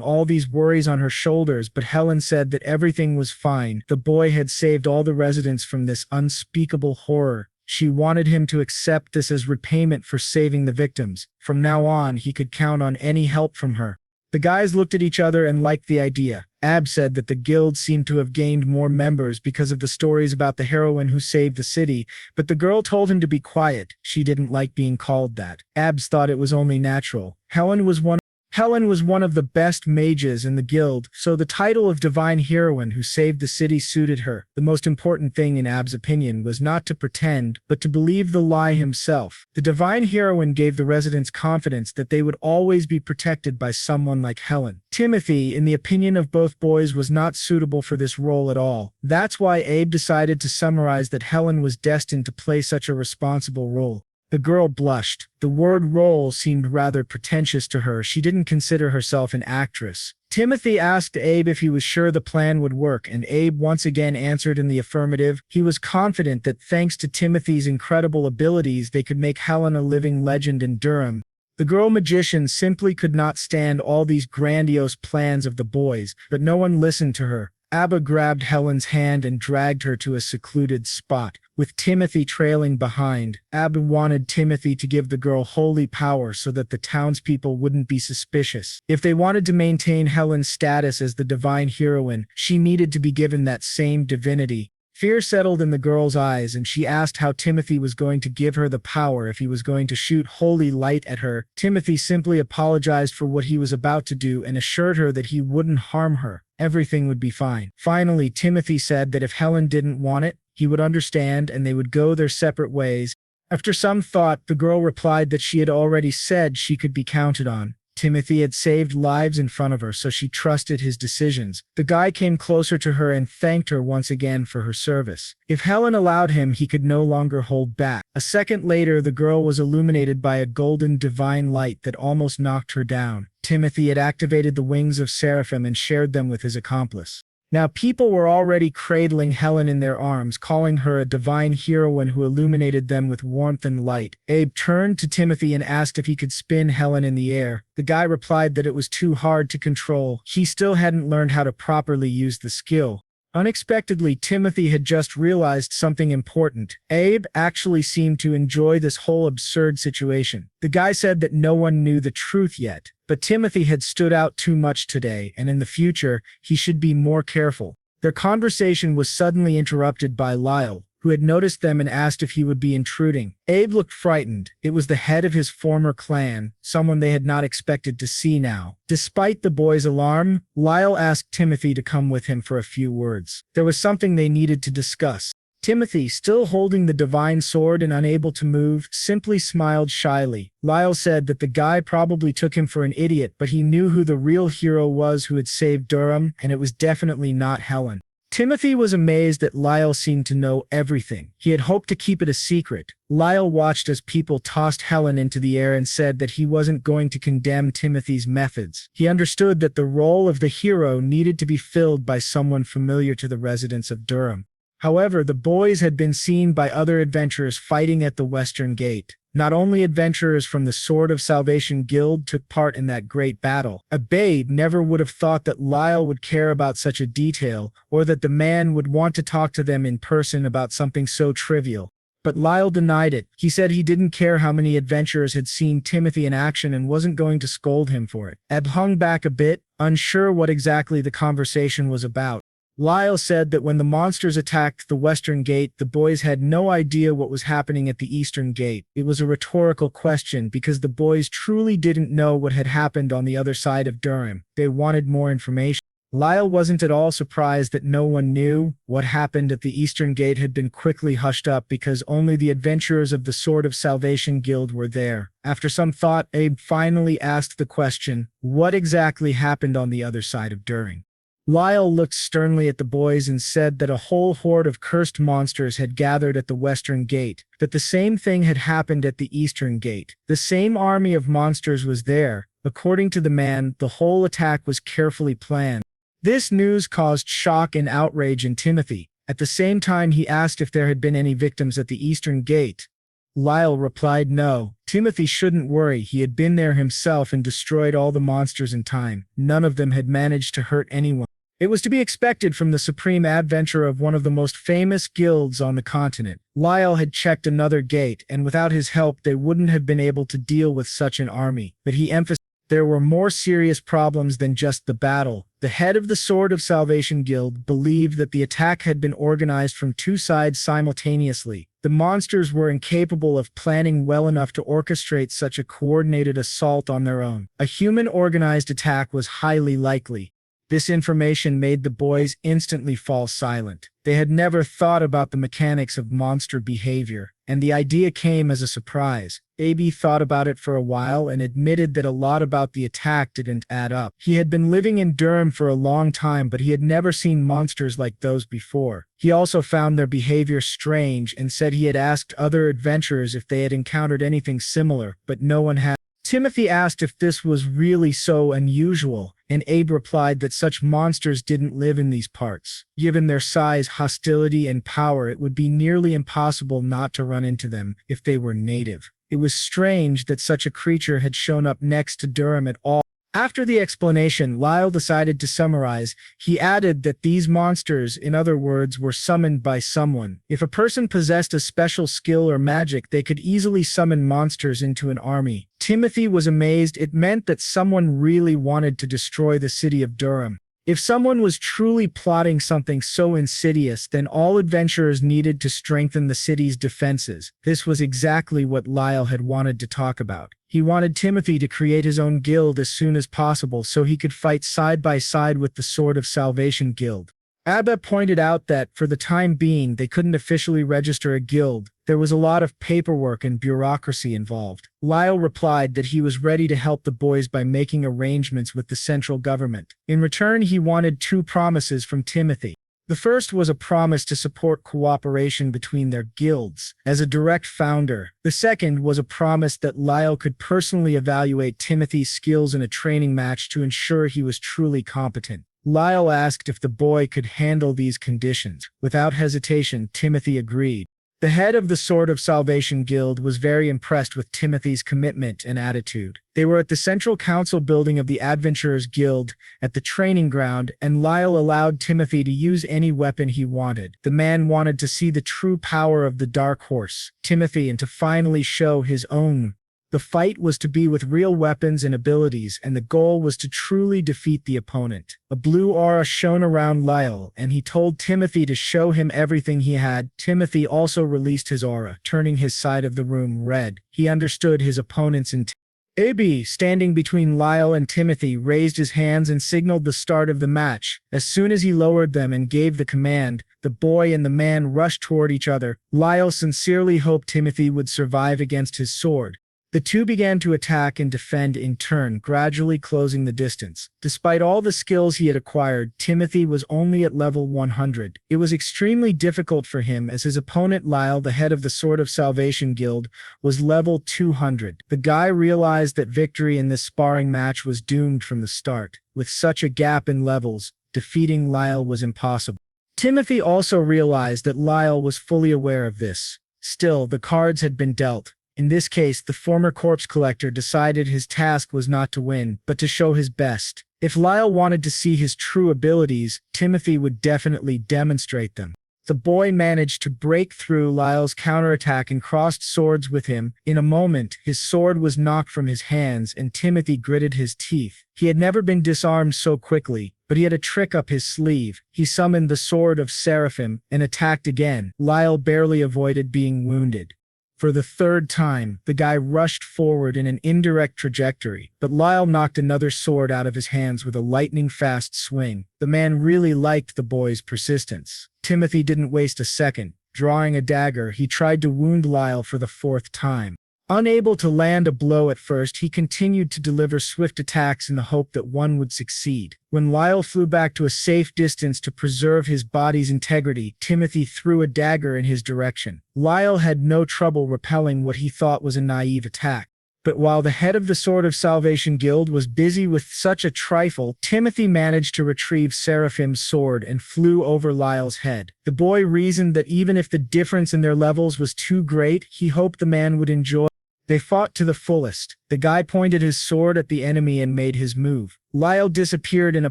all these worries on her shoulders, but Helen said that everything was fine. The boy had saved all the residents from this unspeakable horror. She wanted him to accept this as repayment for saving the victims. From now on, he could count on any help from her. The guys looked at each other and liked the idea. Ab said that the guild seemed to have gained more members because of the stories about the heroine who saved the city, but the girl told him to be quiet. She didn't like being called that. Abs thought it was only natural. Helen was one Helen was one of the best mages in the guild, so the title of divine heroine who saved the city suited her. The most important thing in Ab's opinion was not to pretend, but to believe the lie himself. The divine heroine gave the residents confidence that they would always be protected by someone like Helen. Timothy, in the opinion of both boys, was not suitable for this role at all. That's why Abe decided to summarize that Helen was destined to play such a responsible role. The girl blushed. The word role seemed rather pretentious to her. She didn't consider herself an actress. Timothy asked Abe if he was sure the plan would work, and Abe once again answered in the affirmative. He was confident that thanks to Timothy's incredible abilities, they could make Helen a living legend in Durham. The girl magician simply could not stand all these grandiose plans of the boys, but no one listened to her. Abba grabbed Helen's hand and dragged her to a secluded spot, with Timothy trailing behind. Abba wanted Timothy to give the girl holy power so that the townspeople wouldn't be suspicious. If they wanted to maintain Helen's status as the divine heroine, she needed to be given that same divinity. Fear settled in the girl's eyes, and she asked how Timothy was going to give her the power if he was going to shoot holy light at her. Timothy simply apologized for what he was about to do and assured her that he wouldn't harm her. Everything would be fine. Finally, Timothy said that if Helen didn't want it, he would understand and they would go their separate ways. After some thought, the girl replied that she had already said she could be counted on. Timothy had saved lives in front of her, so she trusted his decisions. The guy came closer to her and thanked her once again for her service. If Helen allowed him, he could no longer hold back. A second later, the girl was illuminated by a golden divine light that almost knocked her down. Timothy had activated the wings of Seraphim and shared them with his accomplice. Now people were already cradling Helen in their arms, calling her a divine heroine who illuminated them with warmth and light. Abe turned to Timothy and asked if he could spin Helen in the air. The guy replied that it was too hard to control. He still hadn't learned how to properly use the skill. Unexpectedly, Timothy had just realized something important. Abe actually seemed to enjoy this whole absurd situation. The guy said that no one knew the truth yet, but Timothy had stood out too much today, and in the future, he should be more careful. Their conversation was suddenly interrupted by Lyle, who had noticed them and asked if he would be intruding. Abe looked frightened. It was the head of his former clan, someone they had not expected to see now. Despite the boys' alarm, Lyle asked Timothy to come with him for a few words. There was something they needed to discuss. Timothy, still holding the divine sword and unable to move, simply smiled shyly. Lyle said that the guy probably took him for an idiot, but he knew who the real hero was who had saved Durham, and it was definitely not Helen. Timothy was amazed that Lyle seemed to know everything. He had hoped to keep it a secret. Lyle watched as people tossed Helen into the air and said that he wasn't going to condemn Timothy's methods. He understood that the role of the hero needed to be filled by someone familiar to the residents of Durham. However, the boys had been seen by other adventurers fighting at the Western Gate. Not only adventurers from the Sword of Salvation Guild took part in that great battle. Abe never would have thought that Lyle would care about such a detail, or that the man would want to talk to them in person about something so trivial. But Lyle denied it. He said he didn't care how many adventurers had seen Timothy in action and wasn't going to scold him for it. Abe hung back a bit, unsure what exactly the conversation was about. Lyle said that when the monsters attacked the Western Gate, the boys had no idea what was happening at the Eastern Gate. It was a rhetorical question because the boys truly didn't know what had happened on the other side of Durham. They wanted more information. Lyle wasn't at all surprised that no one knew. What happened at the Eastern Gate had been quickly hushed up because only the adventurers of the Sword of Salvation Guild were there. After some thought, Abe finally asked the question, what exactly happened on the other side of Durham? Lyle looked sternly at the boys and said that a whole horde of cursed monsters had gathered at the Western Gate, that the same thing had happened at the Eastern Gate. The same army of monsters was there. According to the man, the whole attack was carefully planned. This news caused shock and outrage in Timothy. At the same time, he asked if there had been any victims at the Eastern Gate. Lyle replied no. Timothy shouldn't worry, he had been there himself and destroyed all the monsters in time. None of them had managed to hurt anyone. It was to be expected from the supreme adventurer of one of the most famous guilds on the continent. Lyle had checked another gate, and without his help they wouldn't have been able to deal with such an army. But he emphasized there were more serious problems than just the battle. The head of the Sword of Salvation Guild believed that the attack had been organized from two sides simultaneously. The monsters were incapable of planning well enough to orchestrate such a coordinated assault on their own. A human-organized attack was highly likely. This information made the boys instantly fall silent. They had never thought about the mechanics of monster behavior, and the idea came as a surprise. AB thought about it for a while and admitted that a lot about the attack didn't add up. He had been living in Durham for a long time, but he had never seen monsters like those before. He also found their behavior strange and said he had asked other adventurers if they had encountered anything similar, but no one had. Timothy asked if this was really so unusual, and Abe replied that such monsters didn't live in these parts. Given their size, hostility, and power, it would be nearly impossible not to run into them if they were native. It was strange that such a creature had shown up next to Durham at all. After the explanation, Lyle decided to summarize. He added that these monsters, in other words, were summoned by someone. If a person possessed a special skill or magic, they could easily summon monsters into an army. Timothy was amazed. It meant that someone really wanted to destroy the city of Durham. If someone was truly plotting something so insidious, then all adventurers needed to strengthen the city's defenses. This was exactly what Lyle had wanted to talk about. He wanted Timothy to create his own guild as soon as possible so he could fight side by side with the Sword of Salvation Guild. Abba pointed out that, for the time being, they couldn't officially register a guild. There was a lot of paperwork and bureaucracy involved. Lyle replied that he was ready to help the boys by making arrangements with the central government. In return, he wanted two promises from Timothy. The first was a promise to support cooperation between their guilds as a direct founder. The second was a promise that Lyle could personally evaluate Timothy's skills in a training match to ensure he was truly competent. Lyle asked if the boy could handle these conditions. Without hesitation, Timothy agreed. The head of the Sword of Salvation Guild was very impressed with Timothy's commitment and attitude. They were at the central council building of the Adventurers Guild at the training ground, and Lyle allowed Timothy to use any weapon he wanted. The man wanted to see the true power of the Dark Horse, Timothy, and to finally show his own. The fight was to be with real weapons and abilities, and the goal was to truly defeat the opponent. A blue aura shone around Lyle, and he told Timothy to show him everything he had. Timothy also released his aura, turning his side of the room red. He understood his opponent's intent. AB, standing between Lyle and Timothy, raised his hands and signaled the start of the match. As soon as he lowered them and gave the command, the boy and the man rushed toward each other. Lyle sincerely hoped Timothy would survive against his sword. The two began to attack and defend in turn, gradually closing the distance. Despite all the skills he had acquired, Timothy was only at level 100. It was extremely difficult for him as his opponent Lyle, the head of the Sword of Salvation Guild, was level 200. The guy realized that victory in this sparring match was doomed from the start. With such a gap in levels, defeating Lyle was impossible. Timothy also realized that Lyle was fully aware of this. Still, the cards had been dealt. In this case, the former corpse collector decided his task was not to win, but to show his best. If Lyle wanted to see his true abilities, Timothy would definitely demonstrate them. The boy managed to break through Lyle's counterattack and crossed swords with him. In a moment, his sword was knocked from his hands and Timothy gritted his teeth. He had never been disarmed so quickly, but he had a trick up his sleeve. He summoned the Sword of Seraphim and attacked again. Lyle barely avoided being wounded. For the third time, the guy rushed forward in an indirect trajectory, but Lyle knocked another sword out of his hands with a lightning-fast swing. The man really liked the boy's persistence. Timothy didn't waste a second. Drawing a dagger, he tried to wound Lyle for the fourth time. Unable to land a blow at first, he continued to deliver swift attacks in the hope that one would succeed. When Lyle flew back to a safe distance to preserve his body's integrity, Timothy threw a dagger in his direction. Lyle had no trouble repelling what he thought was a naive attack. But while the head of the Sword of Salvation Guild was busy with such a trifle, Timothy managed to retrieve Seraphim's sword and flew over Lyle's head. The boy reasoned that even if the difference in their levels was too great, he hoped the man would enjoy. They fought to the fullest. The guy pointed his sword at the enemy and made his move. Lyle disappeared in a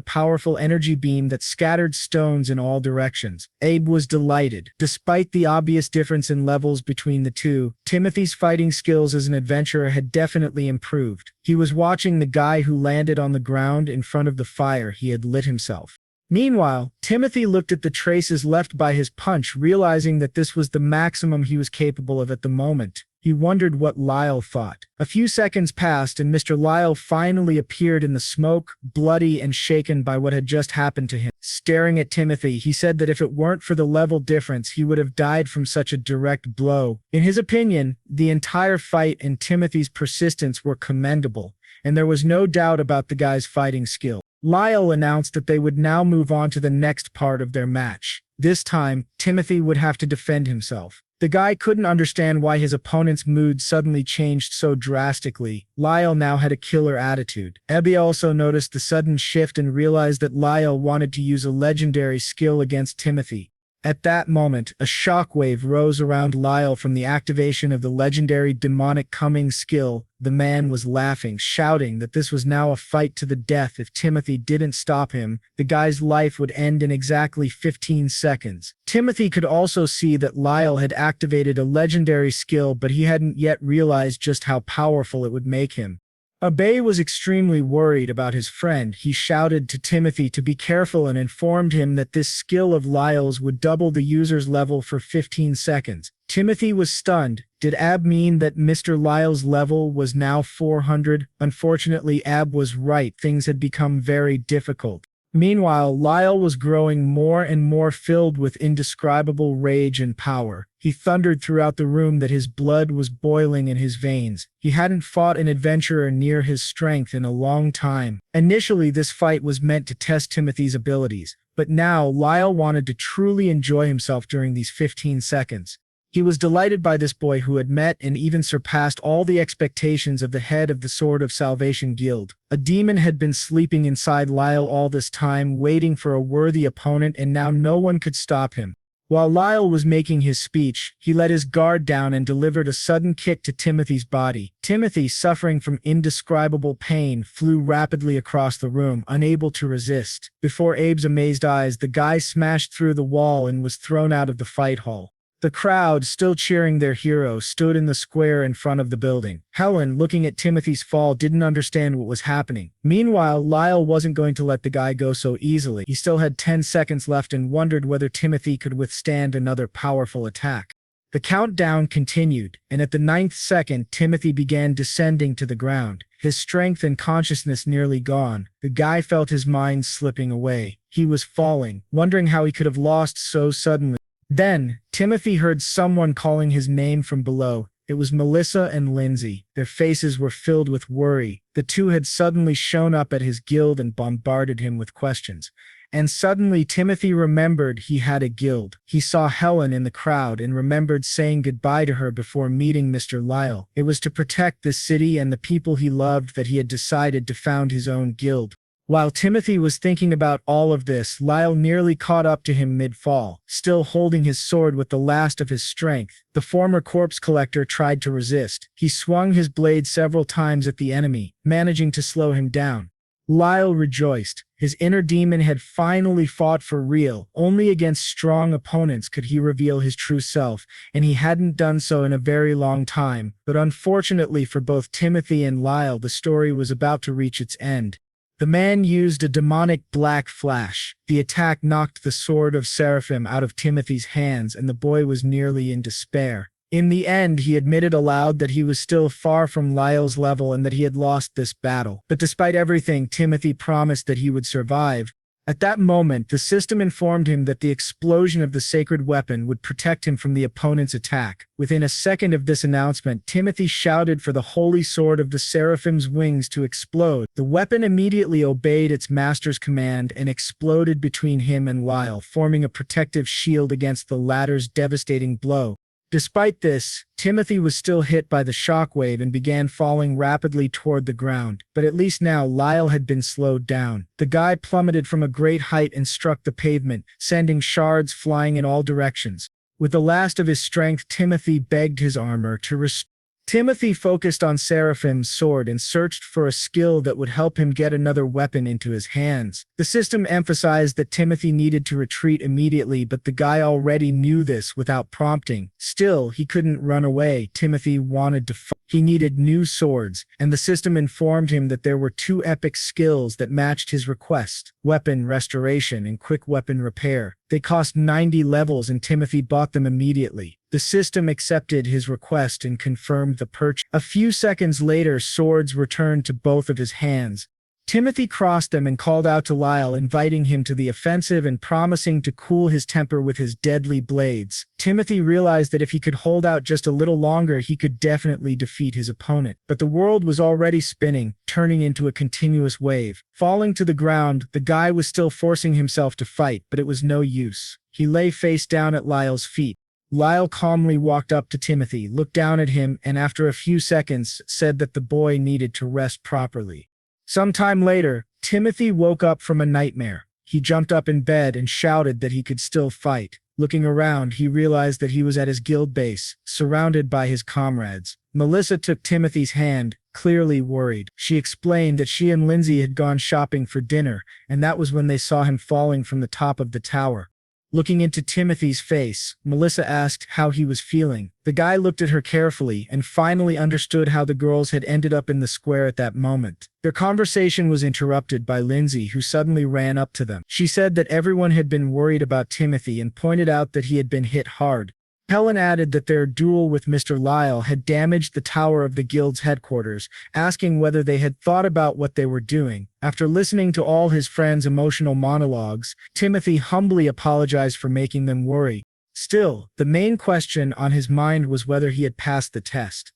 powerful energy beam that scattered stones in all directions. Abe was delighted. Despite the obvious difference in levels between the two, Timothy's fighting skills as an adventurer had definitely improved. He was watching the guy who landed on the ground in front of the fire he had lit himself. Meanwhile, Timothy looked at the traces left by his punch, realizing that this was the maximum he was capable of at the moment. He wondered what Lyle thought. A few seconds passed and Mr. Lyle finally appeared in the smoke, bloody and shaken by what had just happened to him. Staring at Timothy, he said that if it weren't for the level difference, he would have died from such a direct blow. In his opinion, the entire fight and Timothy's persistence were commendable, and there was no doubt about the guy's fighting skill. Lyle announced that they would now move on to the next part of their match. This time, Timothy would have to defend himself. The guy couldn't understand why his opponent's mood suddenly changed so drastically. Lyle now had a killer attitude. Abby also noticed the sudden shift and realized that Lyle wanted to use a legendary skill against Timothy. At that moment, a shockwave rose around Lyle from the activation of the legendary demonic coming skill. The man was laughing, shouting that this was now a fight to the death. If Timothy didn't stop him, the guy's life would end in exactly 15 seconds. Timothy could also see that Lyle had activated a legendary skill, but he hadn't yet realized just how powerful it would make him. Abe was extremely worried about his friend. He shouted to Timothy to be careful and informed him that this skill of Lyle's would double the user's level for 15 seconds. Timothy was stunned. Did Ab mean that Mr. Lyle's level was now 400? Unfortunately, Ab was right. Things had become very difficult. Meanwhile, Lyle was growing more and more filled with indescribable rage and power. He thundered throughout the room that his blood was boiling in his veins. He hadn't fought an adventurer near his strength in a long time. Initially, this fight was meant to test Timothy's abilities, but now Lyle wanted to truly enjoy himself during these 15 seconds. He was delighted by this boy who had met and even surpassed all the expectations of the head of the Sword of Salvation Guild. A demon had been sleeping inside Lyle all this time, waiting for a worthy opponent, and now no one could stop him. While Lyle was making his speech, he let his guard down and delivered a sudden kick to Timothy's body. Timothy, suffering from indescribable pain, flew rapidly across the room, unable to resist. Before Abe's amazed eyes, the guy smashed through the wall and was thrown out of the fight hall. The crowd, still cheering their hero, stood in the square in front of the building. Helen, looking at Timothy's fall, didn't understand what was happening. Meanwhile, Lyle wasn't going to let the guy go so easily. He still had 10 seconds left and wondered whether Timothy could withstand another powerful attack. The countdown continued, and at the 9th second, Timothy began descending to the ground. His strength and consciousness nearly gone, the guy felt his mind slipping away. He was falling, wondering how he could have lost so suddenly. Then, Timothy heard someone calling his name from below. It was Melissa and Lindsay. Their faces were filled with worry. The two had suddenly shown up at his guild and bombarded him with questions. And suddenly Timothy remembered he had a guild. He saw Helen in the crowd and remembered saying goodbye to her before meeting Mr. Lyle. It was to protect the city and the people he loved that he had decided to found his own guild. While Timothy was thinking about all of this, Lyle nearly caught up to him mid-fall, still holding his sword with the last of his strength. The former corpse collector tried to resist. He swung his blade several times at the enemy, managing to slow him down. Lyle rejoiced. His inner demon had finally fought for real. Only against strong opponents could he reveal his true self, and he hadn't done so in a very long time. But unfortunately for both Timothy and Lyle, the story was about to reach its end. The man used a demonic black flash. The attack knocked the sword of Seraphim out of Timothy's hands, and the boy was nearly in despair. In the end, he admitted aloud that he was still far from Lyle's level and that he had lost this battle. But despite everything, Timothy promised that he would survive. At that moment, the system informed him that the explosion of the sacred weapon would protect him from the opponent's attack. Within a second of this announcement, Timothy shouted for the holy sword of the Seraphim's wings to explode. The weapon immediately obeyed its master's command and exploded between him and Lyle, forming a protective shield against the latter's devastating blow. Despite this, Timothy was still hit by the shockwave and began falling rapidly toward the ground. But at least now Lyle had been slowed down. The guy plummeted from a great height and struck the pavement, sending shards flying in all directions. With the last of his strength, Timothy begged his armor to restore. Timothy focused on Seraphim's sword and searched for a skill that would help him get another weapon into his hands. The system emphasized that Timothy needed to retreat immediately, but the guy already knew this without prompting. Still, he couldn't run away. Timothy wanted to fight. He needed new swords, and the system informed him that there were two epic skills that matched his request: weapon restoration and quick weapon repair. They cost 90 levels and Timothy bought them immediately. The system accepted his request and confirmed the purchase. A few seconds later, swords returned to both of his hands. Timothy crossed them and called out to Lyle, inviting him to the offensive and promising to cool his temper with his deadly blades. Timothy realized that if he could hold out just a little longer, he could definitely defeat his opponent. But the world was already spinning, turning into a continuous wave. Falling to the ground, the guy was still forcing himself to fight, but it was no use. He lay face down at Lyle's feet. Lyle calmly walked up to Timothy, looked down at him, and after a few seconds, said that the boy needed to rest properly. Sometime later, Timothy woke up from a nightmare. He jumped up in bed and shouted that he could still fight. Looking around, he realized that he was at his guild base, surrounded by his comrades. Melissa took Timothy's hand, clearly worried. She explained that she and Lindsay had gone shopping for dinner, and that was when they saw him falling from the top of the tower. Looking into Timothy's face, Melissa asked how he was feeling. The guy looked at her carefully and finally understood how the girls had ended up in the square at that moment. Their conversation was interrupted by Lindsay, who suddenly ran up to them. She said that everyone had been worried about Timothy and pointed out that he had been hit hard. Helen added that their duel with Mr. Lyle had damaged the tower of the guild's headquarters, asking whether they had thought about what they were doing. After listening to all his friends' emotional monologues, Timothy humbly apologized for making them worry. Still, the main question on his mind was whether he had passed the test.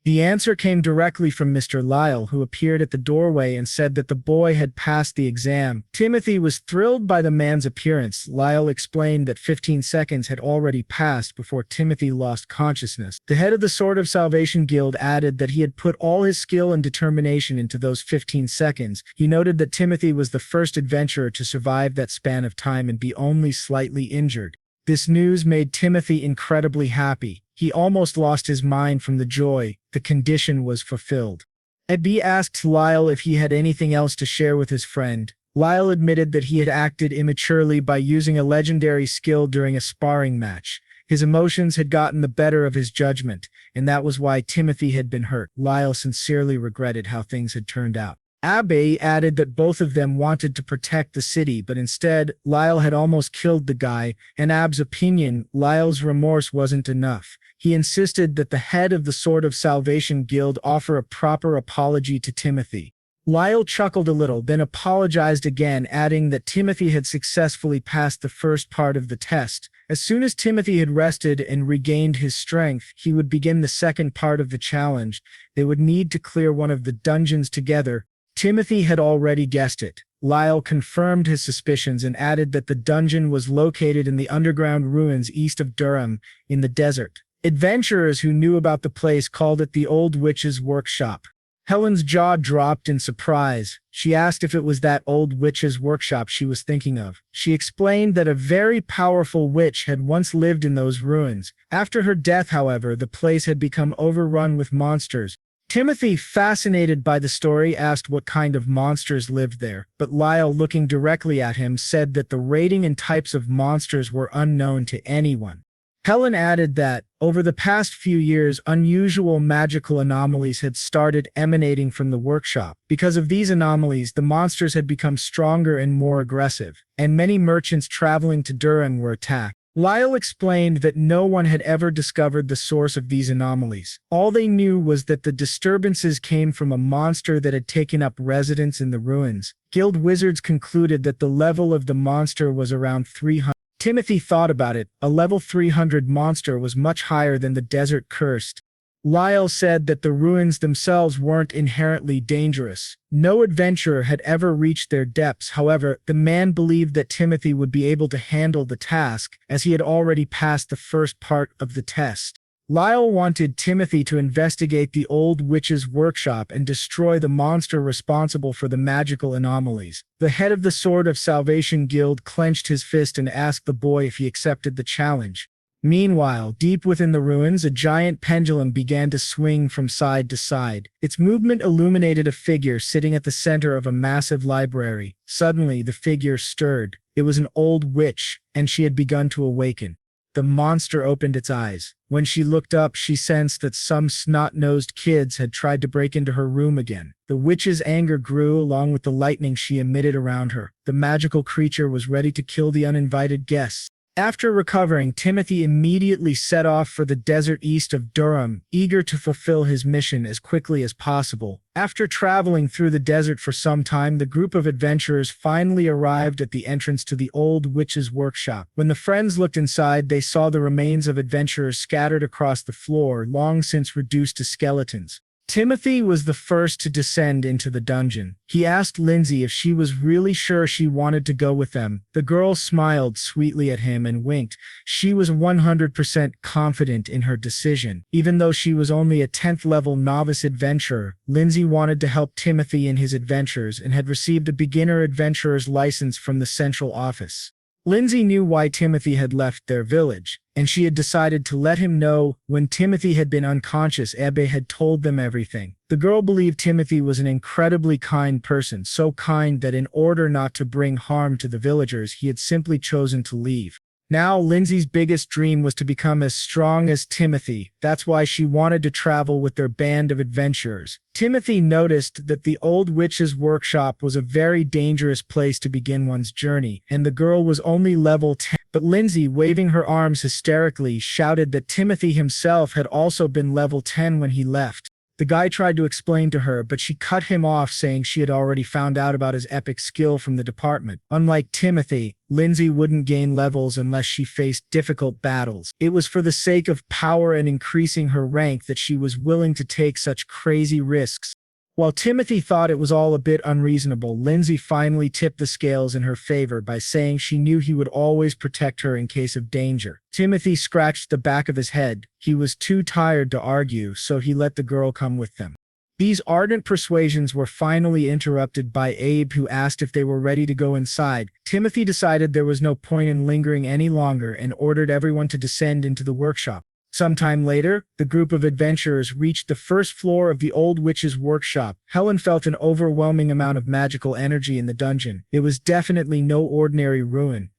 The answer came directly from Mr. Lyle, who appeared at the doorway and said that the boy had passed the exam. Timothy was thrilled by the man's appearance. Lyle explained that 15 seconds had already passed before Timothy lost consciousness. The head of the Sword of Salvation Guild added that he had put all his skill and determination into those 15 seconds. He noted that Timothy was the first adventurer to survive that span of time and be only slightly injured. This news made Timothy incredibly happy. He almost lost his mind from the joy. The condition was fulfilled. Abby asked Lyle if he had anything else to share with his friend. Lyle admitted that he had acted immaturely by using a legendary skill during a sparring match. His emotions had gotten the better of his judgment, and that was why Timothy had been hurt. Lyle sincerely regretted how things had turned out. Abby added that both of them wanted to protect the city, but instead, Lyle had almost killed the guy. In Ab's opinion, Lyle's remorse wasn't enough. He insisted that the head of the Sword of Salvation Guild offer a proper apology to Timothy. Lyle chuckled a little, then apologized again, adding that Timothy had successfully passed the first part of the test. As soon as Timothy had rested and regained his strength, he would begin the second part of the challenge. They would need to clear one of the dungeons together. Timothy had already guessed it. Lyle confirmed his suspicions and added that the dungeon was located in the underground ruins east of Durham, in the desert. Adventurers who knew about the place called it the Old Witch's Workshop. Helen's jaw dropped in surprise. She asked if it was that old witch's workshop she was thinking of. She explained that a very powerful witch had once lived in those ruins. After her death, however, the place had become overrun with monsters. Timothy, fascinated by the story, asked what kind of monsters lived there, but Lyle, looking directly at him, said that the rating and types of monsters were unknown to anyone. Helen added that, over the past few years, unusual magical anomalies had started emanating from the workshop. Because of these anomalies, the monsters had become stronger and more aggressive, and many merchants traveling to Durham were attacked. Lyle explained that no one had ever discovered the source of these anomalies. All they knew was that the disturbances came from a monster that had taken up residence in the ruins. Guild wizards concluded that the level of the monster was around 300. Timothy thought about it. A level 300 monster was much higher than the desert cursed. Lyle said that the ruins themselves weren't inherently dangerous. No adventurer had ever reached their depths. However, the man believed that Timothy would be able to handle the task, as he had already passed the first part of the test. Lyle wanted Timothy to investigate the old witch's workshop and destroy the monster responsible for the magical anomalies. The head of the Sword of Salvation Guild clenched his fist and asked the boy if he accepted the challenge. Meanwhile, deep within the ruins, a giant pendulum began to swing from side to side. Its movement illuminated a figure sitting at the center of a massive library. Suddenly, the figure stirred. It was an old witch, and she had begun to awaken. The monster opened its eyes. When she looked up, she sensed that some snot-nosed kids had tried to break into her room again. The witch's anger grew along with the lightning she emitted around her. The magical creature was ready to kill the uninvited guests. After recovering, Timothy immediately set off for the desert east of Durham, eager to fulfill his mission as quickly as possible. After traveling through the desert for some time, the group of adventurers finally arrived at the entrance to the old witch's workshop. When the friends looked inside, they saw the remains of adventurers scattered across the floor, long since reduced to skeletons. Timothy was the first to descend into the dungeon. He asked Lindsay if she was really sure she wanted to go with them. The girl smiled sweetly at him and winked. She was 100% confident in her decision. Even though she was only a 10th level novice adventurer, Lindsay wanted to help Timothy in his adventures and had received a beginner adventurer's license from the central office. Lindsay knew why Timothy had left their village, and she had decided to let him know. When Timothy had been unconscious, Ebbe had told them everything. The girl believed Timothy was an incredibly kind person, so kind that in order not to bring harm to the villagers, he had simply chosen to leave. Now, Lindsay's biggest dream was to become as strong as Timothy. That's why she wanted to travel with their band of adventurers. Timothy noticed that the old witch's workshop was a very dangerous place to begin one's journey, and the girl was only level 10. But Lindsay, waving her arms hysterically, shouted that Timothy himself had also been level 10 when he left. The guy tried to explain to her, but she cut him off, saying she had already found out about his epic skill from the department. Unlike Timothy, Lindsay wouldn't gain levels unless she faced difficult battles. It was for the sake of power and increasing her rank that she was willing to take such crazy risks. While Timothy thought it was all a bit unreasonable, Lindsay finally tipped the scales in her favor by saying she knew he would always protect her in case of danger. Timothy scratched the back of his head. He was too tired to argue, so he let the girl come with them. These ardent persuasions were finally interrupted by Abe, who asked if they were ready to go inside. Timothy decided there was no point in lingering any longer and ordered everyone to descend into the workshop. Sometime later, the group of adventurers reached the first floor of the old witch's workshop. Helen felt an overwhelming amount of magical energy in the dungeon. It was definitely no ordinary ruin.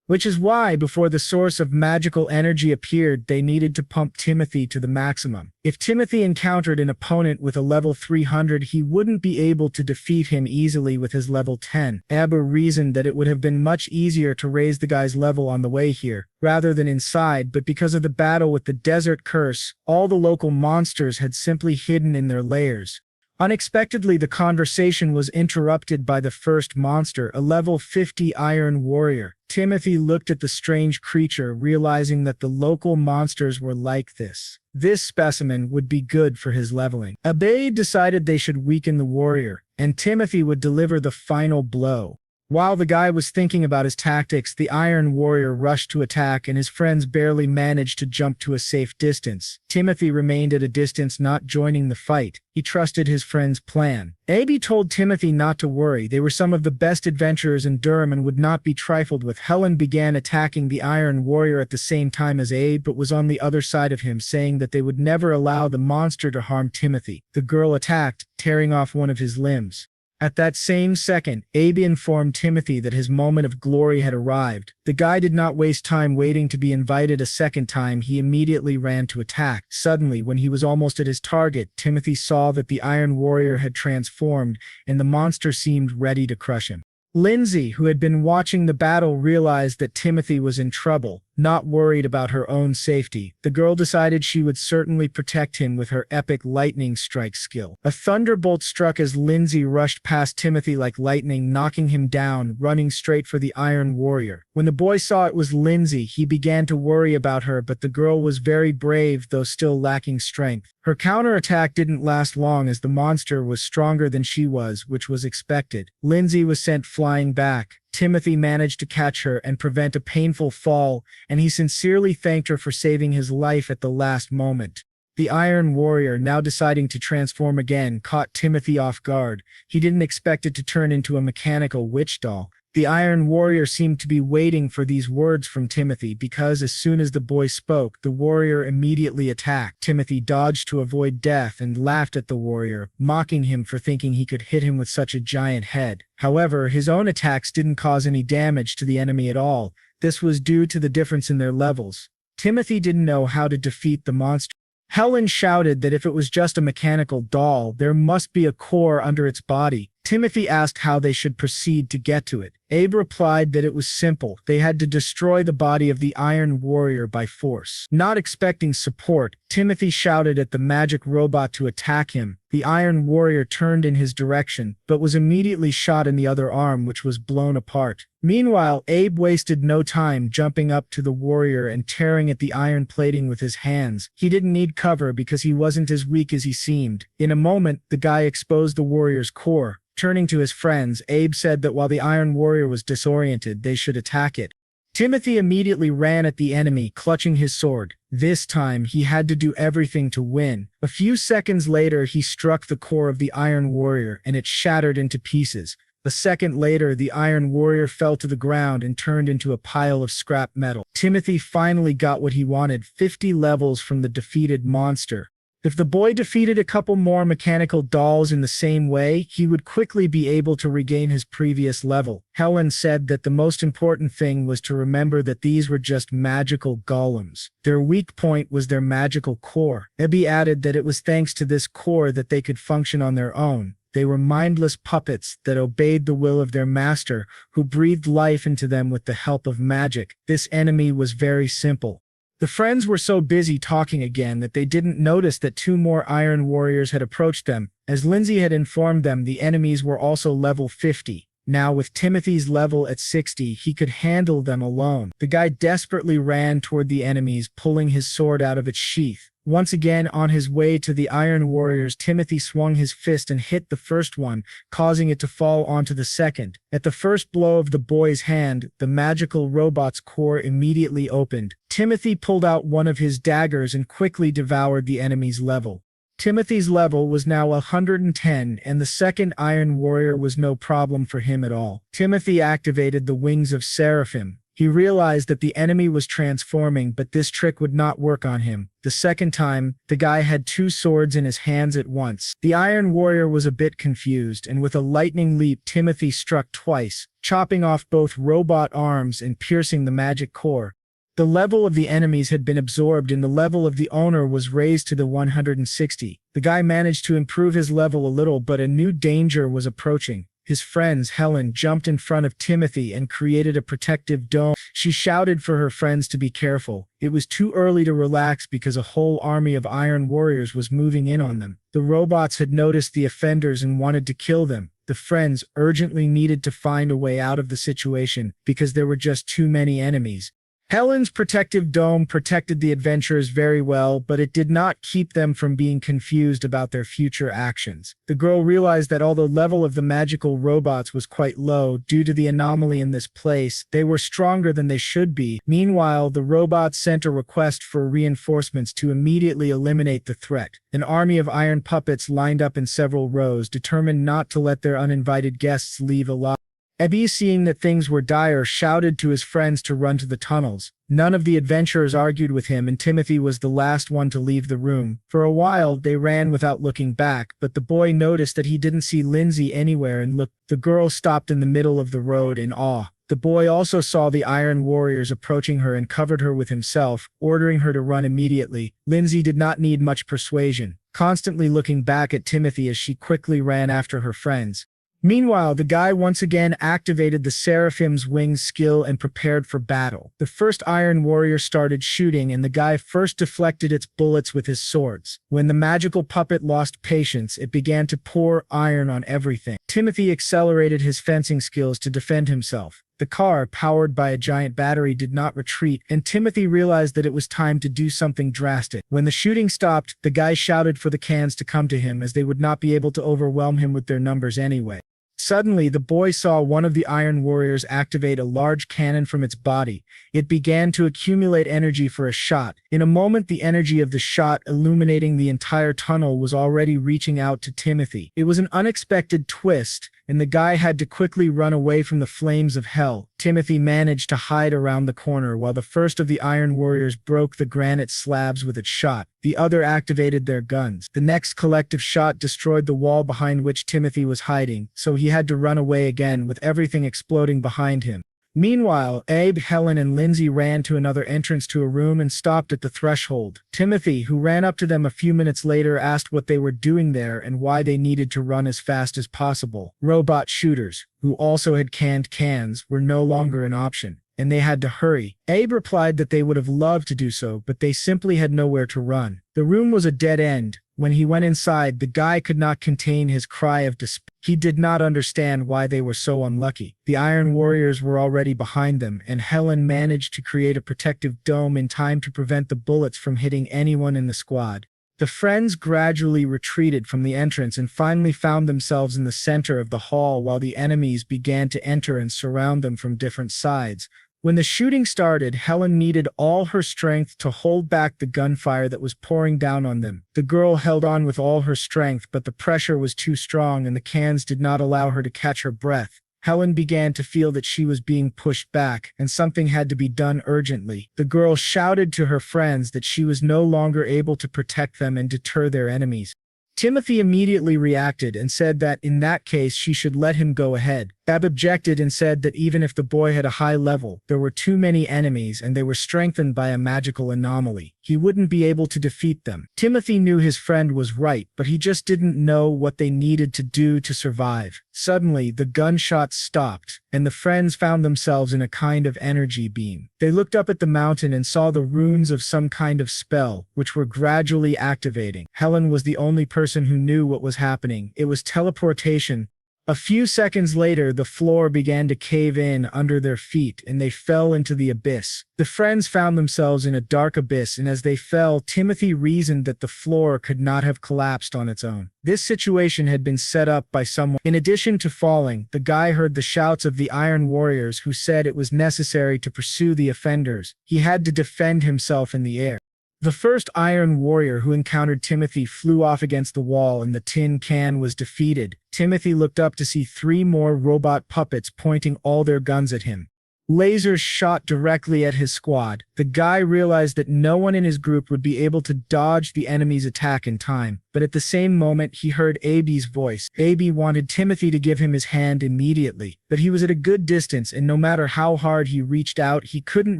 Which is why, before the source of magical energy appeared, they needed to pump Timothy to the maximum. If Timothy encountered an opponent with a level 300, he wouldn't be able to defeat him easily with his level 10. Abba reasoned that it would have been much easier to raise the guy's level on the way here, rather than inside, but because of the battle with the desert curse, all the local monsters had simply hidden in their lairs. Unexpectedly, the conversation was interrupted by the first monster, a level 50 iron warrior. Timothy looked at the strange creature, realizing that the local monsters were like this. This specimen would be good for his leveling. Abe decided they should weaken the warrior, and Timothy would deliver the final blow. While the guy was thinking about his tactics, the Iron Warrior rushed to attack, and his friends barely managed to jump to a safe distance. Timothy remained at a distance, not joining the fight. He trusted his friend's plan. Abby told Timothy not to worry. They were some of the best adventurers in Durham and would not be trifled with. Helen began attacking the Iron Warrior at the same time as Abe, but was on the other side of him, saying that they would never allow the monster to harm Timothy. The girl attacked, tearing off one of his limbs. At that same second, Abe informed Timothy that his moment of glory had arrived. The guy did not waste time waiting to be invited a second time. He immediately ran to attack. Suddenly, when he was almost at his target, Timothy saw that the Iron Warrior had transformed, and the monster seemed ready to crush him. Lindsay, who had been watching the battle, realized that Timothy was in trouble. Not worried about her own safety, the girl decided she would certainly protect him with her epic lightning strike skill. A thunderbolt struck as Lindsay rushed past Timothy like lightning, knocking him down, running straight for the Iron Warrior. When the boy saw it was Lindsay, he began to worry about her, but the girl was very brave, though still lacking strength. Her counterattack didn't last long, as the monster was stronger than she was, which was expected. Lindsay was sent flying back. Timothy managed to catch her and prevent a painful fall, and he sincerely thanked her for saving his life at the last moment. The Iron Warrior, now deciding to transform again, caught Timothy off guard. He didn't expect it to turn into a mechanical witch doll. The Iron Warrior seemed to be waiting for these words from Timothy because as soon as the boy spoke, the warrior immediately attacked. Timothy dodged to avoid death and laughed at the warrior, mocking him for thinking he could hit him with such a giant head. However, his own attacks didn't cause any damage to the enemy at all. This was due to the difference in their levels. Timothy didn't know how to defeat the monster. Helen shouted that if it was just a mechanical doll, there must be a core under its body. Timothy asked how they should proceed to get to it. Abe replied that it was simple. They had to destroy the body of the Iron Warrior by force. Not expecting support, Timothy shouted at the magic robot to attack him. The Iron Warrior turned in his direction, but was immediately shot in the other arm, which was blown apart. Meanwhile, Abe wasted no time jumping up to the warrior and tearing at the iron plating with his hands. He didn't need cover because he wasn't as weak as he seemed. In a moment, the guy exposed the warrior's core. Turning to his friends, Abe said that while the Iron Warrior was disoriented, they should attack it. Timothy immediately ran at the enemy, clutching his sword. This time, he had to do everything to win. A few seconds later, he struck the core of the Iron Warrior, and it shattered into pieces. A second later, the Iron Warrior fell to the ground and turned into a pile of scrap metal. Timothy finally got what he wanted, 50 levels from the defeated monster. If the boy defeated a couple more mechanical dolls in the same way, he would quickly be able to regain his previous level. Helen said that the most important thing was to remember that these were just magical golems. Their weak point was their magical core. Ebby added that it was thanks to this core that they could function on their own. They were mindless puppets that obeyed the will of their master, who breathed life into them with the help of magic. This enemy was very simple. The friends were so busy talking again that they didn't notice that two more Iron Warriors had approached them. As Lindsay had informed them, the enemies were also level 50. Now, with Timothy's level at 60, he could handle them alone. The guy desperately ran toward the enemies, pulling his sword out of its sheath. Once again, on his way to the Iron Warriors, Timothy swung his fist and hit the first one, causing it to fall onto the second. At the first blow of the boy's hand, the magical robot's core immediately opened. Timothy pulled out one of his daggers and quickly devoured the enemy's level. Timothy's level was now 110, and the second Iron Warrior was no problem for him at all. Timothy activated the wings of Seraphim. He realized that the enemy was transforming, but this trick would not work on him. The second time, the guy had two swords in his hands at once. The Iron Warrior was a bit confused, and with a lightning leap, Timothy struck twice, chopping off both robot arms and piercing the magic core. The level of the enemies had been absorbed and the level of the owner was raised to the 160. The guy managed to improve his level a little, but a new danger was approaching. His friends, Helen, jumped in front of Timothy and created a protective dome. She shouted for her friends to be careful. It was too early to relax because a whole army of Iron Warriors was moving in on them. The robots had noticed the offenders and wanted to kill them. The friends urgently needed to find a way out of the situation because there were just too many enemies. Helen's protective dome protected the adventurers very well, but it did not keep them from being confused about their future actions. The girl realized that although the level of the magical robots was quite low due to the anomaly in this place, they were stronger than they should be. Meanwhile, the robots sent a request for reinforcements to immediately eliminate the threat. An army of iron puppets lined up in several rows, determined not to let their uninvited guests leave alive. Ebby, seeing that things were dire, shouted to his friends to run to the tunnels. None of the adventurers argued with him, and Timothy was the last one to leave the room. For a while, they ran without looking back, but the boy noticed that he didn't see Lindsay anywhere and looked. The girl stopped in the middle of the road in awe. The boy also saw the Iron Warriors approaching her and covered her with himself, ordering her to run immediately. Lindsay did not need much persuasion, constantly looking back at Timothy as she quickly ran after her friends. Meanwhile, the guy once again activated the Seraphim's wings skill and prepared for battle. The first Iron Warrior started shooting, and the guy first deflected its bullets with his swords. When the magical puppet lost patience, it began to pour iron on everything. Timothy accelerated his fencing skills to defend himself. The car, powered by a giant battery, did not retreat, and Timothy realized that it was time to do something drastic. When the shooting stopped, the guy shouted for the cans to come to him, as they would not be able to overwhelm him with their numbers anyway. Suddenly, the boy saw one of the Iron Warriors activate a large cannon from its body. It began to accumulate energy for a shot. In a moment, the energy of the shot, illuminating the entire tunnel, was already reaching out to Timothy. It was an unexpected twist, and the guy had to quickly run away from the flames of hell. Timothy managed to hide around the corner while the first of the Iron Warriors broke the granite slabs with its shot. The other activated their guns. The next collective shot destroyed the wall behind which Timothy was hiding, so he had to run away again with everything exploding behind him. Meanwhile, Abe, Helen, and Lindsay ran to another entrance to a room and stopped at the threshold. Timothy, who ran up to them a few minutes later, asked what they were doing there and why they needed to run as fast as possible. Robot shooters, who also had canned cans, were no longer an option, and they had to hurry. Abe replied that they would have loved to do so, but they simply had nowhere to run. The room was a dead end. When he went inside, the guy could not contain his cry of despair. He did not understand why they were so unlucky. The Iron Warriors were already behind them, and Helen managed to create a protective dome in time to prevent the bullets from hitting anyone in the squad. The friends gradually retreated from the entrance and finally found themselves in the center of the hall while the enemies began to enter and surround them from different sides. When the shooting started, Helen needed all her strength to hold back the gunfire that was pouring down on them. The girl held on with all her strength, but the pressure was too strong and the cans did not allow her to catch her breath. Helen began to feel that she was being pushed back, and something had to be done urgently. The girl shouted to her friends that she was no longer able to protect them and deter their enemies. Timothy immediately reacted and said that in that case she should let him go ahead. Ab objected and said that even if the boy had a high level, there were too many enemies and they were strengthened by a magical anomaly. He wouldn't be able to defeat them. Timothy knew his friend was right, but he just didn't know what they needed to do to survive. Suddenly, the gunshots stopped, and the friends found themselves in a kind of energy beam. They looked up at the mountain and saw the runes of some kind of spell, which were gradually activating. Helen was the only person who knew what was happening. It was teleportation. A few seconds later, the floor began to cave in under their feet, and they fell into the abyss. The friends found themselves in a dark abyss, and as they fell, Timothy reasoned that the floor could not have collapsed on its own. This situation had been set up by someone. In addition to falling, the guy heard the shouts of the Iron Warriors who said it was necessary to pursue the offenders. He had to defend himself in the air. The first Iron Warrior who encountered Timothy flew off against the wall and the tin can was defeated. Timothy looked up to see 3 more robot puppets pointing all their guns at him. Lasers shot directly at his squad. The guy realized that no one in his group would be able to dodge the enemy's attack in time, but at the same moment he heard Abe's voice. Abe wanted Timothy to give him his hand immediately, but he was at a good distance and no matter how hard he reached out, he couldn't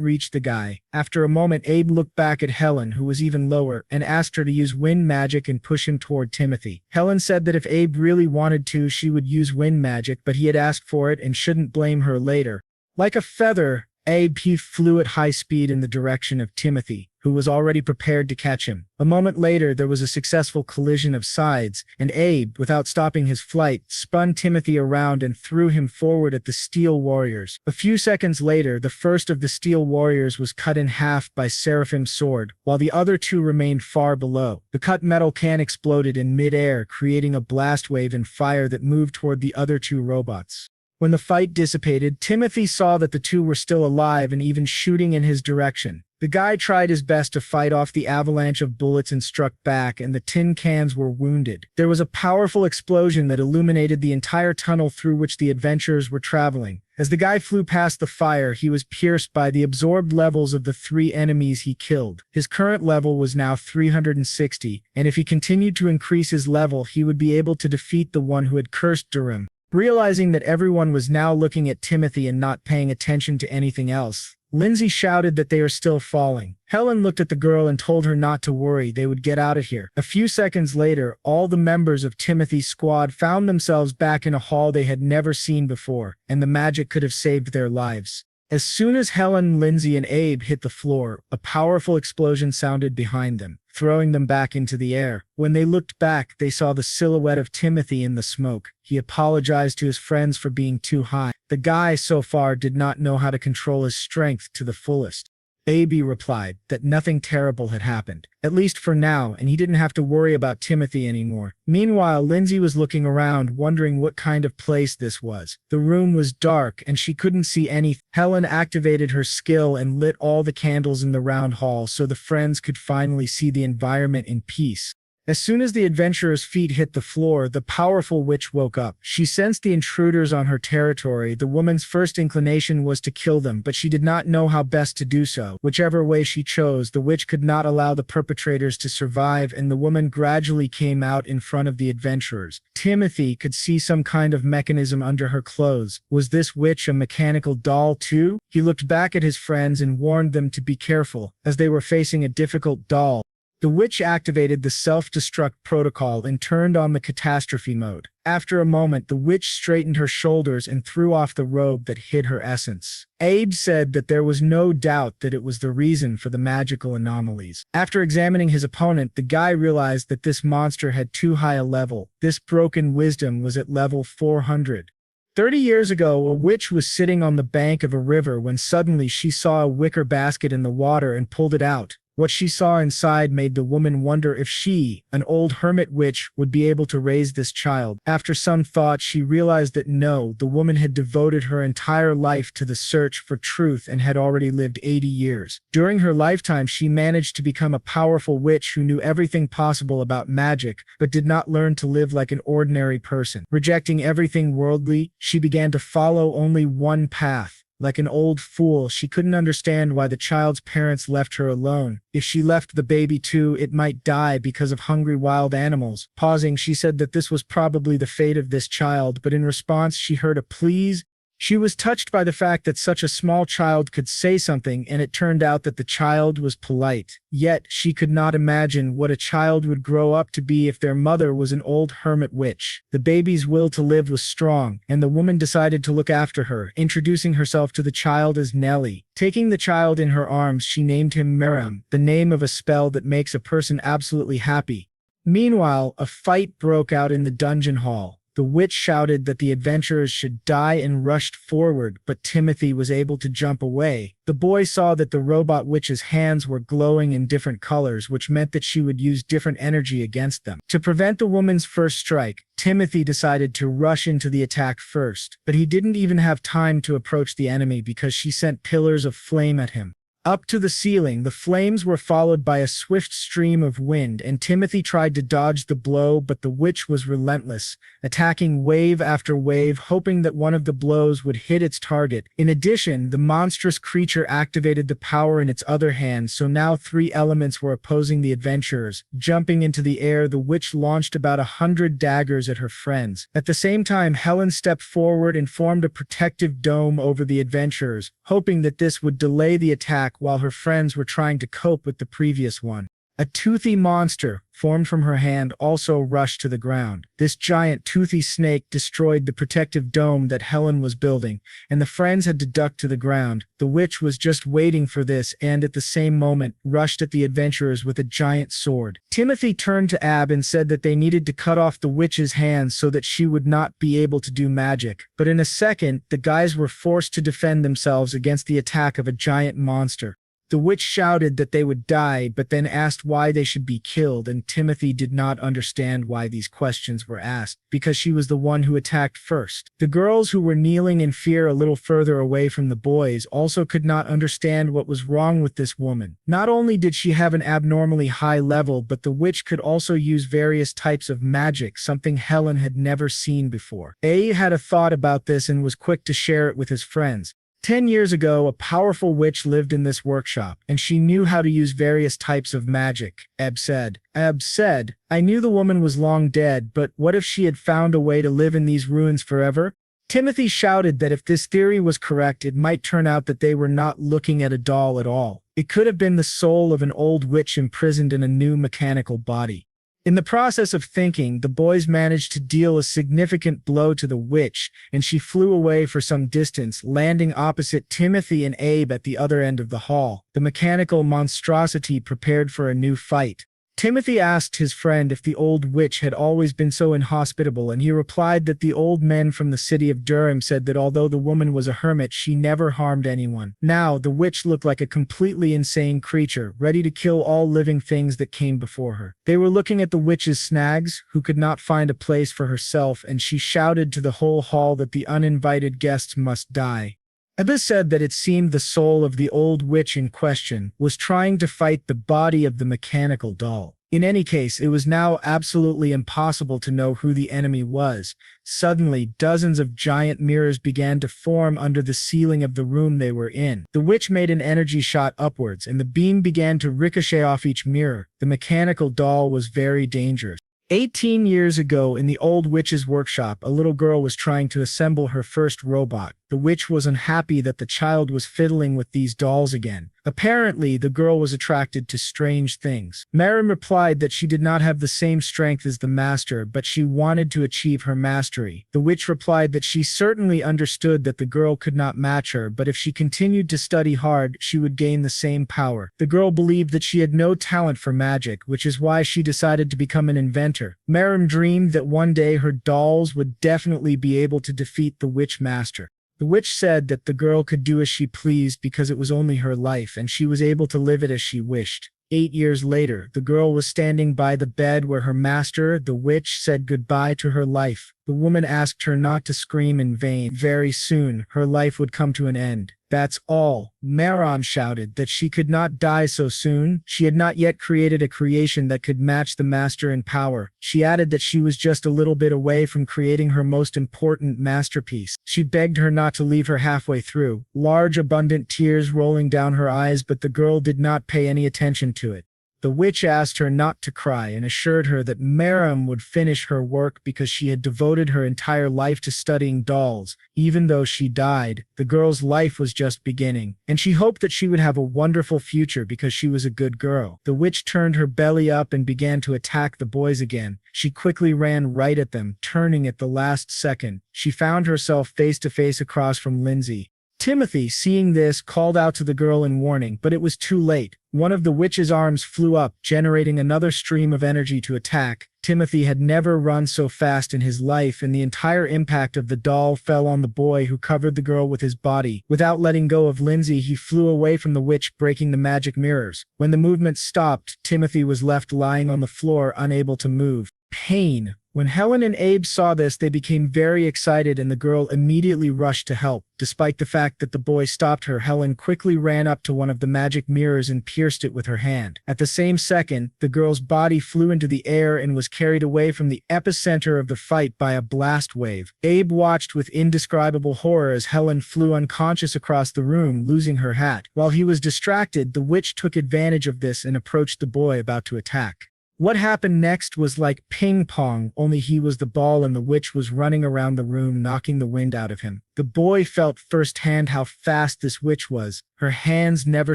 reach the guy. After a moment, Abe looked back at Helen, who was even lower, and asked her to use wind magic and push him toward Timothy. Helen said that if Abe really wanted to, she would use wind magic, but he had asked for it and shouldn't blame her later. Like a feather, Abe flew at high speed in the direction of Timothy, who was already prepared to catch him. A moment later, there was a successful collision of sides, and Abe, without stopping his flight, spun Timothy around and threw him forward at the Steel Warriors. A few seconds later, the first of the Steel Warriors was cut in half by Seraphim's sword, while the other 2 remained far below. The cut metal can exploded in mid-air, creating a blast wave and fire that moved toward the other 2 robots. When the fight dissipated, Timothy saw that the 2 were still alive and even shooting in his direction. The guy tried his best to fight off the avalanche of bullets and struck back, and the tin cans were wounded. There was a powerful explosion that illuminated the entire tunnel through which the adventurers were traveling. As the guy flew past the fire, he was pierced by the absorbed levels of the 3 enemies he killed. His current level was now 360, and if he continued to increase his level, he would be able to defeat the one who had cursed Durham. Realizing that everyone was now looking at Timothy and not paying attention to anything else, Lindsay shouted that they are still falling. Helen looked at the girl and told her not to worry, they would get out of here. A few seconds later, all the members of Timothy's squad found themselves back in a hall they had never seen before, and the magic could have saved their lives. As soon as Helen, Lindsay, and Abe hit the floor, a powerful explosion sounded behind them, throwing them back into the air. When they looked back, they saw the silhouette of Timothy in the smoke. He apologized to his friends for being too high. The guy so far did not know how to control his strength to the fullest. Abe replied that nothing terrible had happened, at least for now, and he didn't have to worry about Timothy anymore. Meanwhile, Lindsay was looking around, wondering what kind of place this was. The room was dark, and she couldn't see anything. Helen activated her skill and lit all the candles in the round hall so the friends could finally see the environment in peace. As soon as the adventurer's feet hit the floor, the powerful witch woke up. She sensed the intruders on her territory. The woman's first inclination was to kill them, but she did not know how best to do so. Whichever way she chose, the witch could not allow the perpetrators to survive, and the woman gradually came out in front of the adventurers. Timothy could see some kind of mechanism under her clothes. Was this witch a mechanical doll too? He looked back at his friends and warned them to be careful, as they were facing a difficult doll. The witch activated the self-destruct protocol and turned on the catastrophe mode. After a moment, the witch straightened her shoulders and threw off the robe that hid her essence. Abe said that there was no doubt that it was the reason for the magical anomalies. After examining his opponent, the guy realized that this monster had too high a level. This broken wisdom was at level 400. 30 years ago, a witch was sitting on the bank of a river when suddenly she saw a wicker basket in the water and pulled it out. What she saw inside made the woman wonder if she, an old hermit witch, would be able to raise this child. After some thought, she realized that no, the woman had devoted her entire life to the search for truth and had already lived 80 years. During her lifetime, she managed to become a powerful witch who knew everything possible about magic, but did not learn to live like an ordinary person. Rejecting everything worldly, she began to follow only one path. Like an old fool, she couldn't understand why the child's parents left her alone. If she left the baby too, it might die because of hungry wild animals. Pausing, she said that this was probably the fate of this child, but in response she heard a please. She was touched by the fact that such a small child could say something, and it turned out that the child was polite. Yet, she could not imagine what a child would grow up to be if their mother was an old hermit witch. The baby's will to live was strong, and the woman decided to look after her, introducing herself to the child as Nellie. Taking the child in her arms, she named him Miriam, the name of a spell that makes a person absolutely happy. Meanwhile, a fight broke out in the dungeon hall. The witch shouted that the adventurers should die and rushed forward, but Timothy was able to jump away. The boy saw that the robot witch's hands were glowing in different colors, which meant that she would use different energy against them. To prevent the woman's first strike, Timothy decided to rush into the attack first, but he didn't even have time to approach the enemy because she sent pillars of flame at him. Up to the ceiling, the flames were followed by a swift stream of wind, and Timothy tried to dodge the blow, but the witch was relentless, attacking wave after wave, hoping that one of the blows would hit its target. In addition, the monstrous creature activated the power in its other hand, so now 3 elements were opposing the adventurers. Jumping into the air, the witch launched about 100 daggers at her friends. At the same time, Helen stepped forward and formed a protective dome over the adventurers, hoping that this would delay the attack while her friends were trying to cope with the previous one. A toothy monster, formed from her hand, also rushed to the ground. This giant toothy snake destroyed the protective dome that Helen was building, and the friends had to duck to the ground. The witch was just waiting for this and, at the same moment, rushed at the adventurers with a giant sword. Timothy turned to Ab and said that they needed to cut off the witch's hands so that she would not be able to do magic. But in a second, the guys were forced to defend themselves against the attack of a giant monster. The witch shouted that they would die, but then asked why they should be killed, and Timothy did not understand why these questions were asked, because she was the one who attacked first. The girls who were kneeling in fear a little further away from the boys also could not understand what was wrong with this woman. Not only did she have an abnormally high level, but the witch could also use various types of magic, something Helen had never seen before. A had a thought about this and was quick to share it with his friends. 10 years ago, a powerful witch lived in this workshop, and she knew how to use various types of magic, Eb said. Eb said, I knew the woman was long dead, but what if she had found a way to live in these ruins forever? Timothy shouted that if this theory was correct, it might turn out that they were not looking at a doll at all. It could have been the soul of an old witch imprisoned in a new mechanical body. In the process of thinking, the boys managed to deal a significant blow to the witch, and she flew away for some distance, landing opposite Timothy and Abe at the other end of the hall. The mechanical monstrosity prepared for a new fight. Timothy asked his friend if the old witch had always been so inhospitable, and he replied that the old men from the city of Durham said that although the woman was a hermit, she never harmed anyone. Now, the witch looked like a completely insane creature, ready to kill all living things that came before her. They were looking at the witch's snags, who could not find a place for herself, and she shouted to the whole hall that the uninvited guests must die. Ebba said that it seemed the soul of the old witch in question was trying to fight the body of the mechanical doll. In any case, it was now absolutely impossible to know who the enemy was. Suddenly, dozens of giant mirrors began to form under the ceiling of the room they were in. The witch made an energy shot upwards, and the beam began to ricochet off each mirror. The mechanical doll was very dangerous. 18 years ago, in the old witch's workshop, a little girl was trying to assemble her first robot. The witch was unhappy that the child was fiddling with these dolls again. Apparently, the girl was attracted to strange things. Maren replied that she did not have the same strength as the master, but she wanted to achieve her mastery. The witch replied that she certainly understood that the girl could not match her, but if she continued to study hard, she would gain the same power. The girl believed that she had no talent for magic, which is why she decided to become an inventor. Maren dreamed that one day her dolls would definitely be able to defeat the witch master. The witch said that the girl could do as she pleased because it was only her life and she was able to live it as she wished. 8 years later, the girl was standing by the bed where her master, the witch, said goodbye to her life. The woman asked her not to scream in vain. Very soon, her life would come to an end. That's all. Maren shouted that she could not die so soon. She had not yet created a creation that could match the master in power. She added that she was just a little bit away from creating her most important masterpiece. She begged her not to leave her halfway through, large abundant tears rolling down her eyes, but the girl did not pay any attention to it. The witch asked her not to cry and assured her that Maren would finish her work because she had devoted her entire life to studying dolls. Even though she died, the girl's life was just beginning, and she hoped that she would have a wonderful future because she was a good girl. The witch turned her belly up and began to attack the boys again. She quickly ran right at them, turning at the last second. She found herself face to face across from Lindsay. Timothy, seeing this, called out to the girl in warning, but it was too late. One of the witch's arms flew up, generating another stream of energy to attack. Timothy had never run so fast in his life, and the entire impact of the doll fell on the boy, who covered the girl with his body. Without letting go of Lindsay, he flew away from the witch, breaking the magic mirrors. When the movement stopped, Timothy was left lying on the floor, unable to move. Pain. When Helen and Abe saw this, they became very excited and the girl immediately rushed to help. Despite the fact that the boy stopped her, Helen quickly ran up to one of the magic mirrors and pierced it with her hand. At the same second, the girl's body flew into the air and was carried away from the epicenter of the fight by a blast wave. Abe watched with indescribable horror as Helen flew unconscious across the room, losing her hat. While he was distracted, the witch took advantage of this and approached the boy about to attack. What happened next was like ping pong, only he was the ball and the witch was running around the room, knocking the wind out of him. The boy felt firsthand how fast this witch was. Her hands never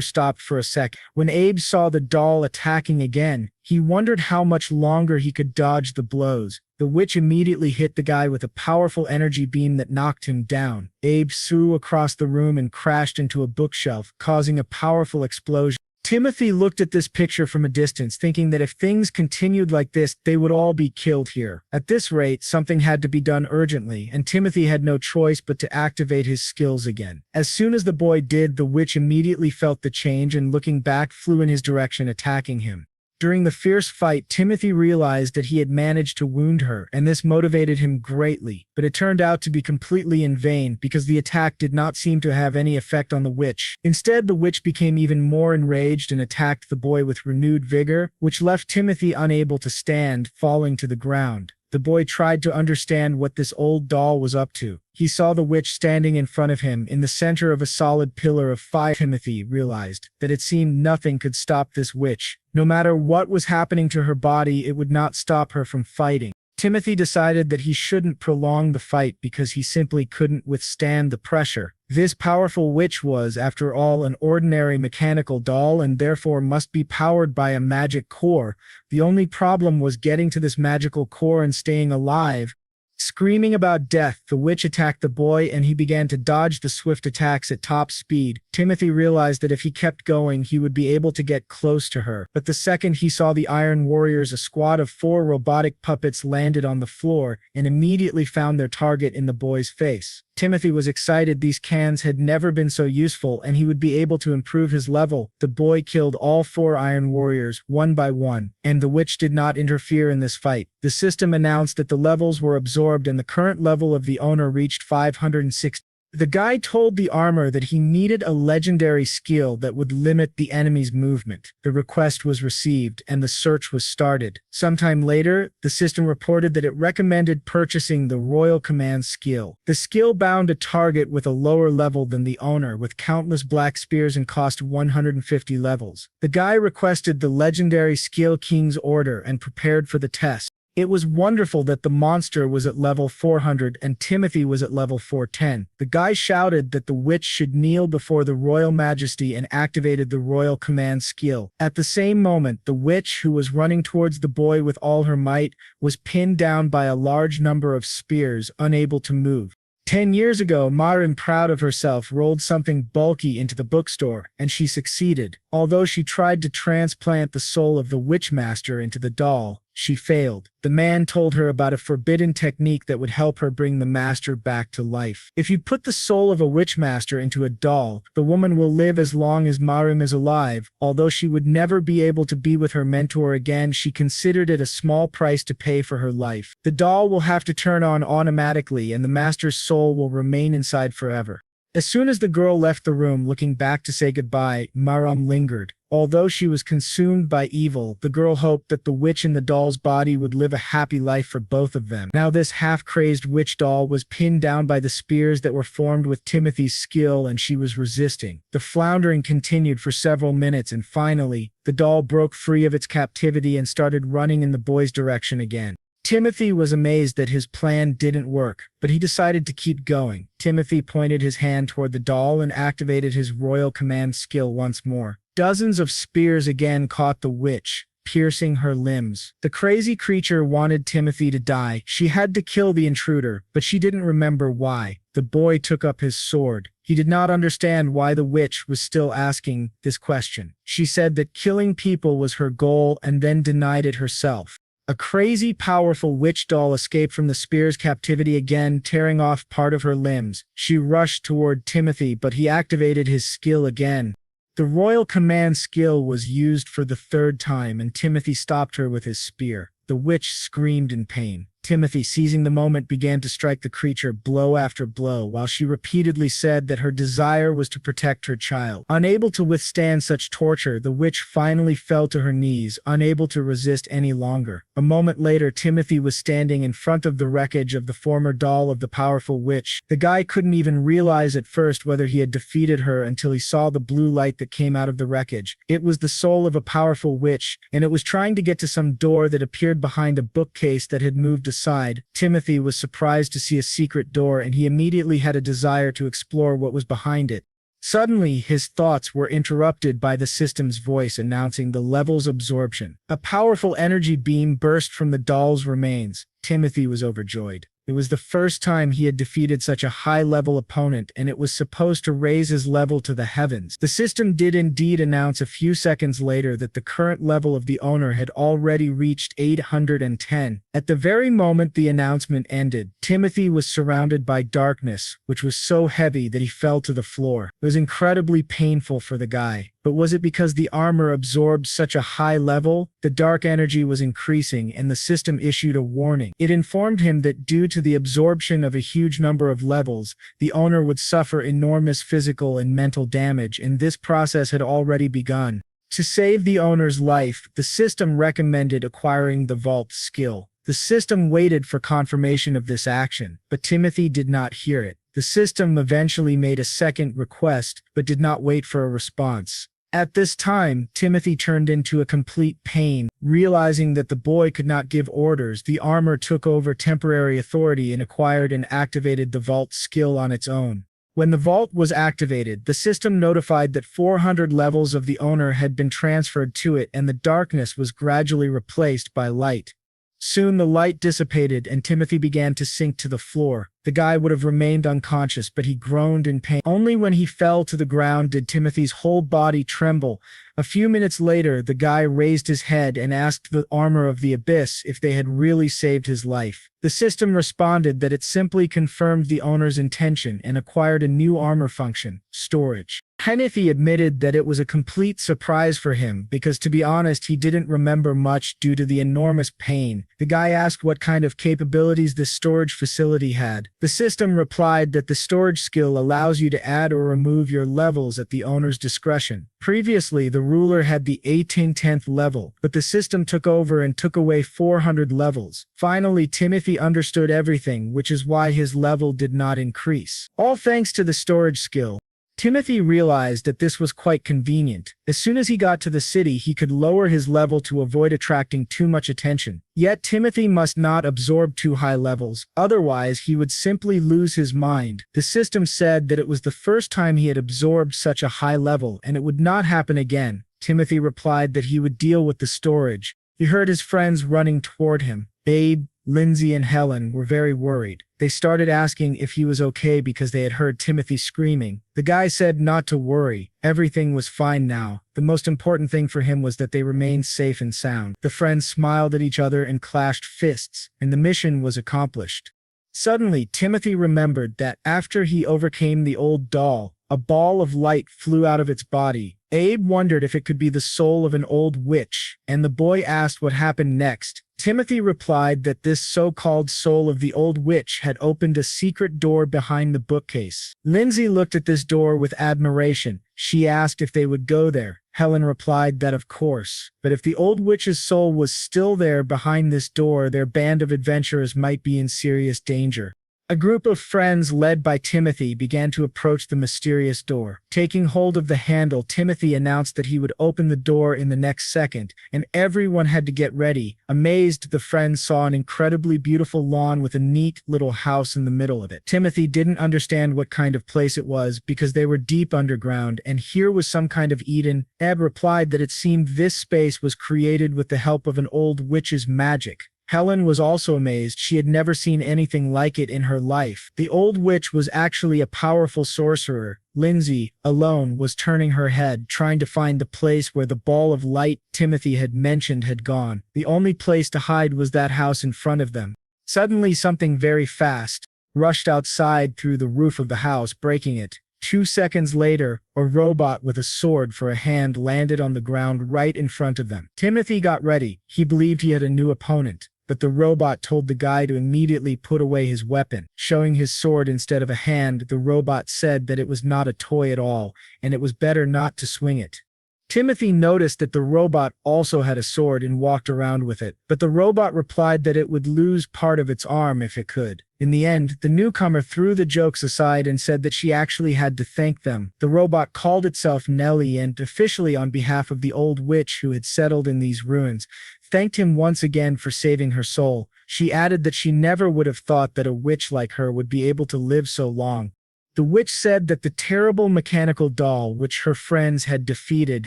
stopped for a sec. When Abe saw the doll attacking again, he wondered how much longer he could dodge the blows. The witch immediately hit the guy with a powerful energy beam that knocked him down. Abe flew across the room and crashed into a bookshelf, causing a powerful explosion. Timothy looked at this picture from a distance, thinking that if things continued like this, they would all be killed here. At this rate, something had to be done urgently, and Timothy had no choice but to activate his skills again. As soon as the boy did, the witch immediately felt the change and, looking back, flew in his direction, attacking him. During the fierce fight, Timothy realized that he had managed to wound her, and this motivated him greatly. But it turned out to be completely in vain, because the attack did not seem to have any effect on the witch. Instead, the witch became even more enraged and attacked the boy with renewed vigor, which left Timothy unable to stand, falling to the ground. The boy tried to understand what this old doll was up to. He saw the witch standing in front of him in the center of a solid pillar of fire. Timothy realized that it seemed nothing could stop this witch. No matter what was happening to her body, it would not stop her from fighting. Timothy decided that he shouldn't prolong the fight because he simply couldn't withstand the pressure. This powerful witch was, after all, an ordinary mechanical doll and therefore must be powered by a magic core. The only problem was getting to this magical core and staying alive. Screaming about death, the witch attacked the boy and he began to dodge the swift attacks at top speed. Timothy realized that if he kept going, he would be able to get close to her. But the second he saw the Iron Warriors, a squad of 4 robotic puppets landed on the floor and immediately found their target in the boy's face. Timothy was excited. These cans had never been so useful and he would be able to improve his level. The boy killed all 4 Iron Warriors, one by one, and the witch did not interfere in this fight. The system announced that the levels were absorbed and the current level of the owner reached 560. The guy told the armor that he needed a legendary skill that would limit the enemy's movement. The request was received, and the search was started. Sometime later, the system reported that it recommended purchasing the Royal Command skill. The skill bound a target with a lower level than the owner, with countless black spears and cost 150 levels. The guy requested the legendary skill King's Order and prepared for the test. It was wonderful that the monster was at level 400 and Timothy was at level 410. The guy shouted that the witch should kneel before the royal majesty and activated the royal command skill. At the same moment, the witch, who was running towards the boy with all her might, was pinned down by a large number of spears, unable to move. 10 years ago, Marin, proud of herself, rolled something bulky into the bookstore, and she succeeded. Although she tried to transplant the soul of the Witchmaster into the doll, she failed. The man told her about a forbidden technique that would help her bring the master back to life. If you put the soul of a Witchmaster into a doll, the woman will live as long as Marin is alive. Although she would never be able to be with her mentor again, she considered it a small price to pay for her life. The doll will have to turn on automatically, and the master's soul will remain inside forever. As soon as the girl left the room, looking back to say goodbye, Maram lingered. Although she was consumed by evil, the girl hoped that the witch in the doll's body would live a happy life for both of them. Now this half-crazed witch doll was pinned down by the spears that were formed with Timothy's skill, and she was resisting. The floundering continued for several minutes, and finally, the doll broke free of its captivity and started running in the boy's direction again. Timothy was amazed that his plan didn't work, but he decided to keep going. Timothy pointed his hand toward the doll and activated his royal command skill once more. Dozens of spears again caught the witch, piercing her limbs. The crazy creature wanted Timothy to die. She had to kill the intruder, but she didn't remember why. The boy took up his sword. He did not understand why the witch was still asking this question. She said that killing people was her goal and then denied it herself. A crazy, powerful witch doll escaped from the spear's captivity again, tearing off part of her limbs. She rushed toward Timothy, but he activated his skill again. The royal command skill was used for the third time, and Timothy stopped her with his spear. The witch screamed in pain. Timothy, seizing the moment, began to strike the creature blow after blow, while she repeatedly said that her desire was to protect her child. Unable to withstand such torture, the witch finally fell to her knees, unable to resist any longer. A moment later, Timothy was standing in front of the wreckage of the former doll of the powerful witch. The guy couldn't even realize at first whether he had defeated her until he saw the blue light that came out of the wreckage. It was the soul of a powerful witch, and it was trying to get to some door that appeared behind a bookcase that had moved aside. Timothy was surprised to see a secret door, and he immediately had a desire to explore what was behind it. Suddenly, his thoughts were interrupted by the system's voice announcing the level's absorption. A powerful energy beam burst from the doll's remains. Timothy was overjoyed. It was the first time he had defeated such a high-level opponent, and it was supposed to raise his level to the heavens. The system did indeed announce a few seconds later that the current level of the owner had already reached 810. At the very moment the announcement ended, Timothy was surrounded by darkness, which was so heavy that he fell to the floor. It was incredibly painful for the guy. But was it because the armor absorbed such a high level? The dark energy was increasing, and the system issued a warning. It informed him that due to the absorption of a huge number of levels, the owner would suffer enormous physical and mental damage, and this process had already begun. To save the owner's life, the system recommended acquiring the vault skill. The system waited for confirmation of this action, but Timothy did not hear it. The system eventually made a second request, but did not wait for a response. At this time, Timothy turned into a complete pain. Realizing that the boy could not give orders, the armor took over temporary authority and acquired and activated the vault skill on its own. When the vault was activated, the system notified that 400 levels of the owner had been transferred to it, and the darkness was gradually replaced by light. Soon the light dissipated and Timothy began to sink to the floor. The guy would have remained unconscious, but he groaned in pain. Only when he fell to the ground did Timothy's whole body tremble. A few minutes later, the guy raised his head and asked the armor of the abyss if they had really saved his life. The system responded that it simply confirmed the owner's intention and acquired a new armor function, storage. Timothy admitted that it was a complete surprise for him because, to be honest, he didn't remember much due to the enormous pain. The guy asked what kind of capabilities this storage facility had. The system replied that the storage skill allows you to add or remove your levels at the owner's discretion. Previously, the ruler had the 10th level, but the system took over and took away 400 levels. Finally, Timothy understood everything, which is why his level did not increase. All thanks to the storage skill. Timothy realized that this was quite convenient. As soon as he got to the city, he could lower his level to avoid attracting too much attention. Yet Timothy must not absorb too high levels, otherwise he would simply lose his mind. The system said that it was the first time he had absorbed such a high level and it would not happen again. Timothy replied that he would deal with the storage. He heard his friends running toward him. Babe, Lindsay and Helen were very worried. They started asking if he was okay because they had heard Timothy screaming. The guy said not to worry. Everything was fine now. The most important thing for him was that they remained safe and sound. The friends smiled at each other and clashed fists, and the mission was accomplished. Suddenly, Timothy remembered that after he overcame the old doll, a ball of light flew out of its body. Abe wondered if it could be the soul of an old witch, and the boy asked what happened next. Timothy replied that this so-called soul of the old witch had opened a secret door behind the bookcase. Lindsay looked at this door with admiration. She asked if they would go there. Helen replied that of course, but if the old witch's soul was still there behind this door, their band of adventurers might be in serious danger. A group of friends led by Timothy began to approach the mysterious door. Taking hold of the handle, Timothy announced that he would open the door in the next second, and everyone had to get ready. Amazed, the friends saw an incredibly beautiful lawn with a neat little house in the middle of it. Timothy didn't understand what kind of place it was because they were deep underground, and here was some kind of Eden. Eb replied that it seemed this space was created with the help of an old witch's magic. Helen was also amazed. She had never seen anything like it in her life. The old witch was actually a powerful sorcerer. Lindsay, alone, was turning her head, trying to find the place where the ball of light Timothy had mentioned had gone. The only place to hide was that house in front of them. Suddenly, something very fast rushed outside through the roof of the house, breaking it. 2 seconds later, a robot with a sword for a hand landed on the ground right in front of them. Timothy got ready. He believed he had a new opponent. But the robot told the guy to immediately put away his weapon. Showing his sword instead of a hand, the robot said that it was not a toy at all, and it was better not to swing it. Timothy noticed that the robot also had a sword and walked around with it, but the robot replied that it would lose part of its arm if it could. In the end, the newcomer threw the jokes aside and said that she actually had to thank them. The robot called itself Nellie and, officially on behalf of the old witch who had settled in these ruins, thanked him once again for saving her soul. She added that she never would have thought that a witch like her would be able to live so long. The witch said that the terrible mechanical doll which her friends had defeated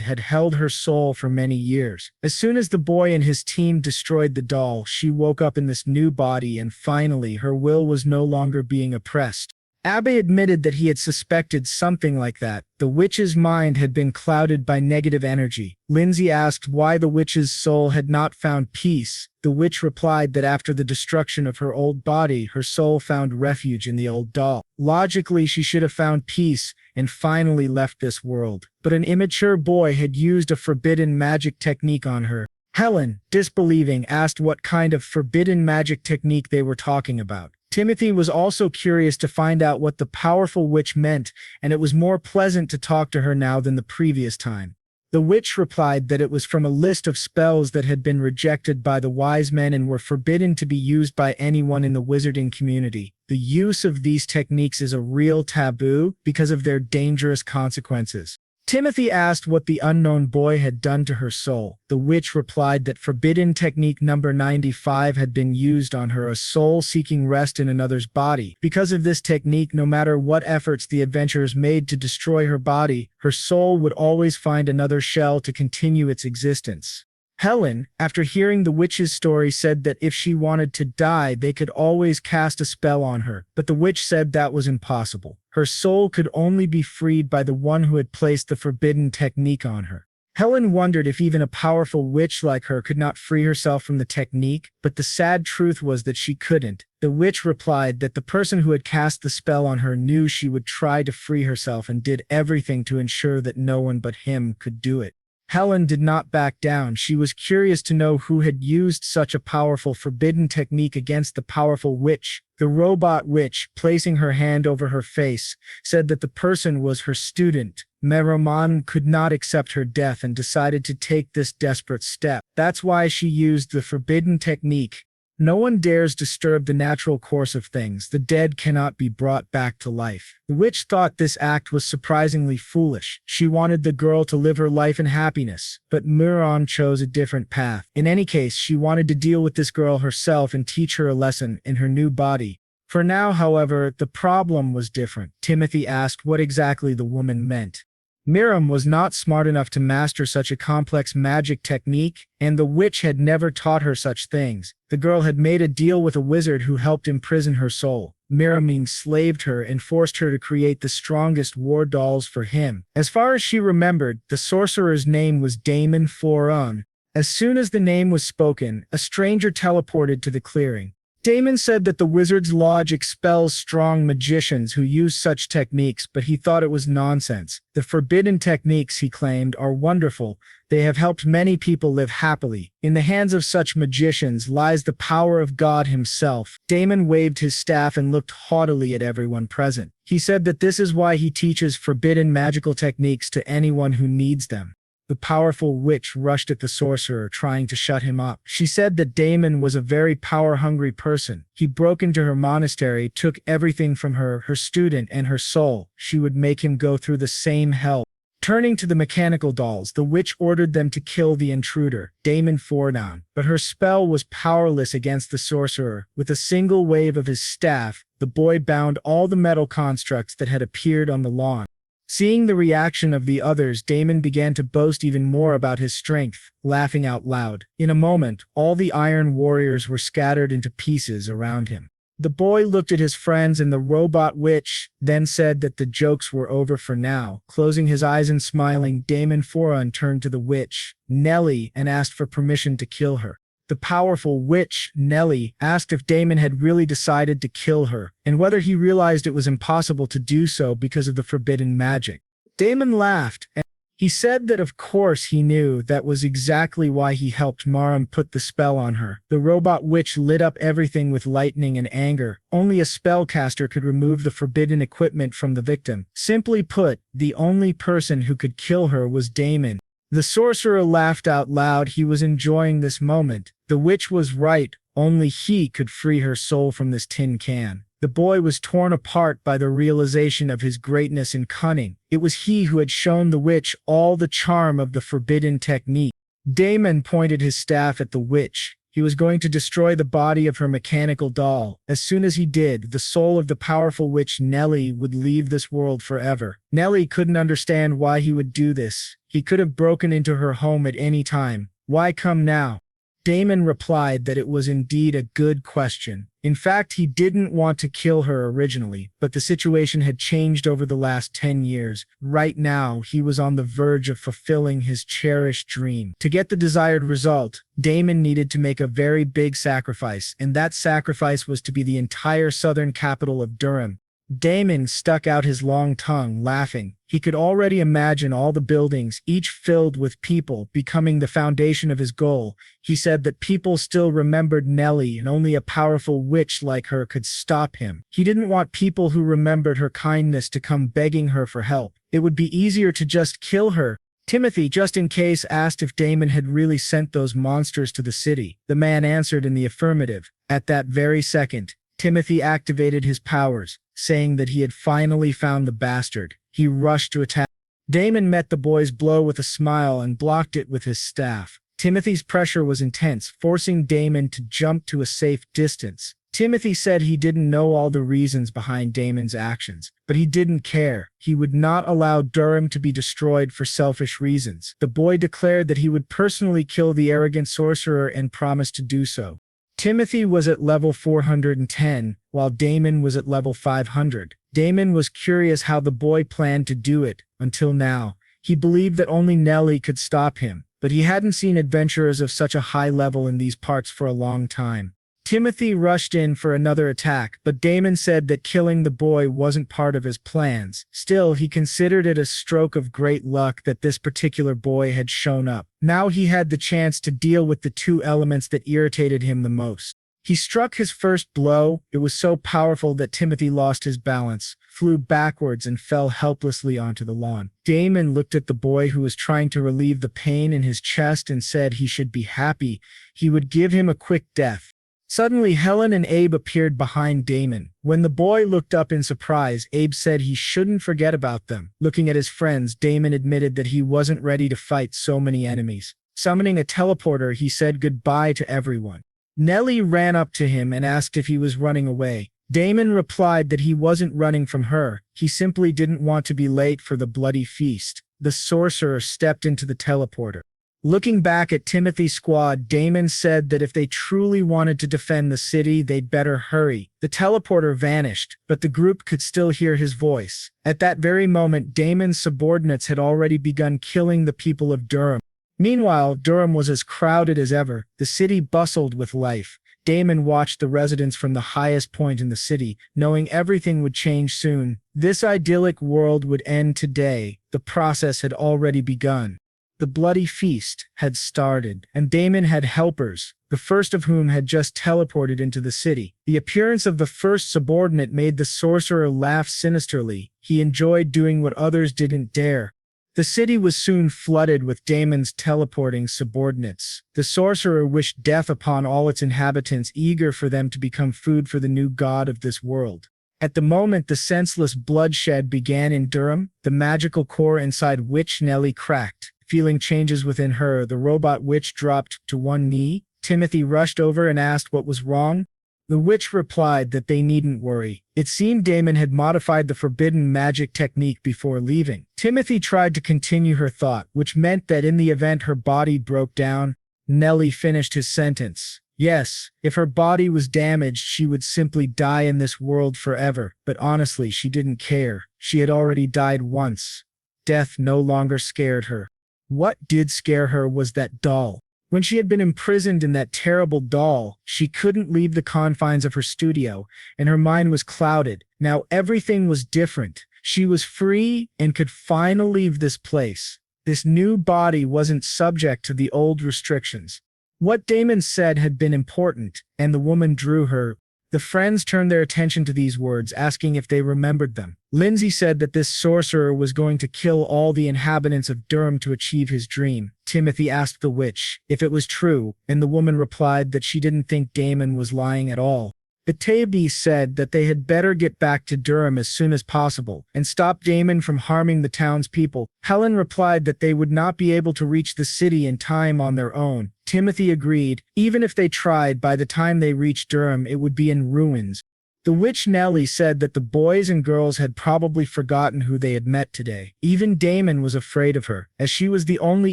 had held her soul for many years. As soon as the boy and his team destroyed the doll, she woke up in this new body and finally her will was no longer being oppressed. Abe admitted that he had suspected something like that. The witch's mind had been clouded by negative energy. Lindsay asked why the witch's soul had not found peace. The witch replied that after the destruction of her old body, her soul found refuge in the old doll. Logically, she should have found peace and finally left this world. But an immature boy had used a forbidden magic technique on her. Helen, disbelieving, asked what kind of forbidden magic technique they were talking about. Timothy was also curious to find out what the powerful witch meant, and it was more pleasant to talk to her now than the previous time. The witch replied that it was from a list of spells that had been rejected by the wise men and were forbidden to be used by anyone in the wizarding community. The use of these techniques is a real taboo because of their dangerous consequences. Timothy asked what the unknown boy had done to her soul. The witch replied that forbidden technique number 95 had been used on her, a soul seeking rest in another's body. Because of this technique, no matter what efforts the adventurers made to destroy her body, her soul would always find another shell to continue its existence. Helen, after hearing the witch's story, said that if she wanted to die, they could always cast a spell on her, but the witch said that was impossible. Her soul could only be freed by the one who had placed the forbidden technique on her. Helen wondered if even a powerful witch like her could not free herself from the technique, but the sad truth was that she couldn't. The witch replied that the person who had cast the spell on her knew she would try to free herself and did everything to ensure that no one but him could do it. Helen did not back down. She was curious to know who had used such a powerful forbidden technique against the powerful witch. The robot witch, placing her hand over her face, said that the person was her student. Meroman could not accept her death and decided to take this desperate step. That's why she used the forbidden technique. No one dares disturb the natural course of things. The dead cannot be brought back to life. The witch thought this act was surprisingly foolish. She wanted the girl to live her life in happiness, but Meron chose a different path. In any case, she wanted to deal with this girl herself and teach her a lesson in her new body. For now, however, the problem was different. Timothy asked what exactly the woman meant. Miriam was not smart enough to master such a complex magic technique, and the witch had never taught her such things. The girl had made a deal with a wizard who helped imprison her soul. Miriam enslaved her and forced her to create the strongest war dolls for him. As far as she remembered, the sorcerer's name was Damon Foun. As soon as the name was spoken, a stranger teleported to the clearing. Damon said that the Wizard's Lodge expels strong magicians who use such techniques, but he thought it was nonsense. The forbidden techniques, he claimed, are wonderful. They have helped many people live happily. In the hands of such magicians lies the power of God himself. Damon waved his staff and looked haughtily at everyone present. He said that this is why he teaches forbidden magical techniques to anyone who needs them. The powerful witch rushed at the sorcerer, trying to shut him up. She said that Damon was a very power-hungry person. He broke into her monastery, took everything from her, her student, and her soul. She would make him go through the same hell. Turning to the mechanical dolls, the witch ordered them to kill the intruder, Damon Foun. But her spell was powerless against the sorcerer. With a single wave of his staff, the boy bound all the metal constructs that had appeared on the lawn. Seeing the reaction of the others, Damon began to boast even more about his strength, laughing out loud. In a moment, all the iron warriors were scattered into pieces around him. The boy looked at his friends and the robot witch, then said that the jokes were over for now. Closing his eyes and smiling, Damon Foun turned to the witch, Nellie, and asked for permission to kill her. The powerful witch, Nellie, asked if Damon had really decided to kill her, and whether he realized it was impossible to do so because of the forbidden magic. Damon laughed, and he said that of course he knew. That was exactly why he helped Maram put the spell on her. The robot witch lit up everything with lightning and anger. Only a spellcaster could remove the forbidden equipment from the victim. Simply put, the only person who could kill her was Damon. The sorcerer laughed out loud. He was enjoying this moment. The witch was right. Only he could free her soul from this tin can. The boy was torn apart by the realization of his greatness and cunning. It was he who had shown the witch all the charm of the forbidden technique. Damon pointed his staff at the witch. He was going to destroy the body of her mechanical doll. As soon as he did, the soul of the powerful witch Nellie would leave this world forever. Nellie couldn't understand why he would do this. He could have broken into her home at any time. Why come now? Damon replied that it was indeed a good question. In fact, he didn't want to kill her originally, but the situation had changed over the last 10 years. Right now, he was on the verge of fulfilling his cherished dream. To get the desired result, Damon needed to make a very big sacrifice, and that sacrifice was to be the entire southern capital of Durham. Damon stuck out his long tongue, laughing. He could already imagine all the buildings, each filled with people, becoming the foundation of his goal. He said that people still remembered Nellie, and only a powerful witch like her could stop him. He didn't want people who remembered her kindness to come begging her for help. It would be easier to just kill her. Timothy, just in case, asked if Damon had really sent those monsters to the city. The man answered in the affirmative. At that very second, Timothy activated his powers, saying that he had finally found the bastard. He rushed to attack. Damon met the boy's blow with a smile and blocked it with his staff. Timothy's pressure was intense, forcing Damon to jump to a safe distance. Timothy said he didn't know all the reasons behind Damon's actions, but he didn't care. He would not allow Durham to be destroyed for selfish reasons. The boy declared that he would personally kill the arrogant sorcerer and promised to do so. Timothy was at level 410, while Damon was at level 500. Damon was curious how the boy planned to do it. Until now, he believed that only Nellie could stop him, but he hadn't seen adventurers of such a high level in these parts for a long time. Timothy rushed in for another attack, but Damon said that killing the boy wasn't part of his plans. Still, he considered it a stroke of great luck that this particular boy had shown up. Now he had the chance to deal with the two elements that irritated him the most. He struck his first blow. It was so powerful that Timothy lost his balance, flew backwards, and fell helplessly onto the lawn. Damon looked at the boy who was trying to relieve the pain in his chest and said he should be happy. He would give him a quick death. Suddenly, Helen and Abe appeared behind Damon. When the boy looked up in surprise, Abe said he shouldn't forget about them. Looking at his friends, Damon admitted that he wasn't ready to fight so many enemies. Summoning a teleporter, he said goodbye to everyone. Nellie ran up to him and asked if he was running away. Damon replied that he wasn't running from her. He simply didn't want to be late for the bloody feast. The sorcerer stepped into the teleporter. Looking back at Timothy's squad, Damon said that if they truly wanted to defend the city, they'd better hurry. The teleporter vanished, but the group could still hear his voice. At that very moment, Damon's subordinates had already begun killing the people of Durham. Meanwhile, Durham was as crowded as ever. The city bustled with life. Damon watched the residents from the highest point in the city, knowing everything would change soon. This idyllic world would end today. The process had already begun. The bloody feast had started, and Damon had helpers, the first of whom had just teleported into the city. The appearance of the first subordinate made the sorcerer laugh sinisterly. He enjoyed doing what others didn't dare. The city was soon flooded with Damon's teleporting subordinates. The sorcerer wished death upon all its inhabitants, eager for them to become food for the new god of this world. At the moment the senseless bloodshed began in Durham, the magical core inside Witch Nellie cracked. Feeling changes within her, the robot witch dropped to one knee. Timothy rushed over and asked what was wrong. The witch replied that they needn't worry. It seemed Damon had modified the forbidden magic technique before leaving. Timothy tried to continue her thought, which meant that in the event her body broke down, Nellie finished his sentence. Yes, if her body was damaged, she would simply die in this world forever. But honestly, she didn't care. She had already died once. Death no longer scared her. What did scare her was that doll. When she had been imprisoned in that terrible doll, she couldn't leave the confines of her studio, and her mind was clouded. Now everything was different. She was free and could finally leave this place. This new body wasn't subject to the old restrictions. What Damon said had been important, and the woman drew her. The friends turned their attention to these words, asking if they remembered them. Lindsay said that this sorcerer was going to kill all the inhabitants of Durham to achieve his dream. Timothy asked the witch if it was true, and the woman replied that she didn't think Damon was lying at all. Batabi said that they had better get back to Durham as soon as possible and stop Damon from harming the townspeople. Helen replied that they would not be able to reach the city in time on their own. Timothy agreed. Even if they tried, by the time they reached Durham, it would be in ruins. The witch Nellie said that the boys and girls had probably forgotten who they had met today. Even Damon was afraid of her, as she was the only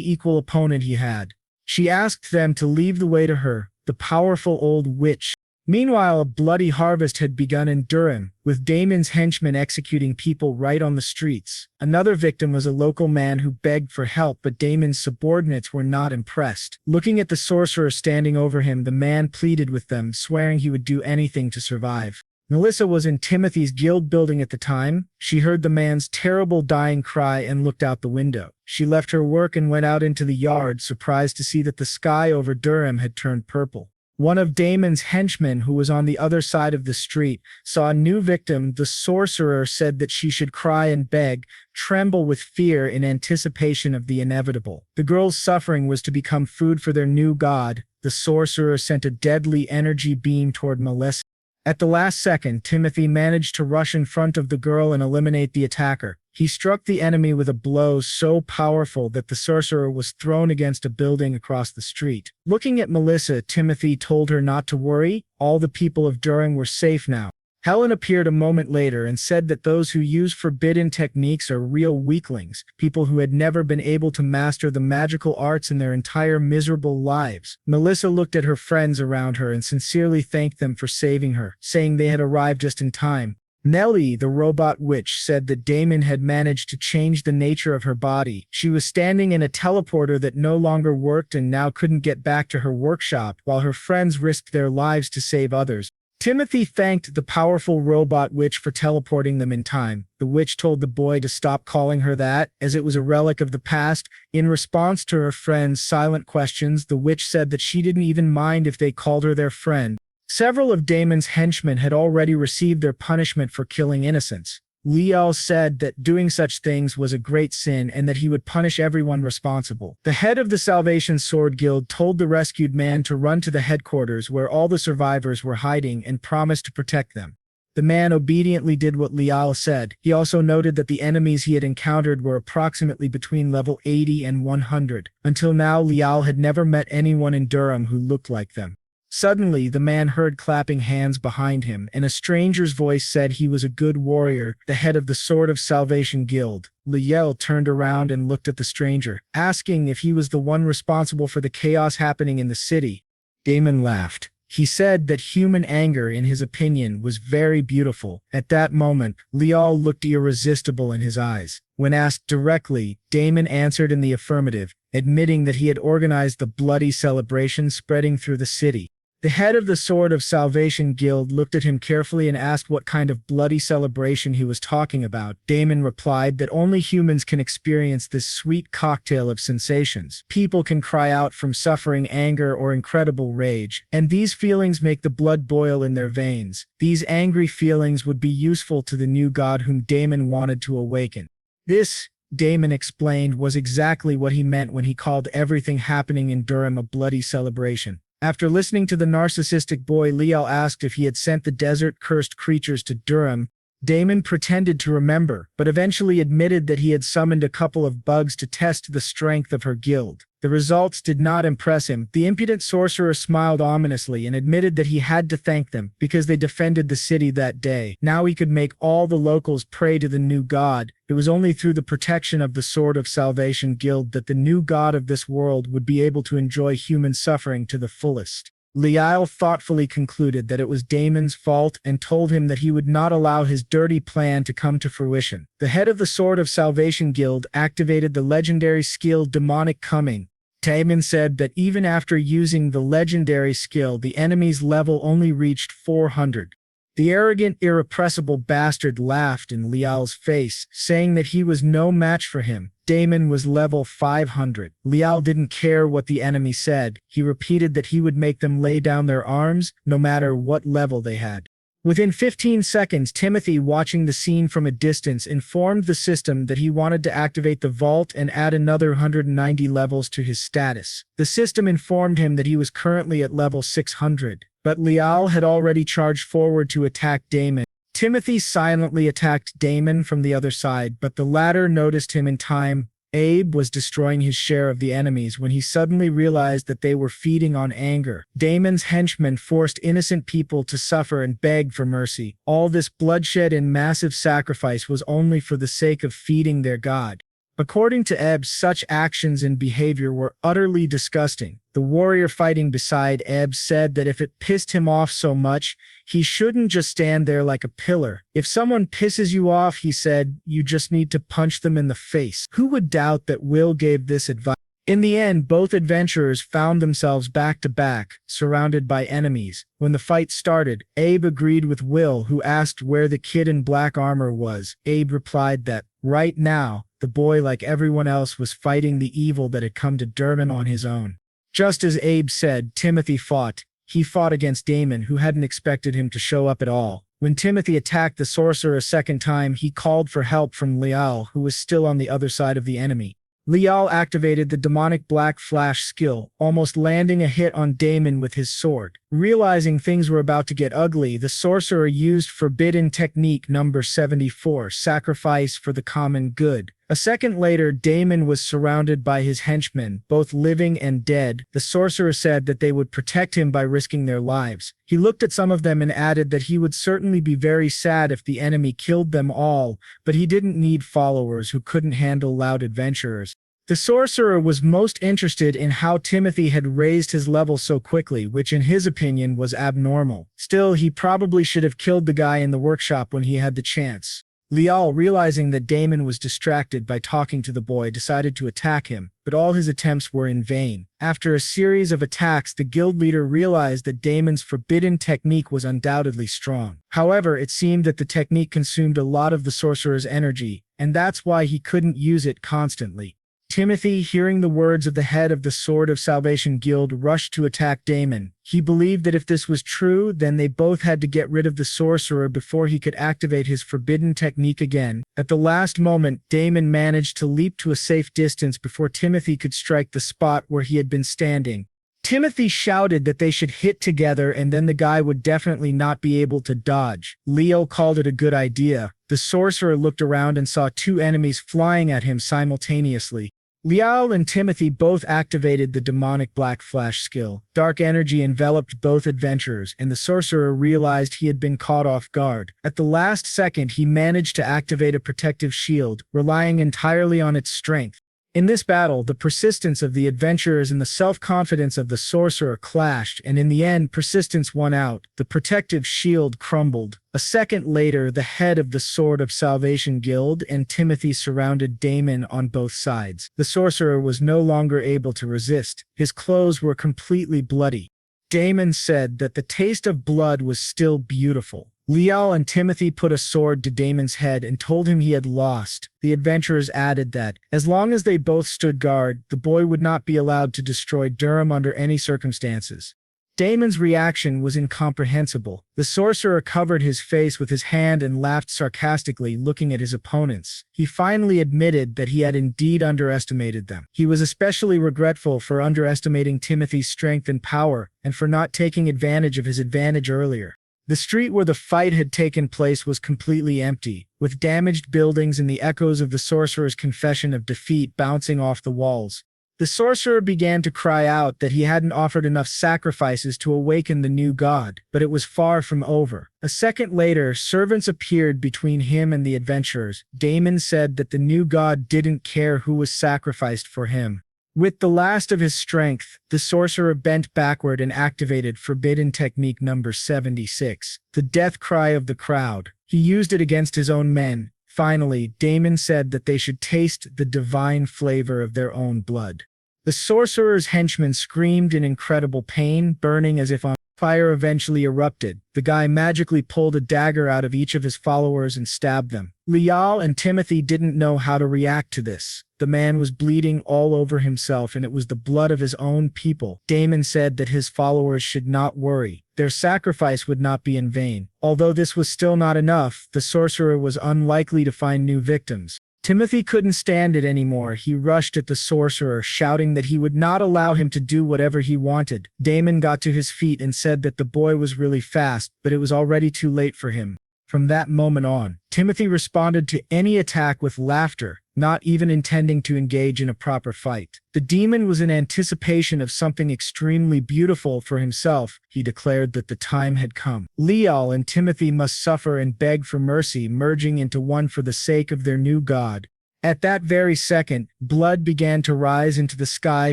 equal opponent he had. She asked them to leave the way to her, the powerful old witch. Meanwhile, a bloody harvest had begun in Durham, with Damon's henchmen executing people right on the streets. Another victim was a local man who begged for help, but Damon's subordinates were not impressed. Looking at the sorcerer standing over him, the man pleaded with them, swearing he would do anything to survive. Melissa was in Timothy's guild building at the time. She heard the man's terrible dying cry and looked out the window. She left her work and went out into the yard, surprised to see that the sky over Durham had turned purple. One of Damon's henchmen, who was on the other side of the street, saw a new victim. The sorcerer said that she should cry and beg, tremble with fear in anticipation of the inevitable. The girl's suffering was to become food for their new god. The sorcerer sent a deadly energy beam toward Melissa. At the last second, Timothy managed to rush in front of the girl and eliminate the attacker. He struck the enemy with a blow so powerful that the sorcerer was thrown against a building across the street. Looking at Melissa, Timothy told her not to worry. All the people of Durham were safe now. Helen appeared a moment later and said that those who use forbidden techniques are real weaklings, people who had never been able to master the magical arts in their entire miserable lives. Melissa looked at her friends around her and sincerely thanked them for saving her, saying they had arrived just in time. Nellie, the robot witch, said that Damon had managed to change the nature of her body. She was standing in a teleporter that no longer worked and now couldn't get back to her workshop, while her friends risked their lives to save others. Timothy thanked the powerful robot witch for teleporting them in time. The witch told the boy to stop calling her that, as it was a relic of the past. In response to her friend's silent questions, the witch said that she didn't even mind if they called her their friend. Several of Damon's henchmen had already received their punishment for killing innocents. Liao said that doing such things was a great sin and that he would punish everyone responsible. The head of the Salvation Sword Guild told the rescued man to run to the headquarters where all the survivors were hiding and promised to protect them. The man obediently did what Liao said. He also noted that the enemies he had encountered were approximately between level 80 and 100. Until now, Liao had never met anyone in Durham who looked like them. Suddenly, the man heard clapping hands behind him, and a stranger's voice said he was a good warrior, the head of the Sword of Salvation Guild. Liao turned around and looked at the stranger, asking if he was the one responsible for the chaos happening in the city. Damon laughed. He said that human anger, in his opinion, was very beautiful. At that moment, Liao looked irresistible in his eyes. When asked directly, Damon answered in the affirmative, admitting that he had organized the bloody celebration spreading through the city. The head of the Sword of Salvation Guild looked at him carefully and asked what kind of bloody celebration he was talking about. Damon replied that only humans can experience this sweet cocktail of sensations. People can cry out from suffering, anger, or incredible rage, and these feelings make the blood boil in their veins. These angry feelings would be useful to the new god whom Damon wanted to awaken. This, Damon explained, was exactly what he meant when he called everything happening in Durham a bloody celebration. After listening to the narcissistic boy, Liao asked if he had sent the desert-cursed creatures to Durham. Damon pretended to remember, but eventually admitted that he had summoned a couple of bugs to test the strength of her guild. The results did not impress him. The impudent sorcerer smiled ominously and admitted that he had to thank them because they defended the city that day. Now he could make all the locals pray to the new god. It was only through the protection of the Sword of Salvation Guild that the new god of this world would be able to enjoy human suffering to the fullest. Liao thoughtfully concluded that it was Damon's fault and told him that he would not allow his dirty plan to come to fruition. The head of the Sword of Salvation Guild activated the legendary skill Demonic Coming. Damon said that even after using the legendary skill, the enemy's level only reached 400. The arrogant, irrepressible bastard laughed in Liao's face, saying that he was no match for him. Damon was level 500. Liao didn't care what the enemy said. He repeated that he would make them lay down their arms, no matter what level they had. Within 15 seconds, Timothy, watching the scene from a distance, informed the system that he wanted to activate the vault and add another 190 levels to his status. The system informed him that he was currently at level 600, but Liao had already charged forward to attack Damon. Timothy silently attacked Damon from the other side, but the latter noticed him in time. Abe was destroying his share of the enemies when he suddenly realized that they were feeding on anger. Damon's henchmen forced innocent people to suffer and begged for mercy. All this bloodshed and massive sacrifice was only for the sake of feeding their god. According to Eb, such actions and behavior were utterly disgusting. The warrior fighting beside Eb said that if it pissed him off so much, he shouldn't just stand there like a pillar. If someone pisses you off, he said, you just need to punch them in the face. Who would doubt that Will gave this advice? In the end, both adventurers found themselves back to back, surrounded by enemies. When the fight started, Abe agreed with Will, who asked where the kid in black armor was. Abe replied that, right now, the boy, like everyone else, was fighting the evil that had come to Durham on his own. Just as Abe said, Timothy fought. He fought against Damon, who hadn't expected him to show up at all. When Timothy attacked the sorcerer a second time, he called for help from Liao, who was still on the other side of the enemy. Liao activated the demonic black flash skill, almost landing a hit on Damon with his sword. Realizing things were about to get ugly, the sorcerer used forbidden technique number 74, sacrifice for the common good. A second later, Damon was surrounded by his henchmen, both living and dead. The sorcerer said that they would protect him by risking their lives. He looked at some of them and added that he would certainly be very sad if the enemy killed them all, but he didn't need followers who couldn't handle loud adventurers. The sorcerer was most interested in how Timothy had raised his level so quickly, which in his opinion was abnormal. Still, he probably should have killed the guy in the workshop when he had the chance. Liao, realizing that Damon was distracted by talking to the boy, decided to attack him, but all his attempts were in vain. After a series of attacks, the guild leader realized that Damon's forbidden technique was undoubtedly strong. However, it seemed that the technique consumed a lot of the sorcerer's energy, and that's why he couldn't use it constantly. Timothy, hearing the words of the head of the Sword of Salvation Guild, rushed to attack Damon. He believed that if this was true, then they both had to get rid of the sorcerer before he could activate his forbidden technique again. At the last moment, Damon managed to leap to a safe distance before Timothy could strike the spot where he had been standing. Timothy shouted that they should hit together and then the guy would definitely not be able to dodge. Leo called it a good idea. The sorcerer looked around and saw two enemies flying at him simultaneously. Liao and Timothy both activated the demonic black flash skill. Dark energy enveloped both adventurers, and the sorcerer realized he had been caught off guard. At the last second, he managed to activate a protective shield, relying entirely on its strength. In this battle, the persistence of the adventurers and the self-confidence of the sorcerer clashed, and in the end, persistence won out. The protective shield crumbled. A second later, the head of the Sword of Salvation Guild and Timothy surrounded Damon on both sides. The sorcerer was no longer able to resist. His clothes were completely bloody. Damon said that the taste of blood was still beautiful. Liao and Timothy put a sword to Damon's head and told him he had lost. The adventurers added that, as long as they both stood guard, the boy would not be allowed to destroy Durham under any circumstances. Damon's reaction was incomprehensible. The sorcerer covered his face with his hand and laughed sarcastically, looking at his opponents. He finally admitted that he had indeed underestimated them. He was especially regretful for underestimating Timothy's strength and power, and for not taking advantage of his advantage earlier. The street where the fight had taken place was completely empty, with damaged buildings and the echoes of the sorcerer's confession of defeat bouncing off the walls. The sorcerer began to cry out that he hadn't offered enough sacrifices to awaken the new god, but it was far from over. A second later, servants appeared between him and the adventurers. Damon said that the new god didn't care who was sacrificed for him. With the last of his strength, the sorcerer bent backward and activated Forbidden Technique number 76, the death cry of the crowd. He used it against his own men. Finally, Damon said that they should taste the divine flavor of their own blood. The sorcerer's henchmen screamed in incredible pain, burning as if on fire. Eventually erupted. The guy magically pulled a dagger out of each of his followers and stabbed them. Liao and Timothy didn't know how to react to this. The man was bleeding all over himself, and it was the blood of his own people. Damon said that his followers should not worry. Their sacrifice would not be in vain. Although this was still not enough, the sorcerer was unlikely to find new victims. Timothy couldn't stand it anymore. He rushed at the sorcerer, shouting that he would not allow him to do whatever he wanted. Damon got to his feet and said that the boy was really fast, but it was already too late for him. From that moment on, Timothy responded to any attack with laughter, not even intending to engage in a proper fight. The demon was in anticipation of something extremely beautiful for himself. He declared that the time had come. Liao and Timothy must suffer and beg for mercy, merging into one for the sake of their new god. At that very second, blood began to rise into the sky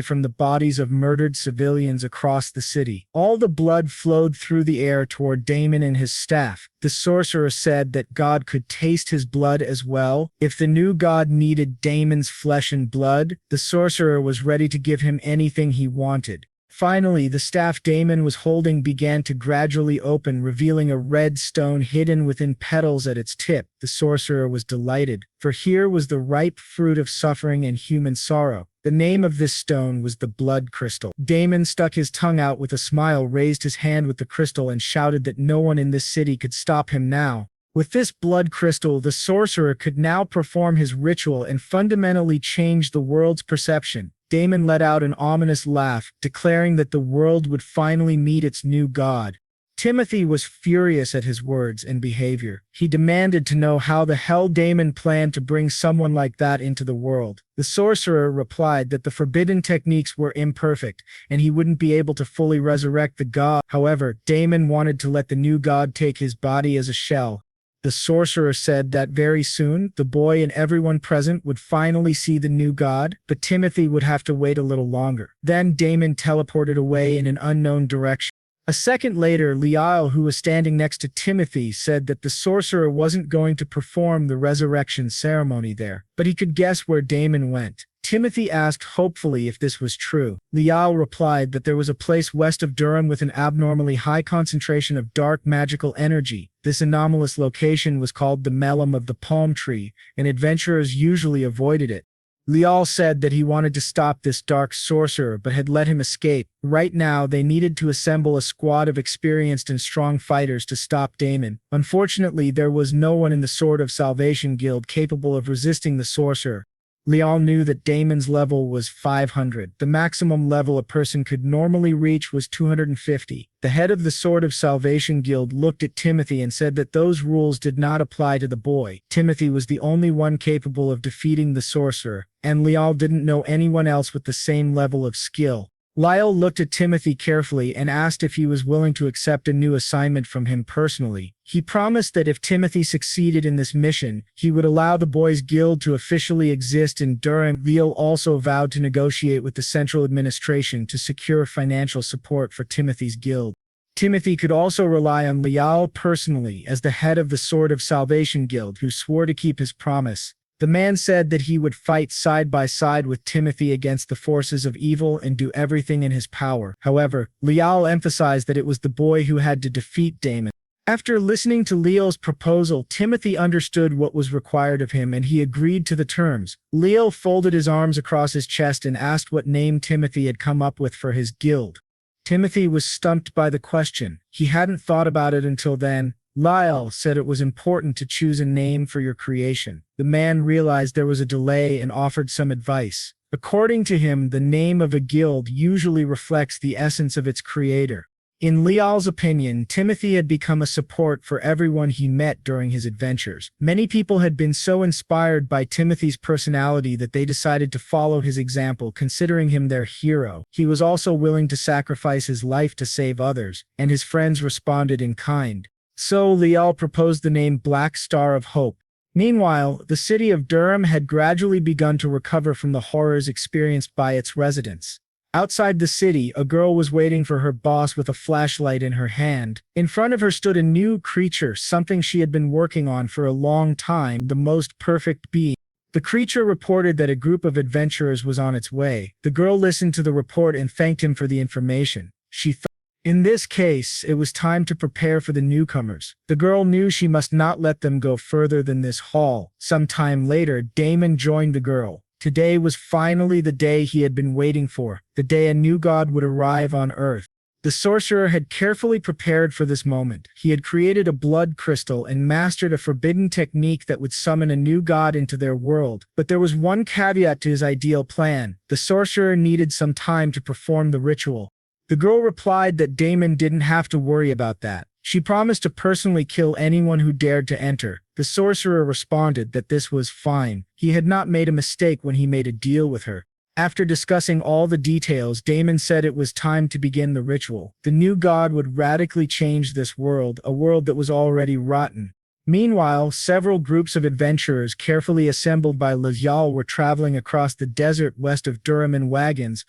from the bodies of murdered civilians across the city. All the blood flowed through the air toward Damon and his staff. The sorcerer said that God could taste his blood as well. If the new god needed Damon's flesh and blood, the sorcerer was ready to give him anything he wanted. Finally, the staff Damon was holding began to gradually open, revealing a red stone hidden within petals at its tip. The sorcerer was delighted, for here was the ripe fruit of suffering and human sorrow. The name of this stone was the blood crystal. Damon stuck his tongue out with a smile, raised his hand with the crystal, and shouted that no one in this city could stop him now. With this blood crystal, the sorcerer could now perform his ritual and fundamentally change the world's perception. Damon let out an ominous laugh, declaring that the world would finally meet its new god. Timothy was furious at his words and behavior. He demanded to know how the hell Damon planned to bring someone like that into the world. The sorcerer replied that the forbidden techniques were imperfect, and he wouldn't be able to fully resurrect the god. However, Damon wanted to let the new god take his body as a shell. The sorcerer said that very soon, the boy and everyone present would finally see the new god, but Timothy would have to wait a little longer. Then Damon teleported away in an unknown direction. A second later, Liao, who was standing next to Timothy, said that the sorcerer wasn't going to perform the resurrection ceremony there, but he could guess where Damon went. Timothy asked hopefully if this was true. Liao replied that there was a place west of Durham with an abnormally high concentration of dark magical energy. This anomalous location was called the Melon of the Palm Tree, and adventurers usually avoided it. Liao said that he wanted to stop this dark sorcerer but had let him escape. Right now, they needed to assemble a squad of experienced and strong fighters to stop Damon. Unfortunately, there was no one in the Sword of Salvation Guild capable of resisting the sorcerer. Liao knew that Damon's level was 500. The maximum level a person could normally reach was 250. The head of the Sword of Salvation Guild looked at Timothy and said that those rules did not apply to the boy. Timothy was the only one capable of defeating the sorcerer, and Liao didn't know anyone else with the same level of skill. Liao looked at Timothy carefully and asked if he was willing to accept a new assignment from him personally. He promised that if Timothy succeeded in this mission, he would allow the boys' guild to officially exist in Durham. Liao also vowed to negotiate with the central administration to secure financial support for Timothy's guild. Timothy could also rely on Liao personally as the head of the Sword of Salvation Guild, who swore to keep his promise. The man said that he would fight side by side with Timothy against the forces of evil and do everything in his power. However, Liao emphasized that it was the boy who had to defeat Damon. After listening to Liao's proposal, Timothy understood what was required of him and he agreed to the terms. Liao folded his arms across his chest and asked what name Timothy had come up with for his guild. Timothy was stumped by the question. He hadn't thought about it until then. Liao said it was important to choose a name for your creation. The man realized there was a delay and offered some advice. According to him, the name of a guild usually reflects the essence of its creator. In Liao's opinion, Timothy had become a support for everyone he met during his adventures. Many people had been so inspired by Timothy's personality that they decided to follow his example, considering him their hero. He was also willing to sacrifice his life to save others, and his friends responded in kind. So Liao proposed the name Black Star of Hope. Meanwhile, the city of Durham had gradually begun to recover from the horrors experienced by its residents. Outside the city, a girl was waiting for her boss with a flashlight in her hand. In front of her stood a new creature, something she had been working on for a long time, the most perfect being. The creature reported that a group of adventurers was on its way. The girl listened to the report and thanked him for the information. She thought, in this case, it was time to prepare for the newcomers. The girl knew she must not let them go further than this hall. Some time later, Damon joined the girl. Today was finally the day he had been waiting for, the day a new god would arrive on Earth. The sorcerer had carefully prepared for this moment. He had created a blood crystal and mastered a forbidden technique that would summon a new god into their world. But there was one caveat to his ideal plan. The sorcerer needed some time to perform the ritual. The girl replied that Damon didn't have to worry about that. She promised to personally kill anyone who dared to enter. The sorcerer responded that this was fine. He had not made a mistake when he made a deal with her. After discussing all the details, Damon said it was time to begin the ritual. The new god would radically change this world, a world that was already rotten. Meanwhile, several groups of adventurers carefully assembled by Liao were traveling across the desert west of Durham in wagons.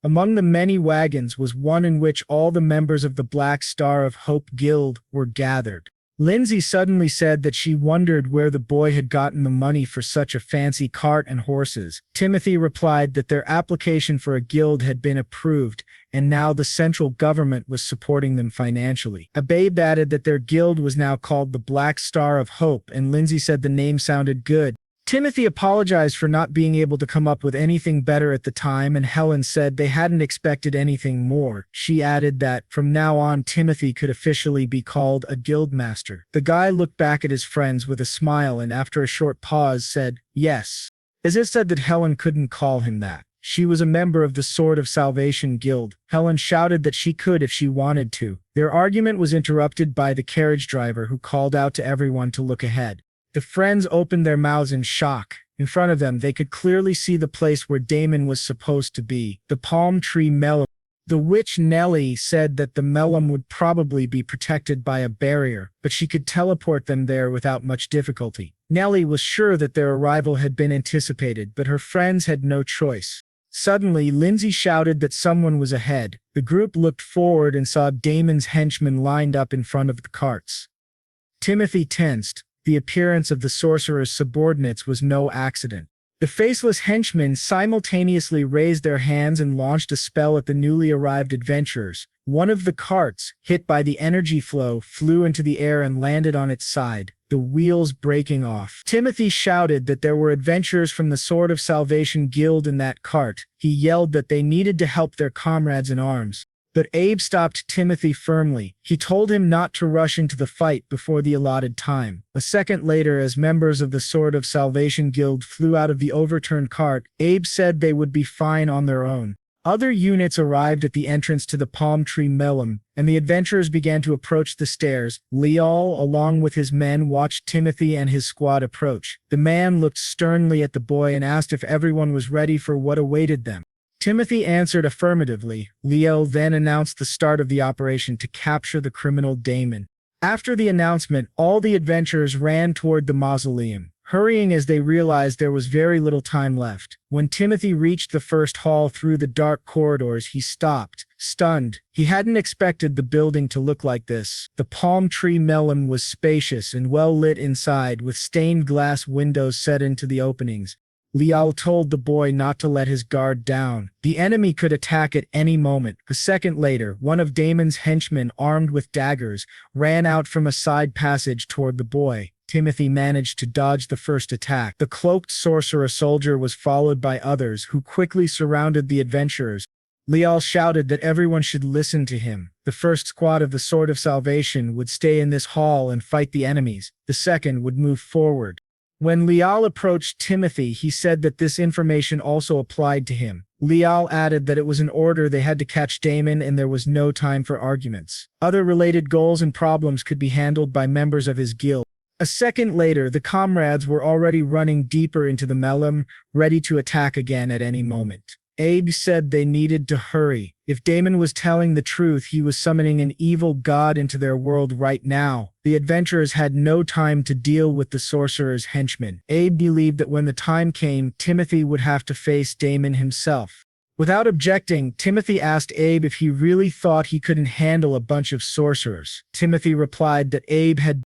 Among the many wagons was one in which all the members of the Black Star of Hope Guild were gathered. Lindsay suddenly said that she wondered where the boy had gotten the money for such a fancy cart and horses. Timothy replied that their application for a guild had been approved, and now the central government was supporting them financially. Ababe added that their guild was now called the Black Star of Hope, and Lindsay said the name sounded good. Timothy apologized for not being able to come up with anything better at the time, and Helen said they hadn't expected anything more. She added that, from now on, Timothy could officially be called a guildmaster. The guy looked back at his friends with a smile and after a short pause said, yes. As if said that Helen couldn't call him that. She was a member of the Sword of Salvation Guild. Helen shouted that she could if she wanted to. Their argument was interrupted by the carriage driver who called out to everyone to look ahead. The friends opened their mouths in shock. In front of them, they could clearly see the place where Damon was supposed to be, the palm tree melon. The witch Nellie said that the Melum would probably be protected by a barrier, but she could teleport them there without much difficulty. Nellie was sure that their arrival had been anticipated, but her friends had no choice. Suddenly, Lindsay shouted that someone was ahead. The group looked forward and saw Damon's henchmen lined up in front of the carts. Timothy tensed. The appearance of the sorcerer's subordinates was no accident. The faceless henchmen simultaneously raised their hands and launched a spell at the newly arrived adventurers. One of the carts, hit by the energy flow, flew into the air and landed on its side, the wheels breaking off. Timothy shouted that there were adventurers from the Sword of Salvation Guild in that cart. He yelled that they needed to help their comrades in arms. But Abe stopped Timothy firmly. He told him not to rush into the fight before the allotted time. A second later, as members of the Sword of Salvation Guild flew out of the overturned cart, Abe said they would be fine on their own. Other units arrived at the entrance to the palm tree Melum, and the adventurers began to approach the stairs. Leal, along with his men, watched Timothy and his squad approach. The man looked sternly at the boy and asked if everyone was ready for what awaited them. Timothy answered affirmatively. Leo then announced the start of the operation to capture the criminal Damon. After the announcement, all the adventurers ran toward the mausoleum, hurrying as they realized there was very little time left. When Timothy reached the first hall through the dark corridors, he stopped, stunned. He hadn't expected the building to look like this. The palm tree Melum was spacious and well lit inside, with stained glass windows set into the openings. Liao told the boy not to let his guard down. The enemy could attack at any moment. A second later, one of Damon's henchmen, armed with daggers, ran out from a side passage toward the boy. Timothy managed to dodge the first attack. The cloaked sorcerer soldier was followed by others, who quickly surrounded the adventurers. Liao shouted that everyone should listen to him. The first squad of the Sword of Salvation would stay in this hall and fight the enemies. The second would move forward. When Liao approached Timothy, he said that this information also applied to him. Liao added that it was an order, they had to catch Damon and there was no time for arguments. Other related goals and problems could be handled by members of his guild. A second later, the comrades were already running deeper into the Melum, ready to attack again at any moment. Abe said they needed to hurry. If Damon was telling the truth, he was summoning an evil god into their world right now. The adventurers had no time to deal with the sorcerer's henchmen. Abe believed that when the time came, Timothy would have to face Damon himself. Without objecting, Timothy asked Abe if he really thought he couldn't handle a bunch of sorcerers. Timothy replied that Abe had